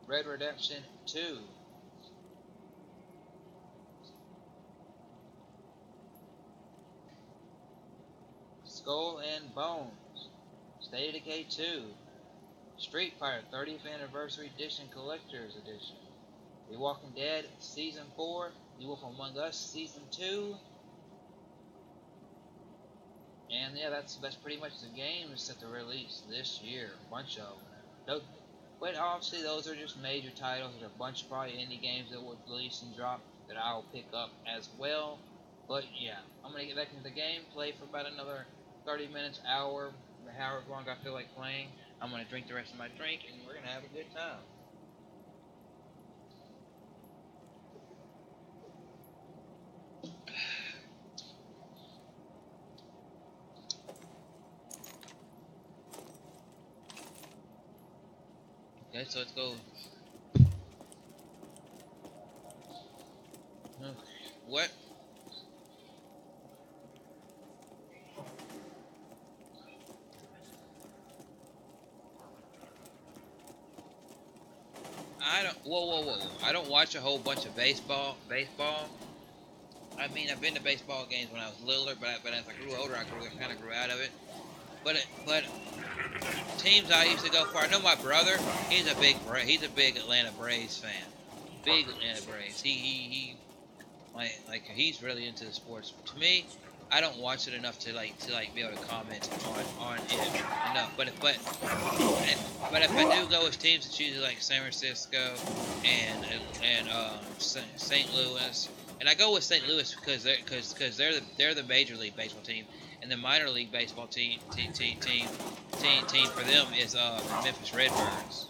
Red Redemption 2, Skull and Bones, State of Decay 2, Street Fighter 30th Anniversary Edition Collector's Edition, The Walking Dead Season 4, The Wolf Among Us Season 2, and yeah, that's pretty much the games set to release this year. A bunch of them. But obviously those are just major titles. There's a bunch of probably indie games that will release and drop that I'll pick up as well. But yeah, I'm going to get back into the game, play for about another 30 minutes, hour, however long I feel like playing. I'm going to drink the rest of my drink and we're going to have a good time. Okay, so let's go. What? I don't. Whoa! I don't watch a whole bunch of baseball. I mean, I've been to baseball games when I was littler, but as I grew older, I kind of grew out of it. But teams I used to go for. I know my brother. He's a big Atlanta Braves fan. Big Atlanta Braves. He like he's really into the sports. To me, I don't watch it enough to be able to comment on it enough. But if I do go with teams, it's usually like San Francisco and St. Louis. And I go with St. Louis because they're the Major League Baseball team, and the minor league baseball team for them is Memphis Redbirds.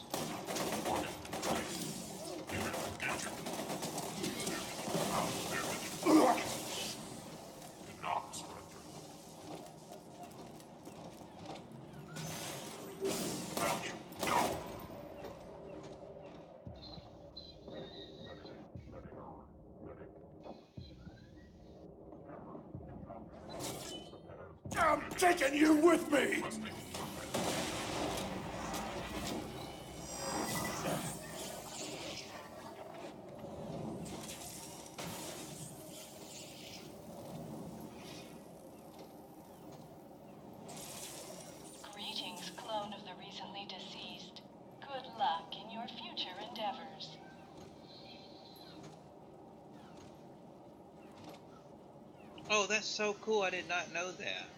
I'm taking you with me! Greetings, clone of the recently deceased. Good luck in your future endeavors. Oh, that's so cool! I did not know that.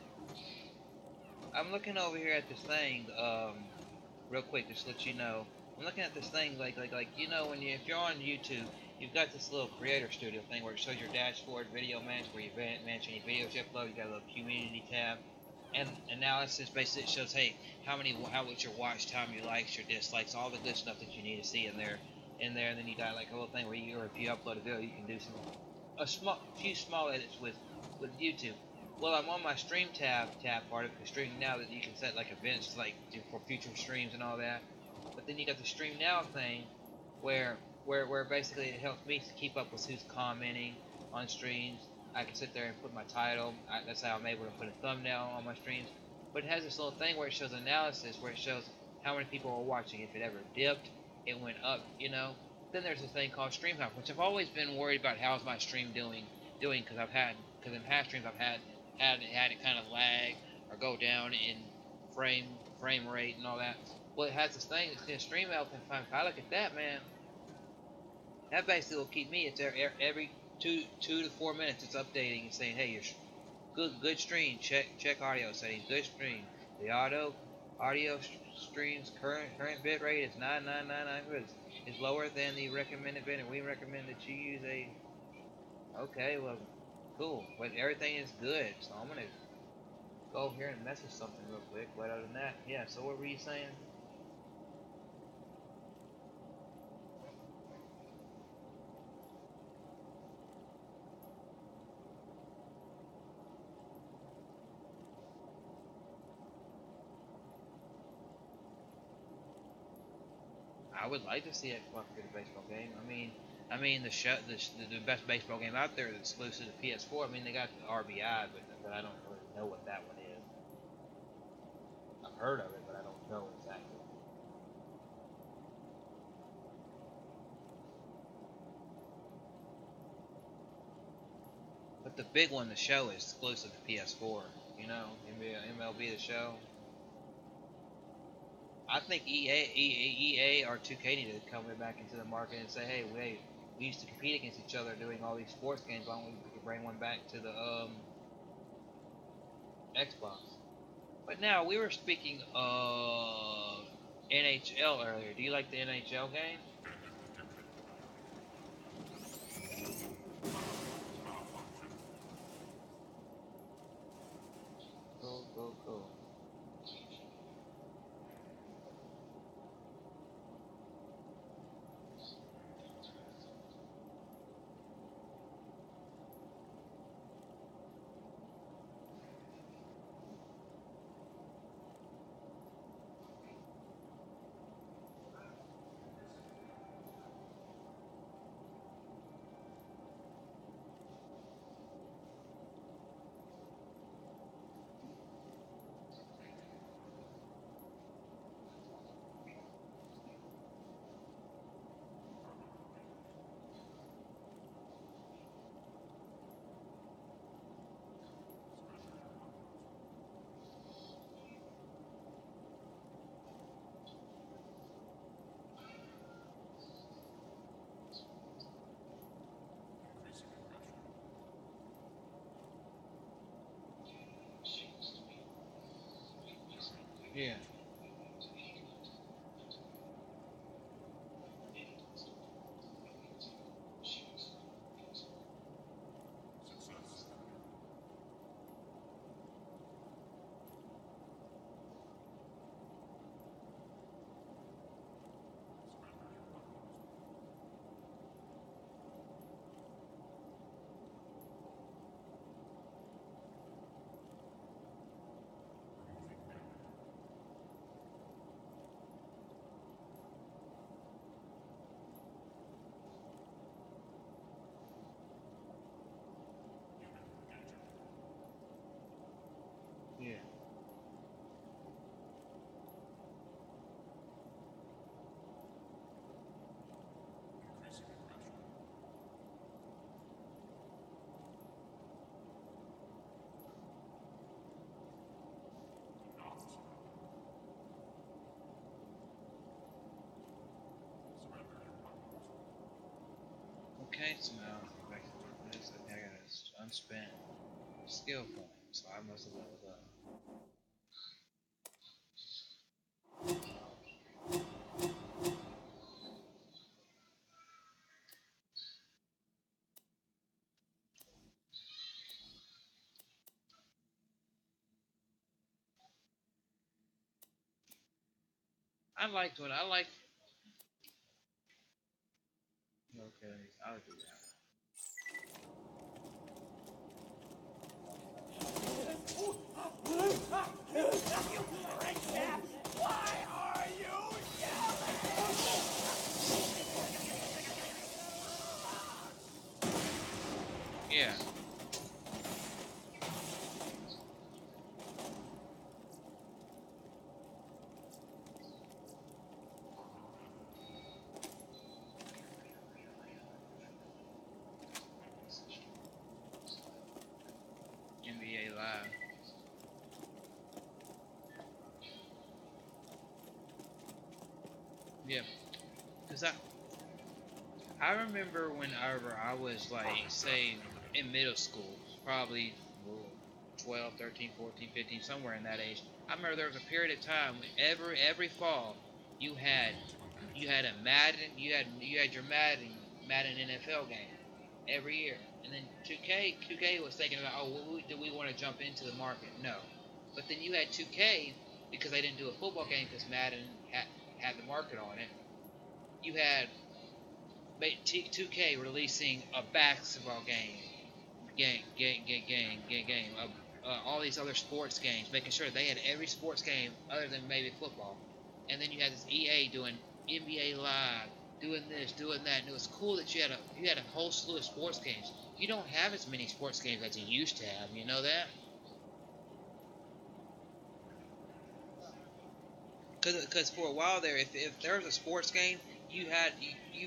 I'm looking over here at this thing, real quick, just to let you know. I'm looking at this thing like you know, if you're on YouTube, you've got this little creator studio thing where it shows your dashboard, video manage, where you manage any videos you upload. You got a little community tab, and analysis basically shows, hey, how much your watch time, your likes, your dislikes, all the good stuff that you need to see in there. And then you got like a little thing where if you upload a video, you can do a few small edits with YouTube. Well, I'm on my stream tab part of the stream now that you can set like events like for future streams and all that. But then you got the stream now thing where basically it helps me to keep up with who's commenting on streams. I can sit there and put my title. That's how I'm able to put a thumbnail on my streams. But it has this little thing where it shows analysis, where it shows how many people are watching. If it ever dipped, it went up, you know. Then there's this thing called stream count, which I've always been worried about. How's my stream doing? Because in past streams I've had it kind of lag or go down in frame rate and all that. Well, it has this thing that's in stream out. If I look at that, man, that basically will keep me. It's every 2 to 4 minutes. It's updating and saying, hey, you're good stream. Check audio settings. Good stream. The auto Audio streams current bit rate is 9999 hertz. Is lower than the recommended bit, and we recommend that you use a. Okay, well, cool. But everything is good, so I'm gonna go over here and message something real quick. But other than that, yeah. So what were you saying? I would like to see Xbox get a baseball game. I mean the best baseball game out there is exclusive to PS4. I mean they got the RBI, but I don't really know what that one is. I've heard of it, but I don't know exactly. But the big one, the show, is exclusive to PS4. You know, MLB the show. I think EA or 2K need to come back into the market and say, hey, we used to compete against each other doing all these sports games. Why don't we bring one back to the Xbox? But now we were speaking of NHL earlier. Do you like the NHL game? Cool, cool, cool. Yeah. Yeah. Okay, so now back to this. Okay, I got an unspent skill point, so I must have leveled up. I like. Okay, I'll do that. Yeah. NBA Live. Yeah, cause I remember whenever I was like, say, in middle school, probably 12, 13, 14, 15, somewhere in that age. I remember there was a period of time every fall you had a Madden, you had your Madden NFL game every year, and then 2K was thinking about, oh, do we want to jump into the market? No, but then you had 2K because they didn't do a football game because Madden had the market on it. You had 2K releasing a basketball game, all these other sports games, making sure they had every sports game other than maybe football. And then you had this EA doing NBA Live, doing this, doing that, and it was cool that you had a whole slew of sports games. You don't have as many sports games as you used to have. You know that? Because for a while there, if there was a sports game, you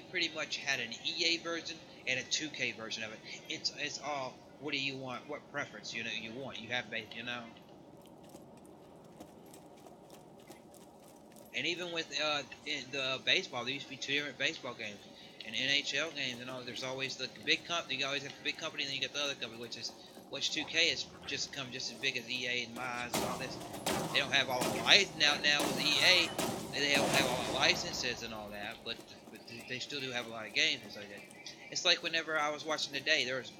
pretty much had an EA version and a 2K version of it. It's all, what do you want? What preference you want? You have, and even with in the baseball, there used to be two different baseball games and NHL games and all. There's always the big company. You always have the big company, and then you get the other company, which 2K has just come just as big as EA in my eyes and all this. They don't have all the licenses now with EA. They don't have all the licenses and all that, but they still do have a lot of games and stuff like that. It's like whenever I was watching today, there was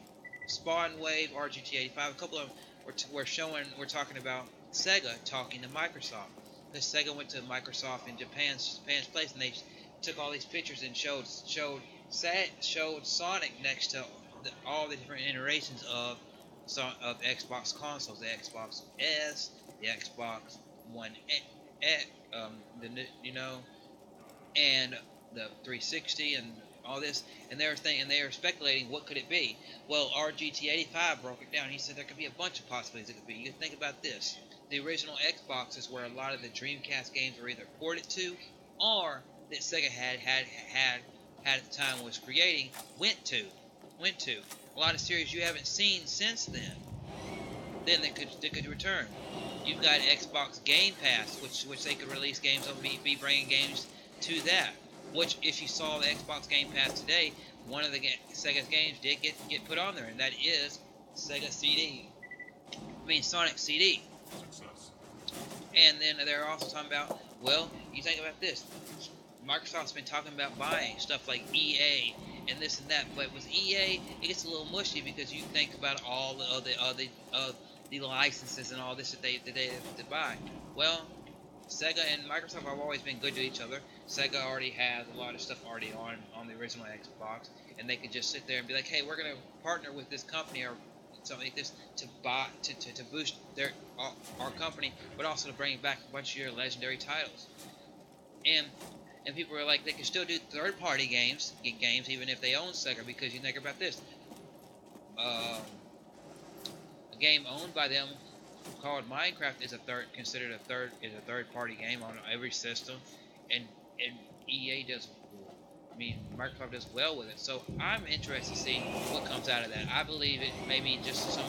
Spawn Wave, RGT85. A couple of them we're talking about Sega talking to Microsoft, because Sega went to Microsoft in Japan's place, and they took all these pictures and showed Sonic next to all the different iterations of Xbox consoles, the Xbox S, the Xbox One, and the 360 and all this, and they were speculating what could it be. Well, RGT85 broke it down. He said there could be a bunch of possibilities it could be. You think about this: the original Xbox is where a lot of the Dreamcast games were either ported to, or that Sega had at the time was creating went to a lot of series you haven't seen since then. Then they could return. You've got Xbox Game Pass, which they could release games on, be bringing games to that. Which, if you saw the Xbox Game Pass today, one of the Sega's games did get put on there, and that is Sega CD. Sonic CD. And then they're also talking about, well, you think about this. Microsoft's been talking about buying stuff like EA and this and that, but with EA, it gets a little mushy because you think about all the licenses and all this that they buy. Well, Sega and Microsoft have always been good to each other. Sega already has a lot of stuff already on the original Xbox, and they could just sit there and be like, hey, we're going to partner with this company or something like this to boost our company, but also to bring back a bunch of your legendary titles. And people are like, they can still do third-party games even if they own Sega, because you think about this. A game owned by them called Minecraft is considered a third-party game on every system, and EA does. Microsoft does well with it. So I'm interested to see what comes out of that. I believe it may be just some,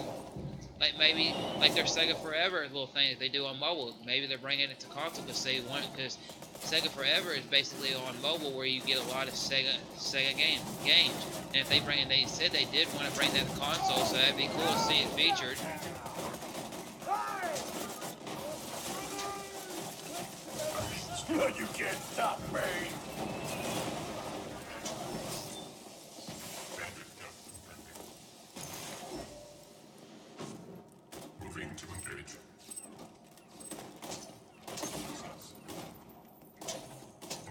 maybe their Sega Forever little thing that they do on mobile. Maybe they're bringing it to console because Sega Forever is basically on mobile, where you get a lot of Sega games. And if they said they did want to bring that to console, so that'd be cool to see it featured. You can't stop me! Moving to engage.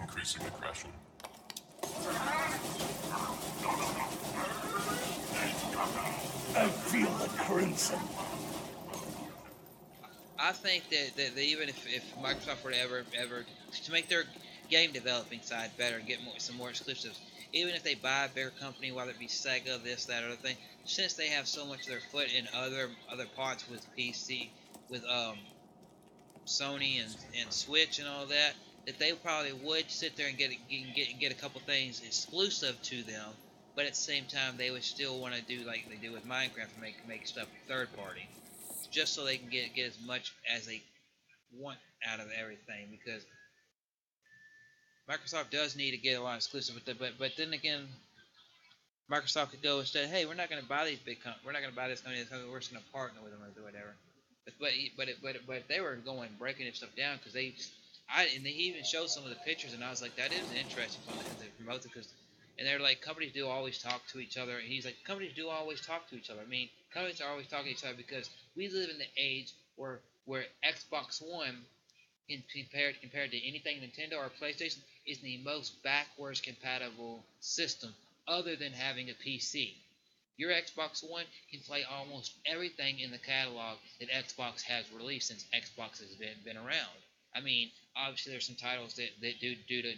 Increasing aggression. I feel the crimson. I think that even if Microsoft were to ever to make their game developing side better and get some more exclusives, even if they buy a bigger company, whether it be Sega, this, that, other thing, since they have so much of their foot in other parts with PC, with Sony and Switch and all that they probably would sit there and get a couple things exclusive to them, but at the same time they would still want to do like they do with Minecraft and make stuff third party, just so they can get as much as they want out of everything, because Microsoft does need to get a lot of exclusive with it, but then again, Microsoft could go and say, hey, we're not going to buy these we're not going to buy this company, we're just going to partner with them or do whatever. But they were going breaking stuff down because and they even showed some of the pictures, and I was like, that is interesting from the promote because. And they're like, companies do always talk to each other. And he's like, companies do always talk to each other. I mean, companies are always talking to each other because we live in the age where Xbox One, compared to anything Nintendo or PlayStation, is the most backwards compatible system other than having a PC. Your Xbox One can play almost everything in the catalog that Xbox has released since Xbox has been around. I mean, obviously there's some titles that due to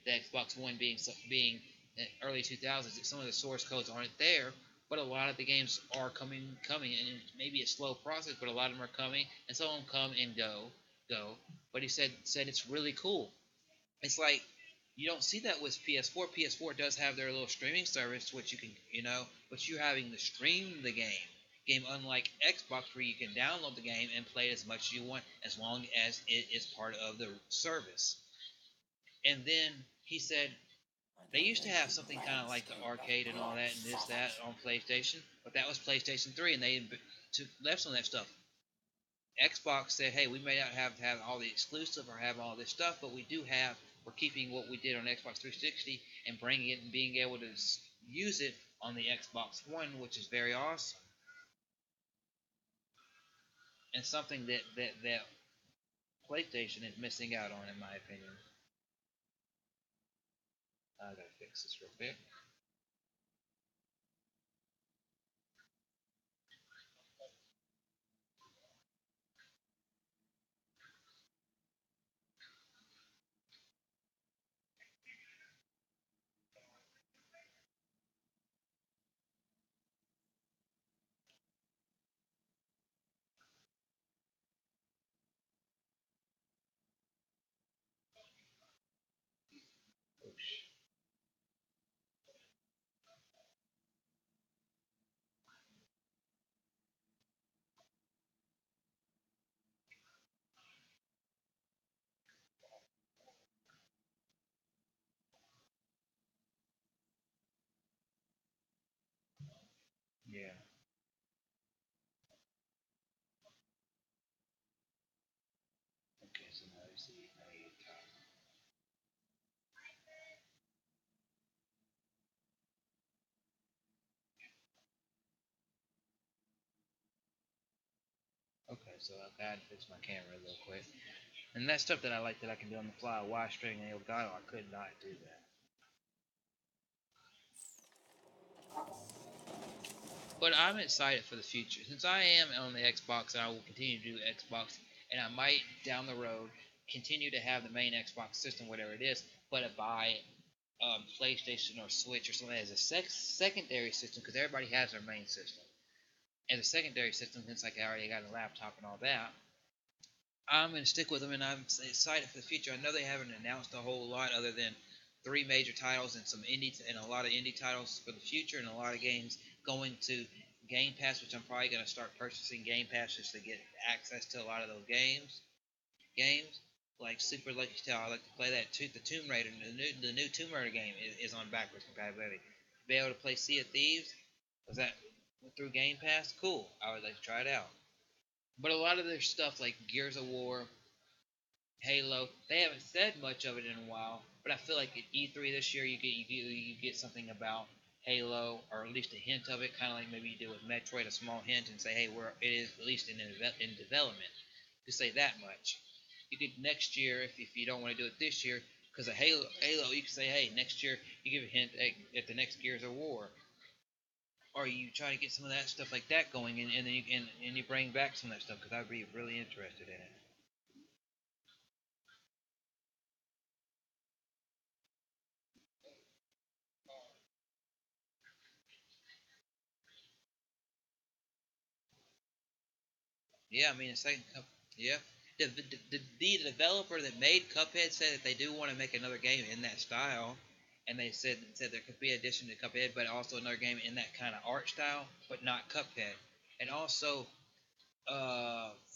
the Xbox One being early 2000s, that some of the source codes aren't there, but a lot of the games are coming, and maybe a slow process, but a lot of them are coming, and some of them come and go. But he said it's really cool. It's like you don't see that with PS4. PS4 does have their little streaming service, which you can, but you're having to stream the game, unlike Xbox, where you can download the game and play it as much as you want, as long as it is part of the service. And then he said they used to have something kind of like the arcade and all that and that on PlayStation, but that was PlayStation 3, and they left some of that stuff. Xbox said, "Hey, we may not have all the exclusive or have all this stuff, but we're keeping what we did on Xbox 360 and bringing it and being able to use it on the Xbox One, which is very awesome and something that PlayStation is missing out on, in my opinion." I gotta fix this real quick. Yeah. Okay, so now you see. Okay, so I gotta fix my camera real quick. And that's stuff that I like that I can do on the fly. Why string and Elgato, I could not do that. But I'm excited for the future. Since I am on the Xbox and I will continue to do Xbox, and I might down the road continue to have the main Xbox system, whatever it is, but I buy PlayStation or Switch or something as a secondary system because everybody has their main system. And the secondary system, since like I already got a laptop and all that, I'm going to stick with them, and I'm excited for the future. I know they haven't announced a whole lot other than 3 major titles and some indie and a lot of indie titles for the future, and a lot of games going to Game Pass, which I'm probably going to start purchasing Game Pass just to get access to a lot of those games like Super Lucky Star. I like to play that too. The Tomb Raider, the new Tomb Raider game is on backwards compatibility. Be able to play Sea of Thieves. Was that through Game Pass? Cool. I would like to try it out. But a lot of their stuff like Gears of War, Halo, they haven't said much of it in a while. But I feel like at E3 this year, you get something about Halo, or at least a hint of it, kind of like maybe you did with Metroid, a small hint, and say, hey, it is at least in development. To say that much, you could next year, if you don't want to do it this year, because of Halo, you could say, hey, next year you give a hint at the next Gears of War, or you try to get some of that stuff like that going, and then you bring back some of that stuff because I'd be really interested in it. Yeah, I mean, yeah. The developer that made Cuphead said that they do want to make another game in that style, and they said there could be addition to Cuphead, but also another game in that kind of art style, but not Cuphead. And also,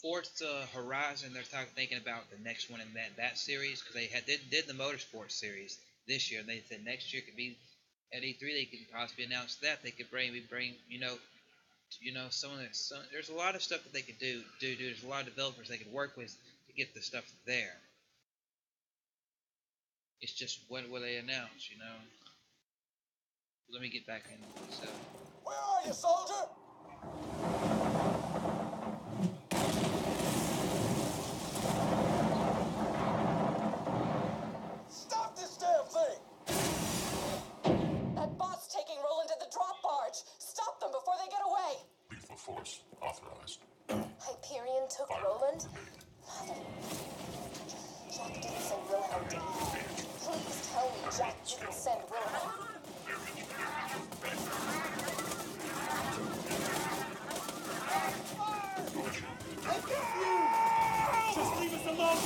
Forza Horizon, they're thinking about the next one in that series because they did the Motorsports series this year. And they said next year could be at E3 they could possibly announce that they could bring you know, there's a lot of stuff that they could do. There's a lot of developers they could work with to get the stuff there. It's just what will they announce, you know? Let me get back in. So. Where are you, soldier? Stop this damn thing! That bot's taking Roland to the drop barge. Stop them before they get away. Lethal force authorized. Hyperion took Roland? Jack didn't send Wilhelm, did he? Please tell me Jack didn't send Wilhelm. Just leave us alone!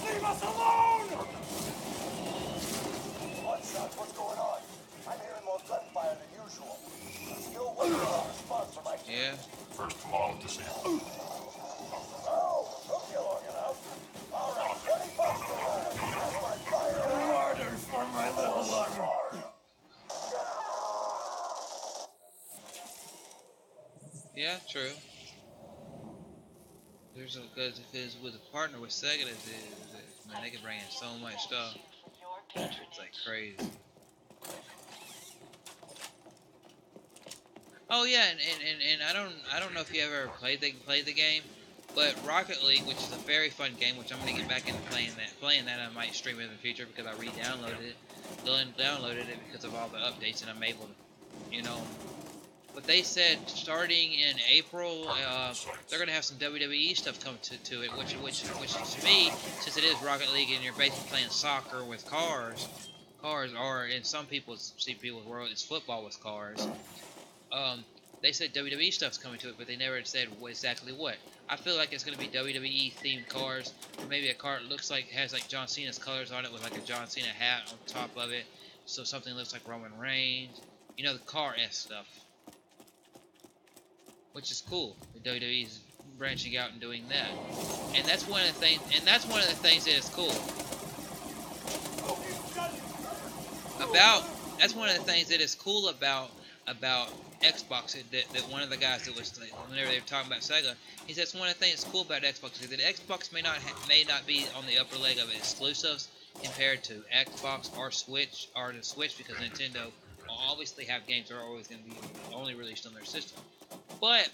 Leave us alone! What's going on? I'm hearing more gunfire than usual. Still waiting on a response from my team. Yeah. First mall at the scene. Oh, took you long enough. All right, 20 bucks for that. That's my fire. Orders for my little one. Yeah, true. There's because with a partner with Sega, man, they can bring in so much stuff. It's like crazy. Oh yeah, and I don't know if you ever played the game, but Rocket League, which is a very fun game, which I'm gonna get back into playing that. I might stream it in the future because I re-downloaded it, downloaded it because of all the updates, and I'm able to, you know. But they said starting in April, they're gonna have some WWE stuff come to it, which to me, since it is Rocket League and you're basically playing soccer with cars, or in some people's world it's football with cars. They said WWE stuff's coming to it, but they never said exactly what. I feel like it's gonna be WWE themed cars, or maybe a car that looks like has like John Cena's colors on it with like a John Cena hat on top of it, so something looks like Roman Reigns. You know, the car-esque stuff. Which is cool. The WWE's branching out and doing that, and that's one of the things. And that's one of the things that is cool about. That's one of the things that is cool about Xbox. That one of the guys that was whenever they were talking about Sega, he said that's one of the things that's cool about Xbox is that Xbox may not be on the upper leg of exclusives compared to Xbox or Switch or the Switch because Nintendo will obviously have games that are always going to be only released on their system. But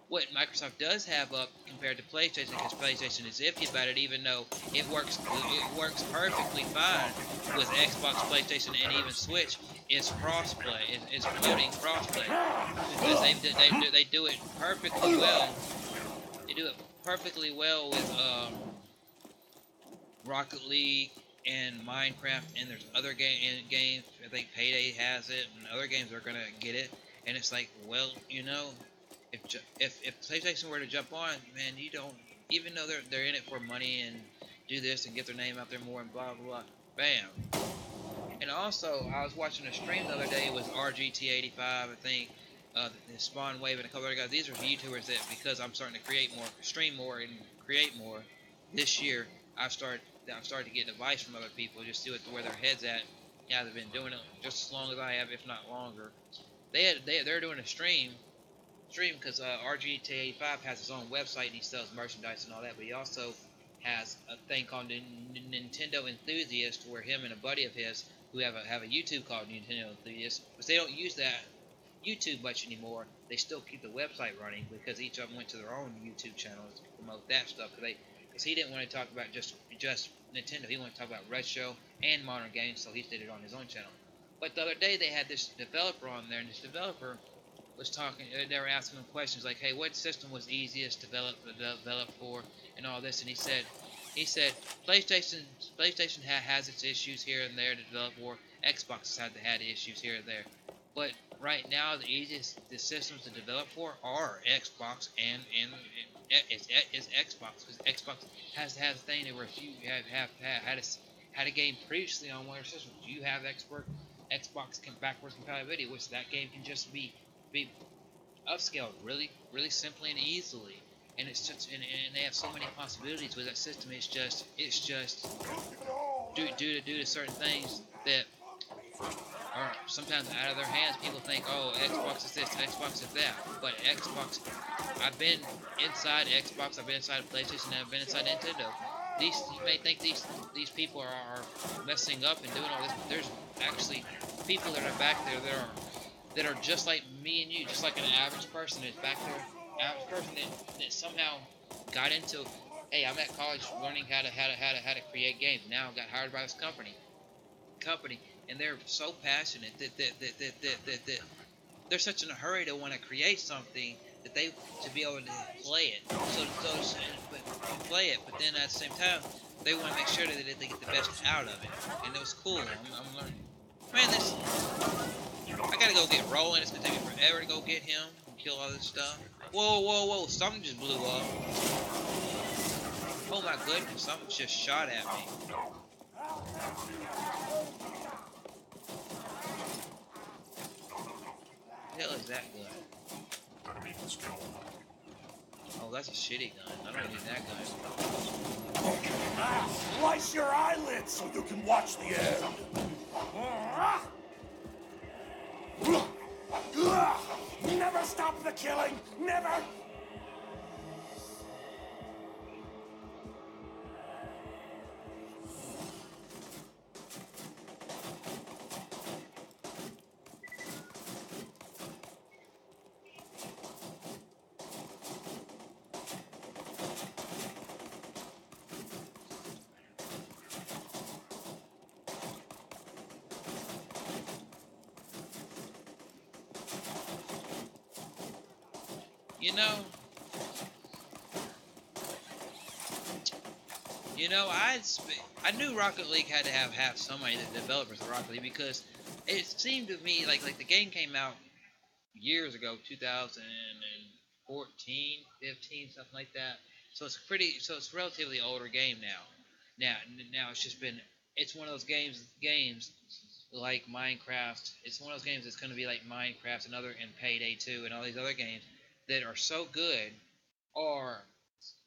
what Microsoft does have up compared to PlayStation, because PlayStation is iffy about it, even though it works perfectly fine with Xbox, PlayStation, and even Switch, is crossplay. Is promoting crossplay because they do it perfectly well. They do it perfectly well with Rocket League and Minecraft, and there's other games. I think Payday has it, and other games are gonna get it. And it's like, well, you know, if PlayStation were to jump on, man, you don't, even though they're in it for money and do this and get their name out there more and blah blah blah, bam. And also, I was watching a stream the other day. It was RGT85, I think, Spawn Wave, and a couple other guys. These are YouTubers that, because I'm starting to create more, stream more, and create more this year, I've started to get advice from other people, just see where their heads at. Yeah, they've been doing it just as long as I have, if not longer. They're doing a stream because RGT85 has his own website and he sells merchandise and all that, but he also has a thing called Nintendo Enthusiast, where him and a buddy of his who have a YouTube called Nintendo Enthusiast, but they don't use that YouTube much anymore. They still keep the website running because each of them went to their own YouTube channels to promote that stuff. Because he didn't want to talk about just Nintendo. He wanted to talk about retro and modern games, so he did it on his own channel. But the other day they had this developer on there, and this developer was talking. They were asking him questions like, "Hey, what system was easiest to develop for, and all this?" And he said, PlayStation has its issues here and there to develop for. Xbox has had issues here and there, but right now the easiest systems to develop for are Xbox and it's Xbox, because Xbox has a thing where if you have had a game previously on one of their systems, you have Xbox backwards compatibility, which that game can just be upscaled really simply and easily, and it's just and they have so many possibilities with that system. It's just due to certain things that are sometimes out of their hands. People think, oh, Xbox is this, Xbox is that. But Xbox, I've been inside Xbox, I've been inside PlayStation, and I've been inside Nintendo. You may think these people are messing up and doing all this, but there's actually people that are back there that are just like me and you, just like an average person that's back there, average person that somehow got into. Hey, I'm at college learning how to create games. Now I got hired by this company, and they're so passionate that they're such in a hurry to want to create something that they to be able to play it. Play it, but then at the same time, they want to make sure that they get the best out of it. And it was cool. I'm learning. Man, this I gotta go get Roland. It's gonna take me forever to go get him and kill all this stuff. Whoa, whoa, whoa! Something just blew up. Oh my goodness! Something just shot at me. What the hell is that gun? Oh, that's a shitty gun. I don't need that gun. Slice your eyelids so you can watch the end. Never stop the killing. Never. I knew Rocket League had to have somebody, the developers of Rocket League, because it seemed to me like the game came out years ago, 2014, 15, something like that. So it's a relatively older game now. Now it's one of those games like Minecraft. It's one of those games that's going to be like Minecraft and Payday 2 and all these other games that are so good, or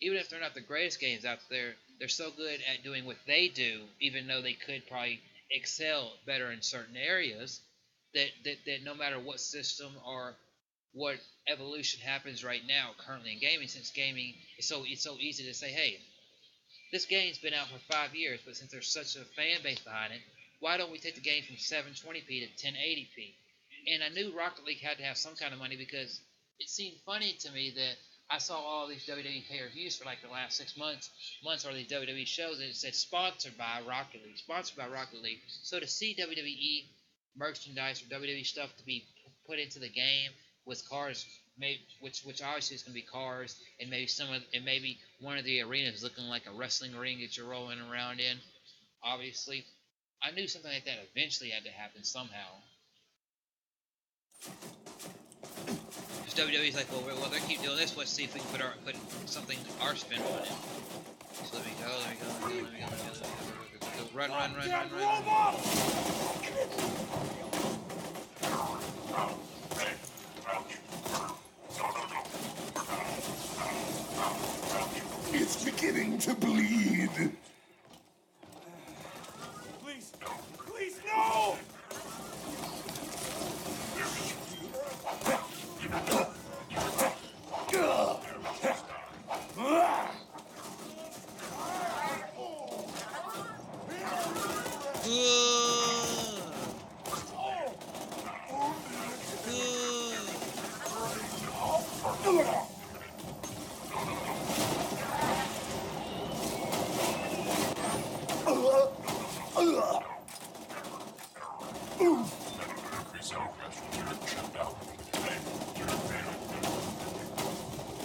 even if they're not the greatest games out there, they're so good at doing what they do, even though they could probably excel better in certain areas, that no matter what system or what evolution happens right now currently in gaming, since gaming is it's so easy to say, hey, this game's been out for 5 years, but since there's such a fan base behind it, why don't we take the game from 720p to 1080p? And I knew Rocket League had to have some kind of money because it seemed funny to me that I saw all these WWE pay-per-views for like the last 6 months, or these WWE shows, and it said sponsored by Rocket League, sponsored by Rocket League. So to see WWE merchandise or WWE stuff to be put into the game with cars, which obviously is going to be cars, and maybe one of the arenas looking like a wrestling ring that you're rolling around in. Obviously, I knew something like that eventually had to happen somehow. Because WWE's like, well, they keep doing this. Let's see if we can put something our spin on it. So let me go. Run. It's beginning to bleed. Please, no!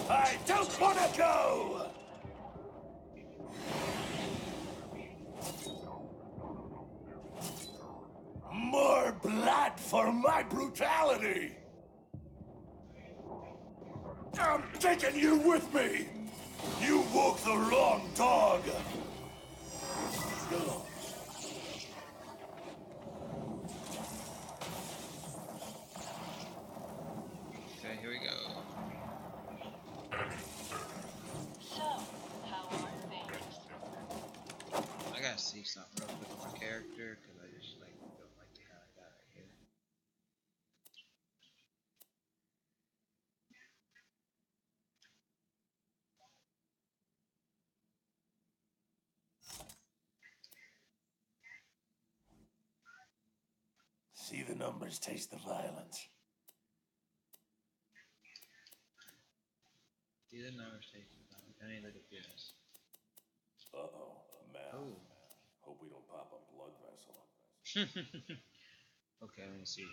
I don't want to go! More blood for my brutality! I'm taking you with me! You walk the wrong dog! Okay, here we go. So, how are things? I gotta see something real quick with my character, because I just don't like the how I got right here. See the numbers, taste the violence. See the numbers taken. I need to look at this. Uh-oh, man. Oh. Hope we don't pop a blood vessel. Okay, let me see.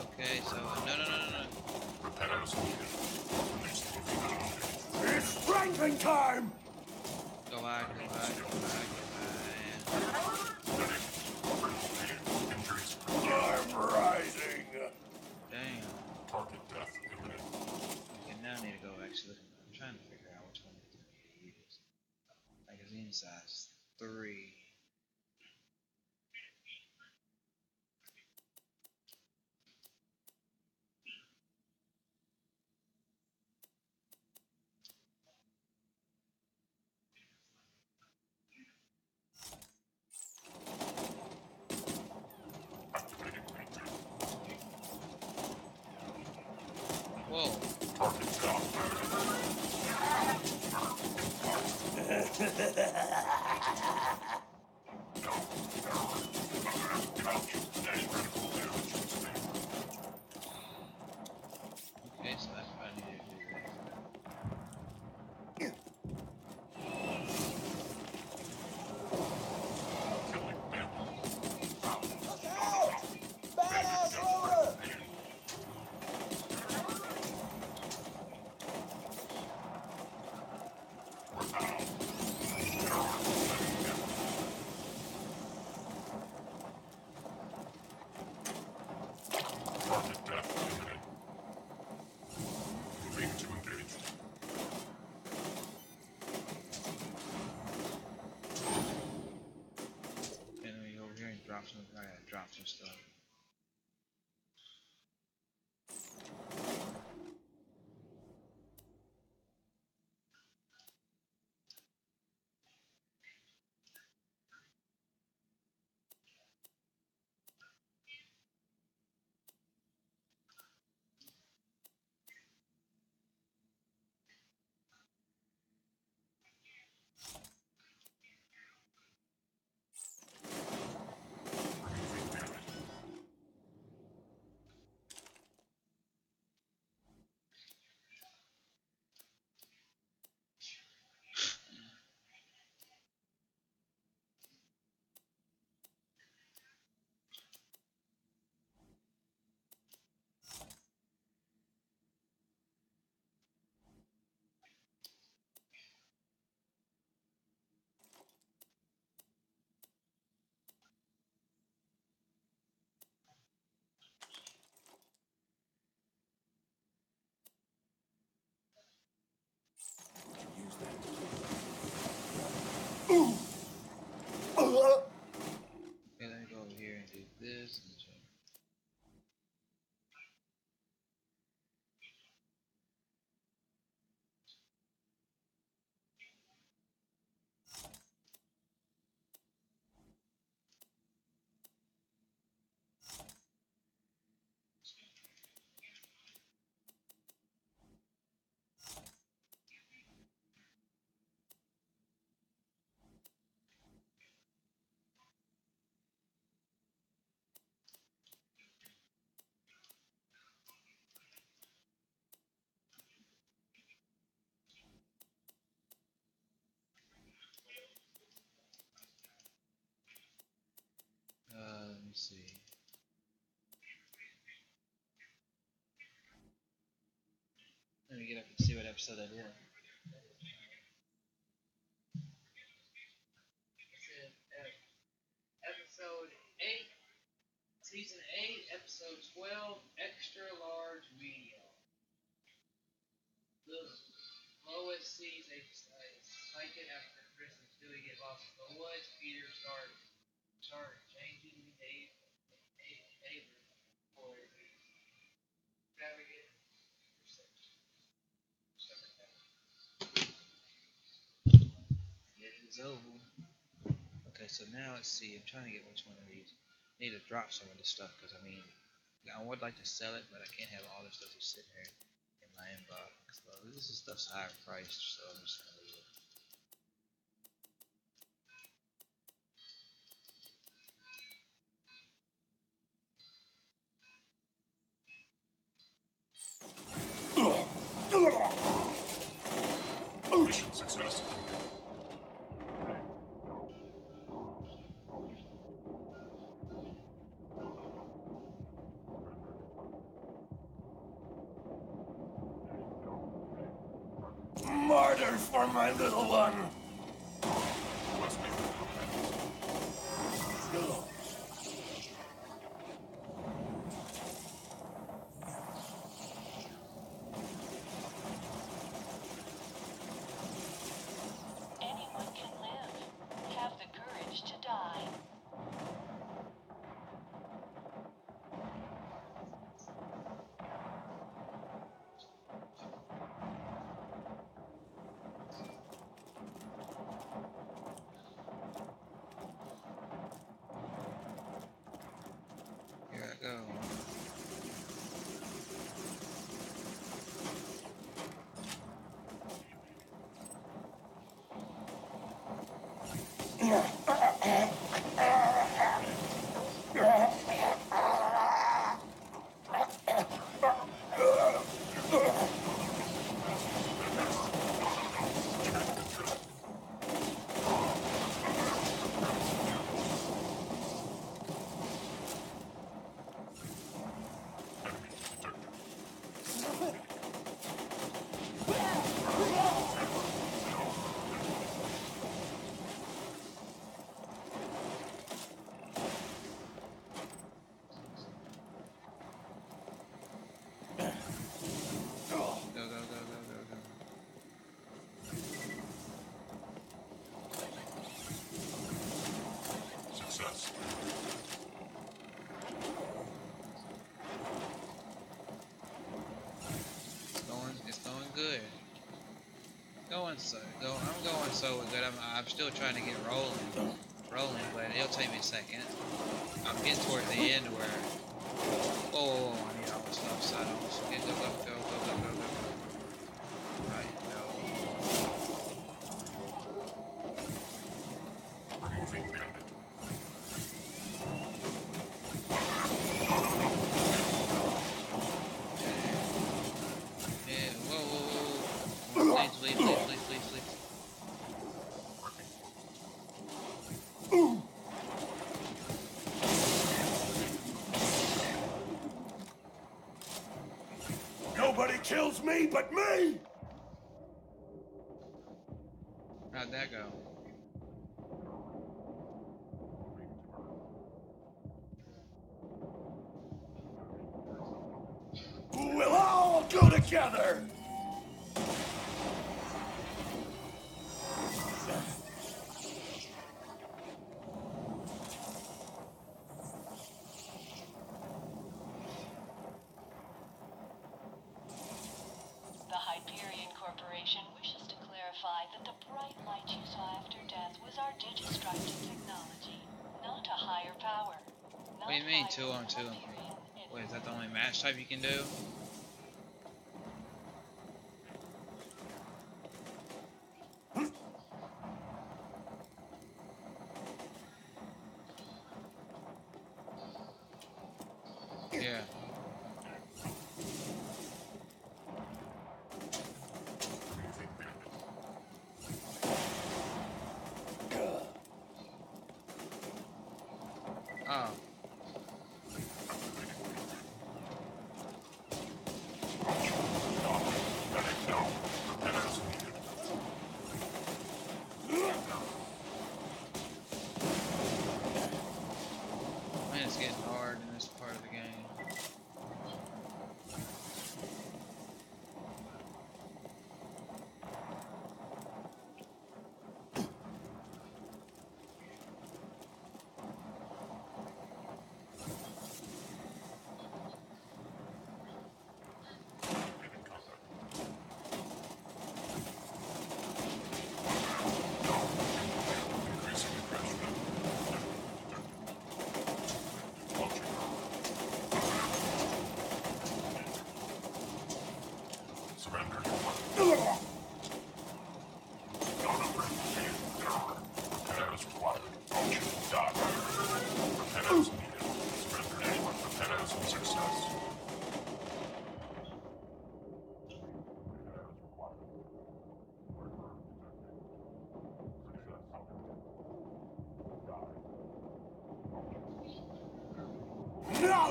Okay, so no. It's strengthening time! Go back. I'm rising! Damn. Okay, now I need to go actually look. I'm trying to figure out which one is the use. Magazine size 3. Whoa. Okay, so that's what I needed to do there. Look out! Badass loader! And then we go over here and drop some. I gotta drop some stuff. Okay, let me go over here and do this. And let me see. Let me get up and see what episode that is. Episode 8, So 12 extra large medium. The lowest sees a psychic after Christmas doing it lost in the woods. Peter started changing behavior for extravagant perception. It is over. Okay, so now let's see. I'm trying to get which one of these. I need to drop some of this stuff because I mean, I would like to sell it, but I can't have all this stuff just sitting here in my inbox. So this is stuff's higher priced, so I'm just gonna leave it. Success. Martyr for my little one. Anyone can live. Have the courage to die. Here I go. Success. It's going good. I'm going so good. I'm still trying to get rolling, but it'll take me a second. I'm getting toward the end where. Whoa, I need all this stuff. So I don't forget. Go. Right, Removing bandit. Yeah, whoa. Please. Nobody kills me but me! How'd that go? We'll all go together! The Hyperion Corporation wishes to clarify that the bright light you saw after death was our digistructive technology, not a higher power. What do you mean 2 on 2? Wait, is that the only match type you can do? Yeah. Oh. Man, it's getting hard in this part of the game.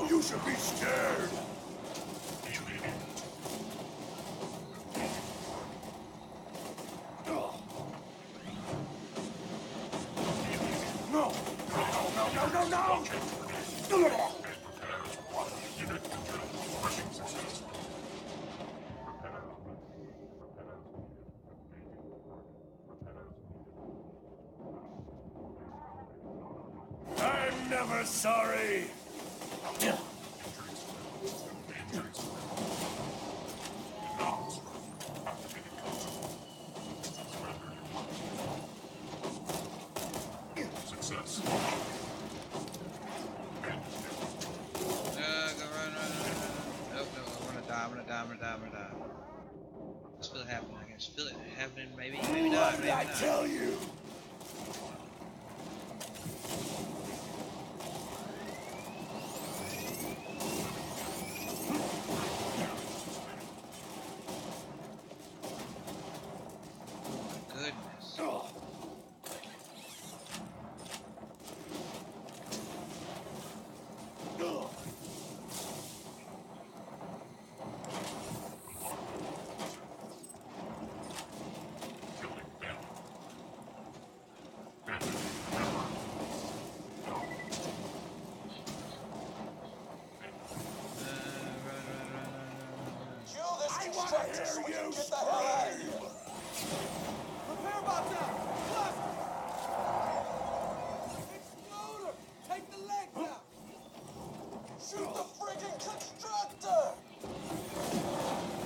You should be scared. No! No! I'm never sorry. Success. Go run. Nope, I'm gonna die. I just feel it happening. I can just feel it happening. Maybe not. What did Maybe I not. tell you? Goodness. Kill this constructor so we can get the hell out of here. Repair box out! Plus! Exploder! Take the legs out! Shoot the friggin' constructor!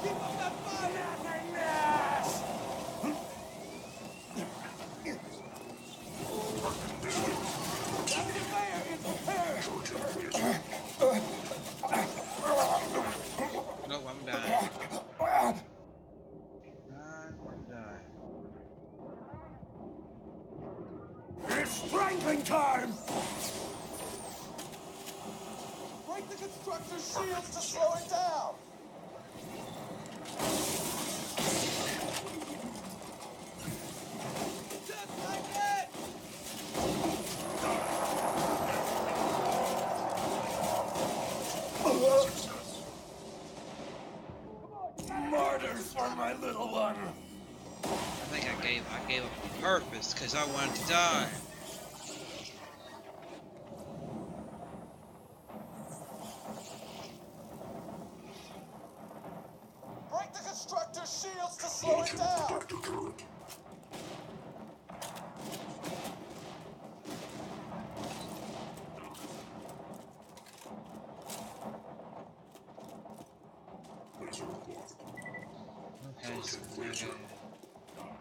Keep up that fire! That's the mayor is prepared! Nope, I'm dying. I'm dying. It's strangling time! Break the constructor's shields to slow it down! Just like that! Martyrs for my little one! I think I gave up on purpose because I wanted to die. Break the constructor's shields to slow it down! Okay, so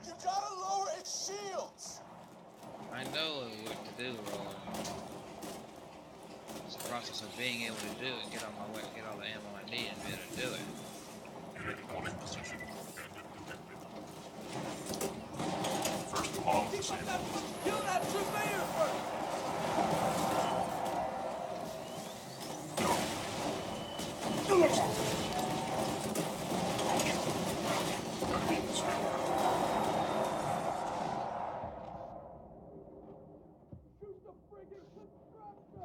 You gotta lower its shields! I know what to do, Roland. It's a process of being able to do it, get all my way, get all the ammo I need, and be able to do it. Keep up that... Kill that surveyor first! Shoot the friggin' constructor!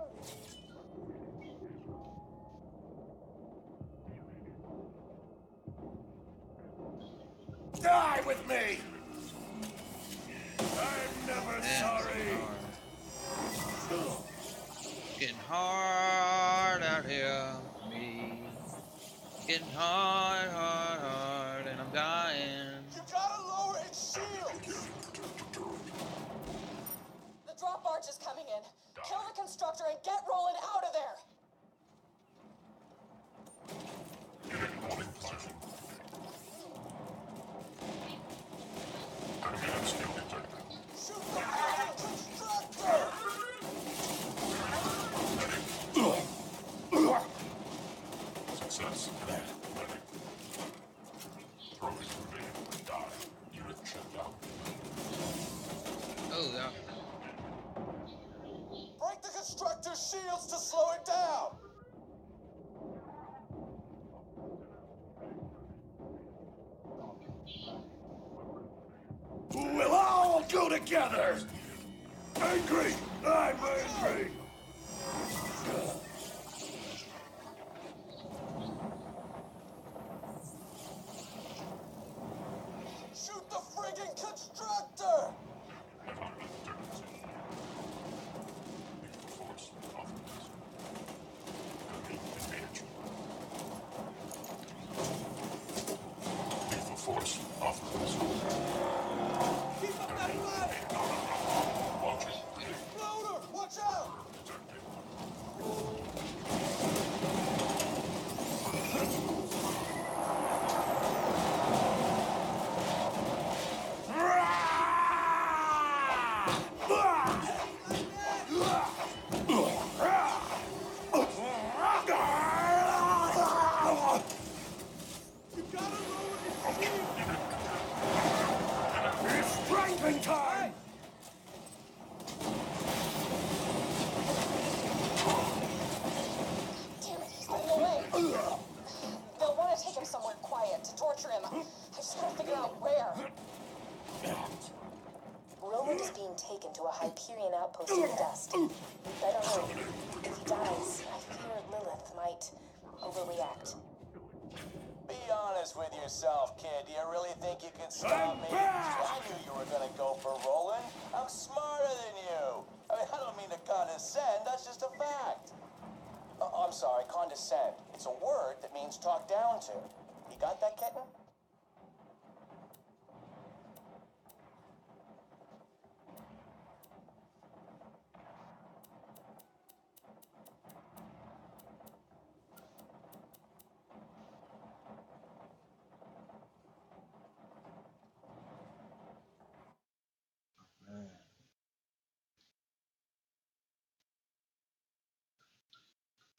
Die with me! I'm never Man, sorry! it's hard. Getting hard out here for me. Getting hard, and I'm dying. You gotta lower its shields! The drop barge is coming in. Kill the constructor and get Roland out of there! Shoot the friggin' constructor! Success. Oh, yeah. Break the constructor's shields to slow it down! We'll all go together! Angry! I'm angry! outpost in the dust. We better hurry. If he dies, I fear Lilith might overreact. Be honest with yourself, kid. Do you really think you can stop me? I knew you were gonna go for Roland. I'm smarter than you. I mean, I don't mean to condescend. That's just a fact. I'm sorry, condescend. It's a word that means talk down to. You got that, kitten?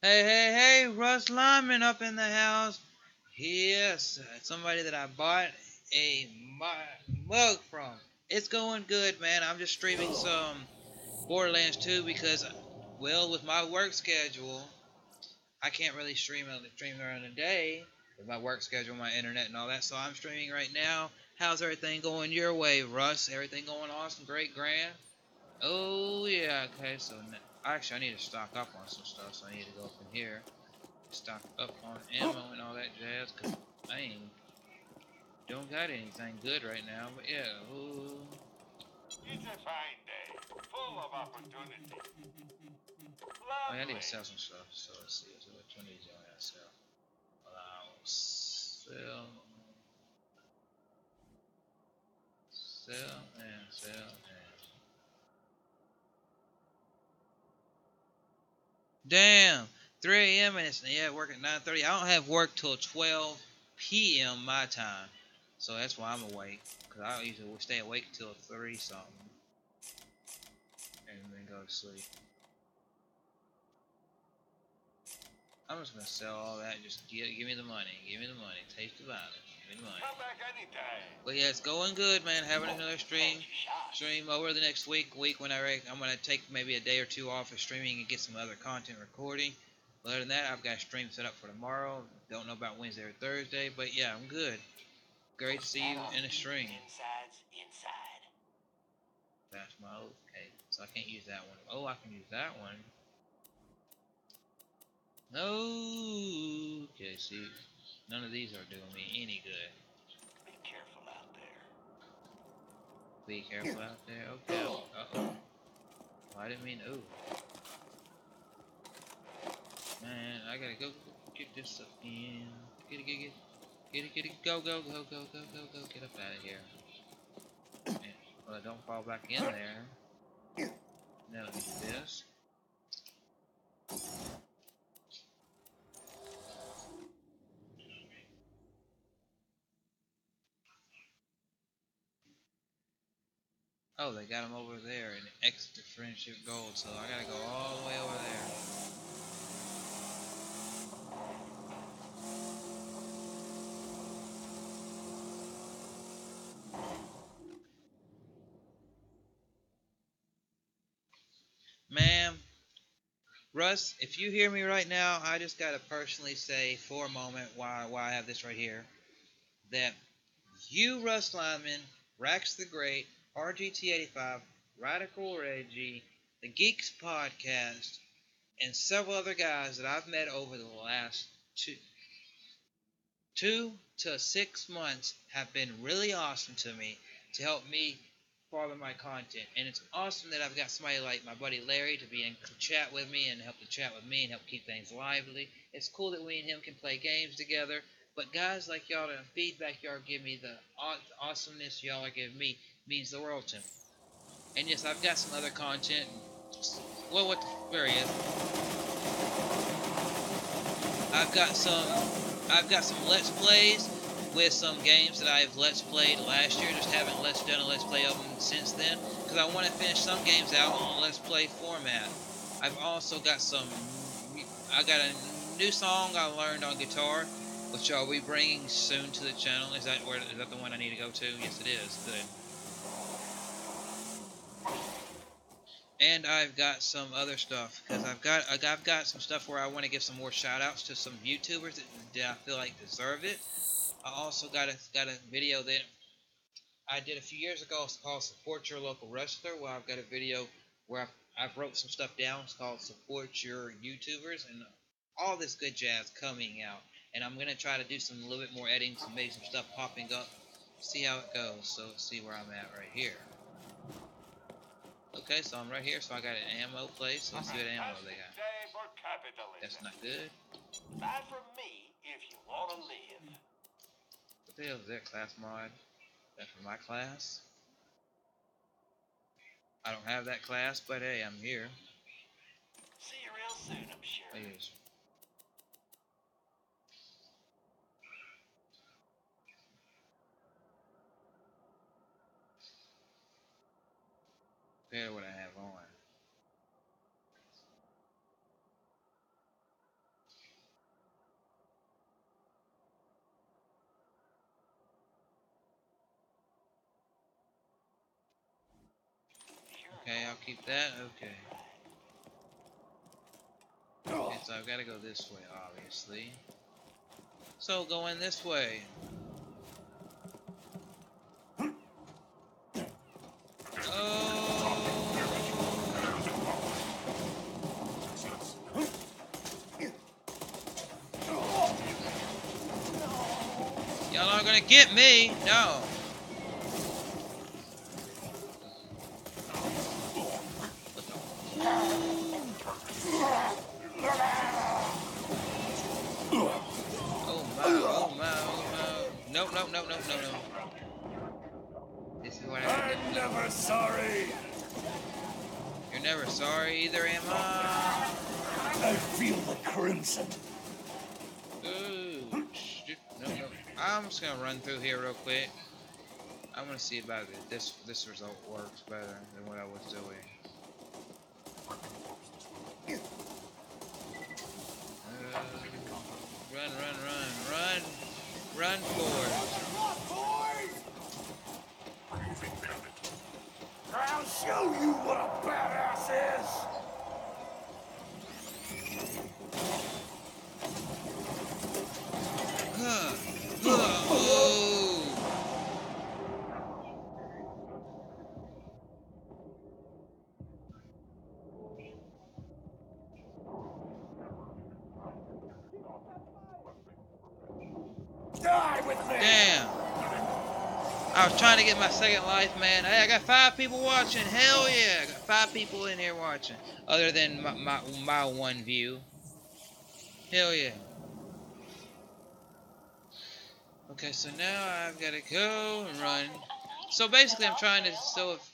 Hey, Russ Lyman up in the house. Yes, somebody that I bought a mug from. It's going good, man. I'm just streaming some Borderlands 2 because, well, with my work schedule, I can't really stream during the day with my work schedule, my internet, and all that. So I'm streaming right now. How's everything going your way, Russ? Everything going awesome, great, grand? Oh yeah, okay. So actually, I need to stock up on some stuff. So I need to go up in here, stock up on ammo and all that jazz. Cause I don't got anything good right now. But yeah, ooh. It's a fine day, full of opportunity. I need Lovely. to sell some stuff. So let's see. So which one of these do I gotta sell? Well, I'll sell, sell. Damn, 3 a.m. and it's work at 9:30. I don't have work till 12 p.m. my time, so that's why I'm awake. Cause I usually will stay awake till 3 something, and then go to sleep. I'm just gonna sell all that. Just give me the money. Give me the money. Taste the violence. Give me the money. Come back anytime. But yeah, it's going good, man. Having another stream over the next week when I'm gonna take maybe a day or two off of streaming and get some other content recording. But other than that, I've got a stream set up for tomorrow. Don't know about Wednesday or Thursday, but yeah, I'm good. Great to see you in a stream. Inside. That's my okay. So I can't use that one. Oh, I can use that one. No. Okay, see, none of these are doing me any good. Be careful out there. Be careful out there. Okay. Uh-oh. Well, I didn't mean ooh. Man, I gotta go get this stuff in. Get it. Go. Get up out of here. And, well, don't fall back in there. Now let me do this. Oh, they got him over there in extra friendship gold, so I gotta go all the way over there. Ma'am, Russ, if you hear me right now, I just gotta personally say for a moment why I have this right here, that you, Russ Lyman, Rax the Great, RGT85, Radical Reggie, the Geeks Podcast, and several other guys that I've met over the last 2 to 6 months have been really awesome to me to help me follow my content. And it's awesome that I've got somebody like my buddy Larry to be in chat with me and help to chat with me and help keep things lively. It's cool that we and him can play games together. But guys like y'all, the feedback y'all give me, the awesomeness y'all are giving me means the world to me. And yes, I've got some other content. Well, where he is? I've got some Let's Plays with some games that I've Let's Played last year. Just haven't done a Let's Play of them since then, because I want to finish some games out on a Let's Play format. I've also got I got a new song I learned on guitar, which I'll be bringing soon to the channel. Is that the one I need to go to? Yes, it is. Good. And I've got some other stuff, because I've got some stuff where I want to give some more shout outs to some YouTubers that I feel like deserve it. I also got a video that I did a few years ago called Support Your Local Wrestler, where I've got a video where I've wrote some stuff down. It's called Support Your YouTubers and all this good jazz coming out. And I'm gonna try to do some a little bit more editing, some maybe some stuff popping up. See how it goes. So let's see where I'm at right here. Okay, so I'm right here. So I got an ammo place. Let's see what ammo they got. Day for capitalism. That's not good. Buy from me if you want to live. What the hell is that class mod? That's for my class. I don't have that class, but hey, I'm here. See you real soon, I'm sure. Please. Compare what I have on. Okay, I'll keep that. Okay. Okay, so I've got to go this way, obviously. So going this way. Y'all aren't gonna get me. No. Oh my. Nope. This is what I'm never sorry. You're never sorry either, am I? I feel the crimson. Ooh. No. I'm just gonna run through here real quick. I want to see about it. This result works better than what I was doing. Run for it. I'll show you what a badass is. Die with me. Damn. I was trying to get my second life, man. Hey, I got 5 people watching. Hell yeah. I got 5 people in here watching. Other than my one view. Hell yeah. Okay, so now I've got to go and run. So basically, I'm trying to.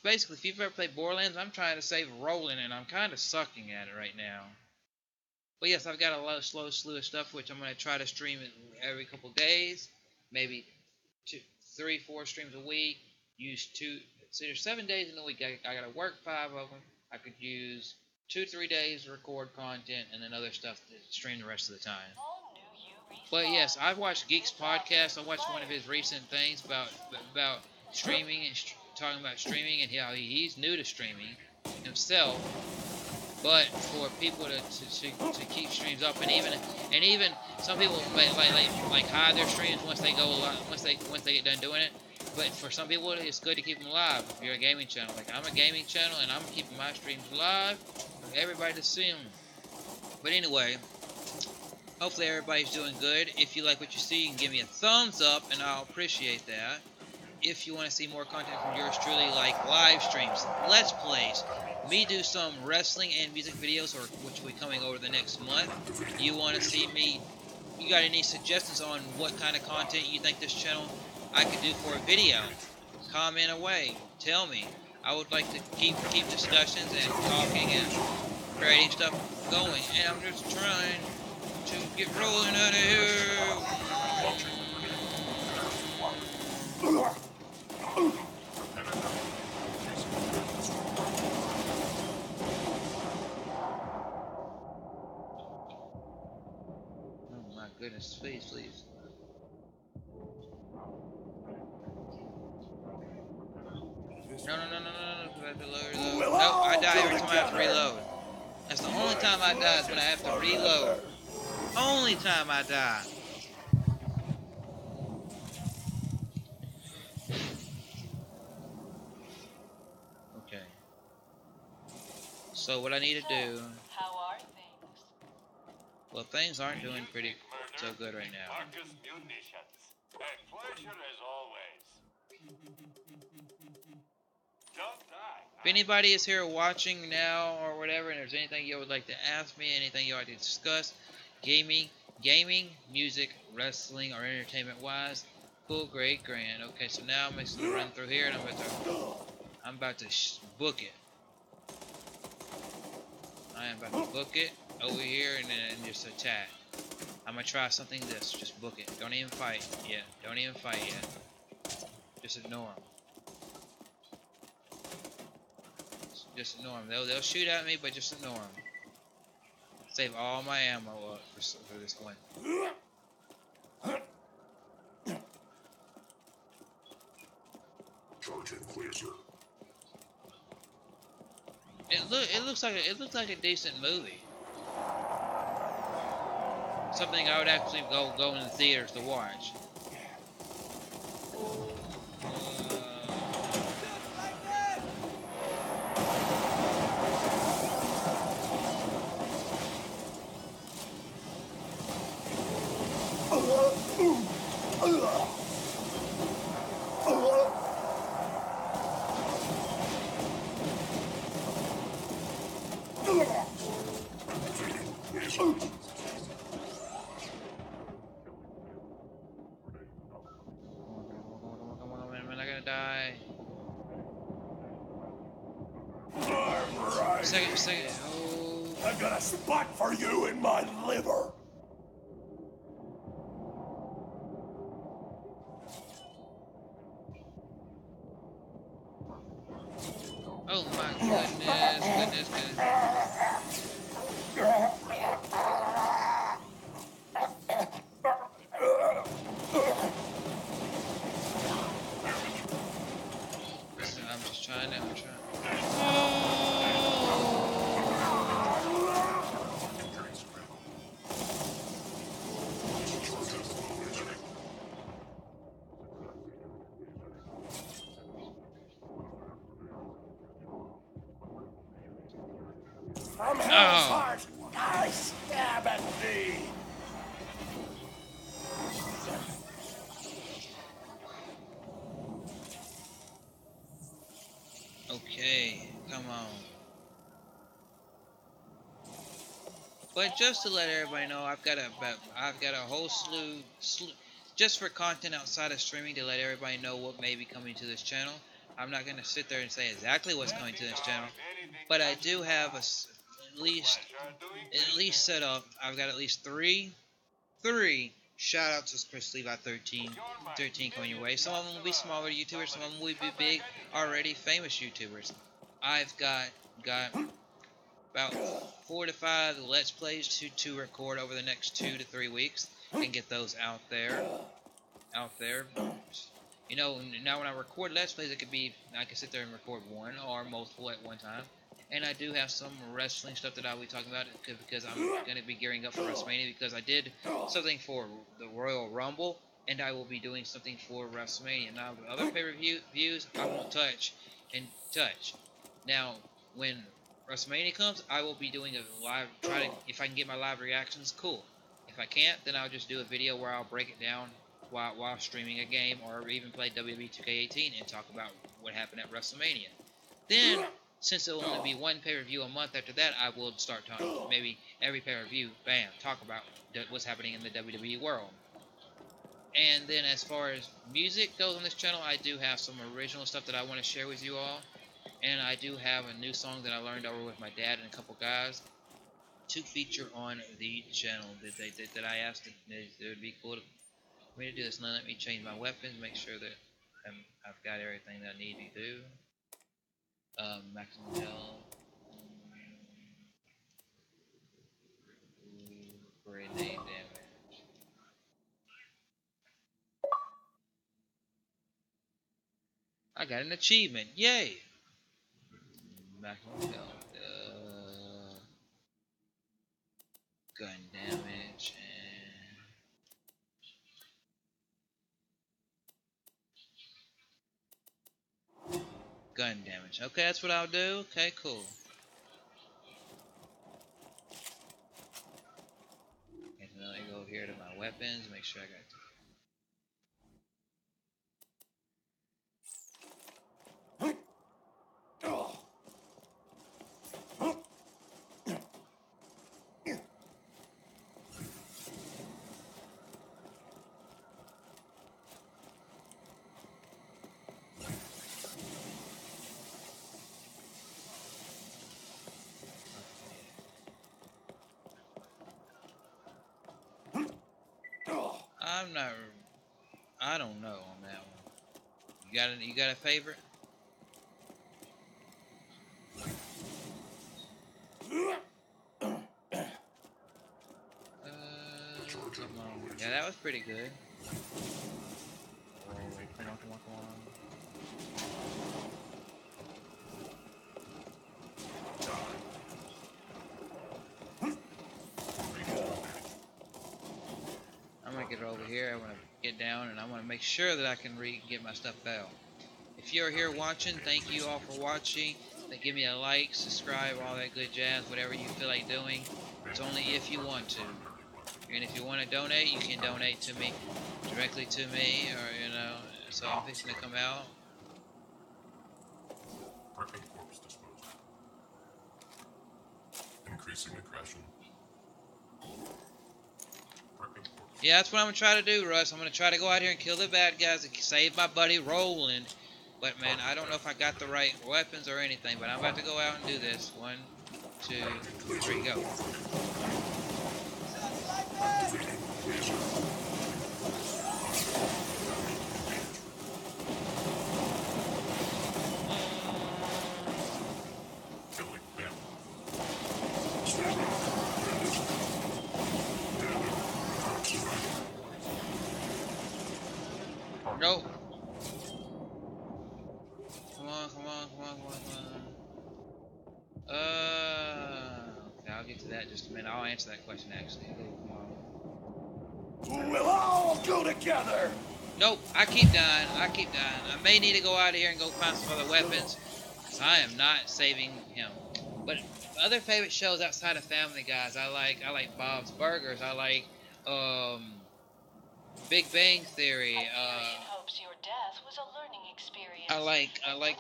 If you've ever played Borderlands, I'm trying to save Roland, and I'm kind of sucking at it right now. But yes, I've got a slow slew of stuff, which I'm going to try to stream it every couple days, maybe 2, 3, 4 streams a week. Use 2. So there's 7 days in a week. I got to work 5 of them. I could use 2, 3 days to record content, and then other stuff to stream the rest of the time. But yes, I've watched Geek's podcast. I watched one of his recent things about streaming and talking about streaming and how he's new to streaming himself. But for people to keep streams up, and even some people like hide their streams once they get done doing it. But for some people, it's good to keep them alive. If you're a gaming channel, like I'm a gaming channel, and I'm keeping my streams alive for everybody to see them. But anyway. Hopefully everybody's doing good. If you like what you see, you can give me a thumbs up, and I'll appreciate that. If you want to see more content from yours truly, like live streams, let's plays, me do some wrestling and music videos, which will be coming over the next month. You want to see me? You got any suggestions on what kind of content you think this channel I could do for a video? Comment away. Tell me. I would like to keep discussions and talking and creating stuff going, and I'm just trying to get rolling out of here. Oh my goodness, please. No, because I have to reload. Nope, I die every time I have to reload. That's the only time I die is when I have to reload. Only time I die. Okay. So what I need to do, How are things? well, things aren't doing pretty so good right now. Marcus munitions. A pleasure as always. Don't die. If anybody is here watching now or whatever, and there's anything you would like to ask me, anything you would like to discuss, gaming, music, wrestling, or entertainment-wise, cool, great, grand. Okay, so now I'm just gonna run through here, and I'm about to book it. I am about to book it over here, and then just attack. I'm gonna try something this. Just book it. Don't even fight yet. Don't even fight yet. Just ignore them. Just ignore them. They'll shoot at me, but just ignore them. Save all my ammo up for this one. Charging laser. It looks like a decent movie. Something I would actually go in the theaters to watch. Am I gonna die? Second. Oh. I've got a spot for you in my liver. Oh my goodness. Listen, I'm just trying. From hell's heart, I stab at thee. Okay, come on. But just to let everybody know, I've got a whole slew just for content outside of streaming to let everybody know what may be coming to this channel. I'm not gonna sit there and say exactly what's coming to this channel, but I do have at least set up. I've got at least three shout outs to Chrislevi13 coming your way. Some of them will be smaller YouTubers, some of them will be big, already famous YouTubers. I've got about 4 to 5 Let's Plays to record over the next 2 to 3 weeks and get those out there. You know, now when I record Let's Plays, I can sit there and record one or multiple at one time. And I do have some wrestling stuff that I'll be talking about because I'm going to be gearing up for WrestleMania, because I did something for the Royal Rumble, and I will be doing something for WrestleMania. Now, the other pay-per-views, I won't touch. Now, when WrestleMania comes, I will be doing a live, if I can get my live reactions, cool. If I can't, then I'll just do a video where I'll break it down while streaming a game, or even play WWE 2K18 and talk about what happened at WrestleMania. Then, since it will only be one pay-per-view a month after that, I will start talking, maybe every pay-per-view, bam, talk about what's happening in the WWE world. And then as far as music goes on this channel, I do have some original stuff that I want to share with you all. And I do have a new song that I learned over with my dad and a couple guys to feature on the channel that I asked that it would be cool for me to do this. Now let me change my weapons, make sure that I've got everything that I need to do. Maximum health. Grenade damage. I got an achievement. Yay! Maximum health. Gun damage and gun damage. Okay, that's what I'll do. Okay, cool. weapons. Make sure I got. I'm not. I don't know on that one. You got a favorite? Come on. Yeah, that was pretty good. Oh, come on, come on, come on. I'm gonna get it over here. I'm gonna get down and I'm gonna make sure that I can get my stuff out. If you're here watching, thank you all for watching. Give me a like, subscribe, all that good jazz, whatever you feel like doing. It's only if you want to. And if you want to donate, you can donate to me, directly to me, or so I'm fixing to come out. Parking corpse disposal. Increasing aggression. Yeah, that's what I'm gonna try to do, Russ. I'm gonna try to go out here and kill the bad guys and save my buddy Roland. But man, I don't know if I got the right weapons or anything. But I'm about to go out and do this. 1, 2, 3, go. Nope. Come on, come on, come on, come on, come on. Okay, I'll get to that in just a minute. I'll answer that question actually. Come on. We'll all go together. Nope, I keep dying. I keep dying. I may need to go out of here and go find some other weapons. Cause I am not saving him. But other favorite shows outside of Family Guys, I like Bob's Burgers. I like Big Bang Theory. Hopes your death was a learning experience. I like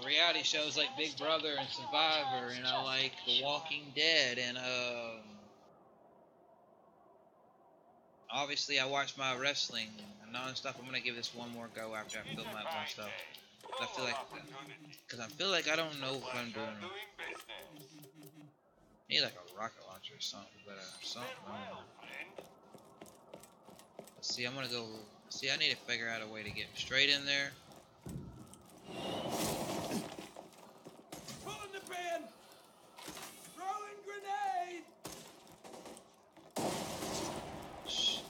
reality shows like Big Brother and Survivor, and I like The Walking Dead, and obviously I watch my wrestling non-stop. I'm gonna give this one more go after I fill my stuff. I feel like I don't know what I'm doing. I need like a rocket launcher or something, but something. Let's see. I'm gonna go. See, I need to figure out a way to get straight in there. Pulling the pin. Throwing grenade. Shh.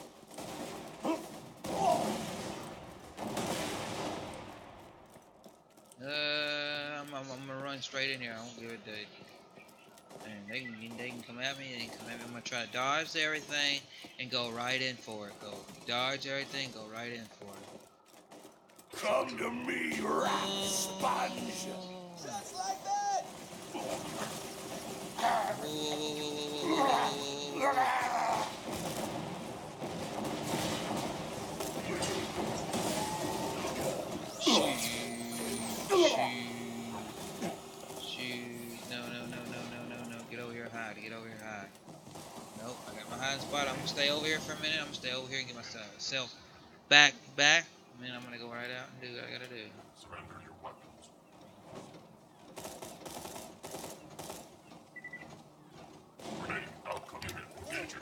I'm gonna run straight in here. I won't give it to. And they can come at me. They can come at me. I'm gonna try to dodge everything and go right in for it. Go dodge everything. Go right in for it. Come to me, rat sponge. Just like that. Get over here high. Nope, I got my hiding spot. I'm gonna stay over here for a minute. I'm gonna stay over here and get myself back. And then I'm gonna go right out and do what I gotta do. Surrender your weapons. Grenade outcome unit engaging.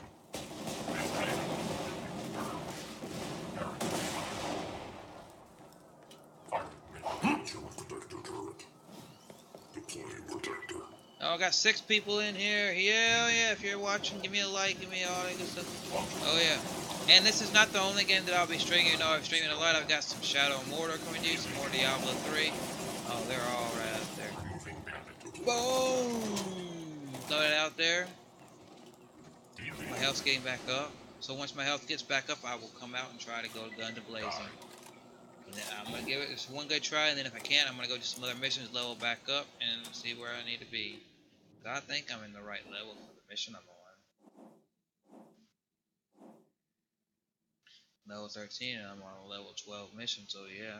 Oh, I got 6 people in here. Hell yeah, if you're watching, give me a like, give me all that good stuff. Oh yeah. And this is not the only game that I'll be streaming. You know, I'm streaming a lot. I've got some Shadow of Mordor coming to you, some more Diablo 3. Oh, they're all right out there. Boom! Throw it out there. My health's getting back up. So once my health gets back up, I will come out and try to go gun to blazing. And then I'm gonna give it just one good try, and then if I can't, I'm gonna go do some other missions, level back up, and see where I need to be. I think I'm in the right level for the mission I'm on. Level 13 and I'm on a level 12 mission, so yeah,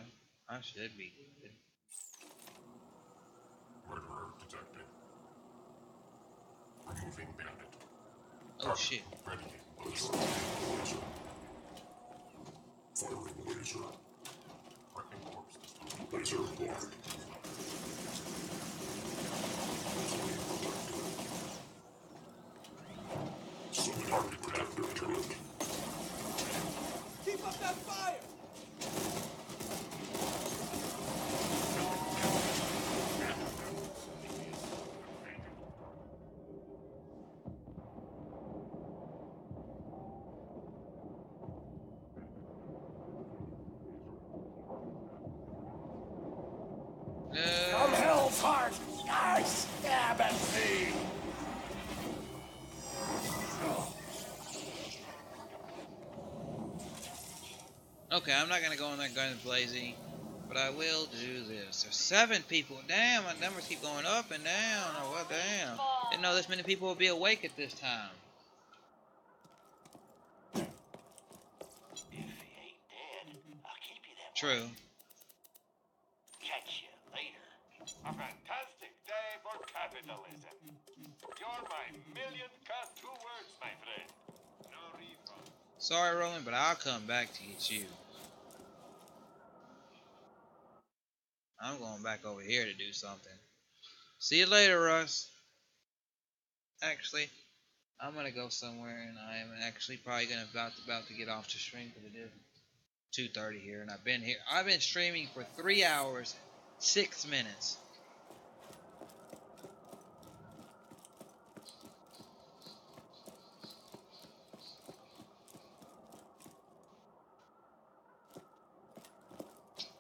I should be good. Murderer detected. Removing bandit. Oh shit. Ready. Laser. Firing laser. Wrecking corpse this time. Laser blind. Summoning detector turret. Keep up that fire! From hell's heart, I stab at thee! Okay, I'm not gonna go in there guns blazing, but I will do this. There's 7 people. Damn, my numbers keep going up and down. Oh, well, damn. Didn't know this many people would be awake at this time. If he ain't dead, I'll keep you that True. way. Catch you later. A fantastic day for capitalism. You're my millionth cut 2 words, my friend. No refund. Sorry, Roland, but I'll come back to get you. I'm going back over here to do something. See you later, Russ. Actually, I'm gonna go somewhere, and I am actually probably gonna about to get off the stream because it is 2:30 here, and I've been streaming for 3 hours, 6 minutes.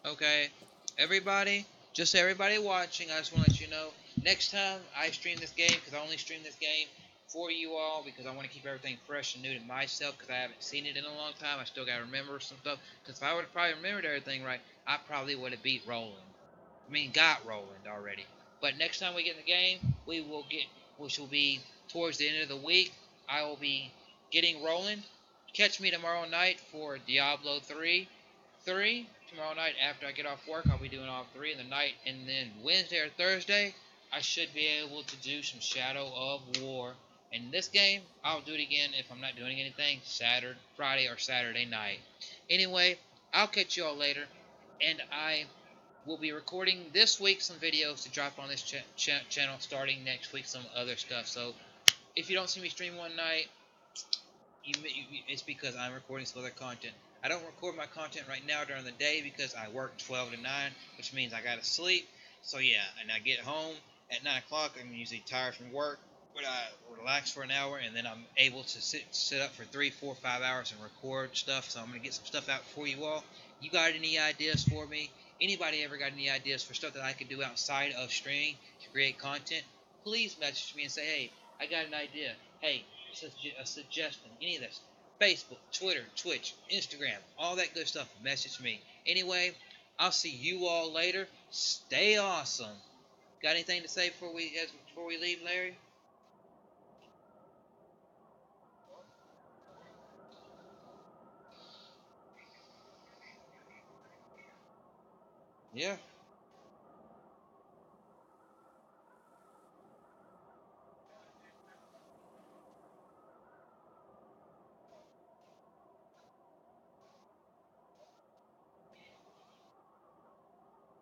Okay, everybody, just everybody watching, I just want to let you know, next time I stream this game, because I only stream this game for you all, because I want to keep everything fresh and new to myself, because I haven't seen it in a long time. I still got to remember some stuff, because if I would have probably remembered everything right, I probably would have beat Roland. I mean, got Roland already. But next time we get in the game, which will be towards the end of the week, I will be getting Roland. Catch me tomorrow night for Diablo 3 tomorrow night after I get off work. I'll be doing all 3 in the night, and then Wednesday or Thursday I should be able to do some Shadow of War. In this game, I'll do it again if I'm not doing anything Friday or Saturday night. Anyway, I'll catch you all later, and I will be recording this week some videos to drop on this channel starting next week, some other stuff. So if you don't see me stream one night, it's because I'm recording some other content. I don't record my content right now during the day because I work 12 to 9, which means I gotta sleep. So yeah, and I get home at 9 o'clock. I'm usually tired from work, but I relax for an hour, and then I'm able to sit up for 3, 4, 5 hours and record stuff. So I'm gonna get some stuff out for you all. You got any ideas for me? Anybody ever got any ideas for stuff that I could do outside of streaming to create content? Please message me and say, hey, I got an idea. Hey, a suggestion, any of this. Facebook, Twitter, Twitch, Instagram, all that good stuff. Message me. Anyway, I'll see you all later. Stay awesome. Got anything to say before we leave, Larry? Yeah.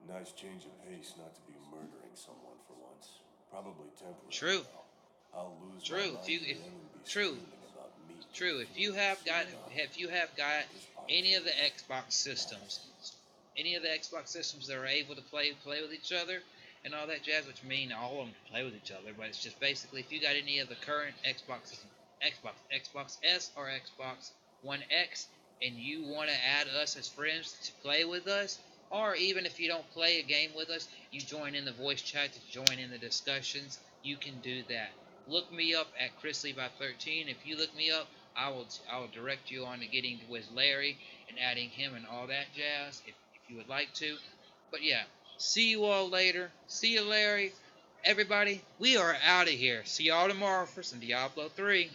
Nice change of pace not to be murdering someone for once. Probably temporary. True. Though. I'll lose True. my If mind you to if them and be true. screaming about meat. True. If you have got any of the Xbox systems, that are able to play with each other and all that jazz, which mean all of them can play with each other, but it's just basically if you got any of the current Xbox S or Xbox One X, and you want to add us as friends to play with us, or even if you don't play a game with us, you join in the voice chat to join in the discussions, you can do that. Look me up at Chrislevi13. If you look me up, I will direct you on to getting with Larry and adding him and all that jazz if you would like to. But yeah, see you all later. See you, Larry. Everybody, we are out of here. See y'all tomorrow for some Diablo 3.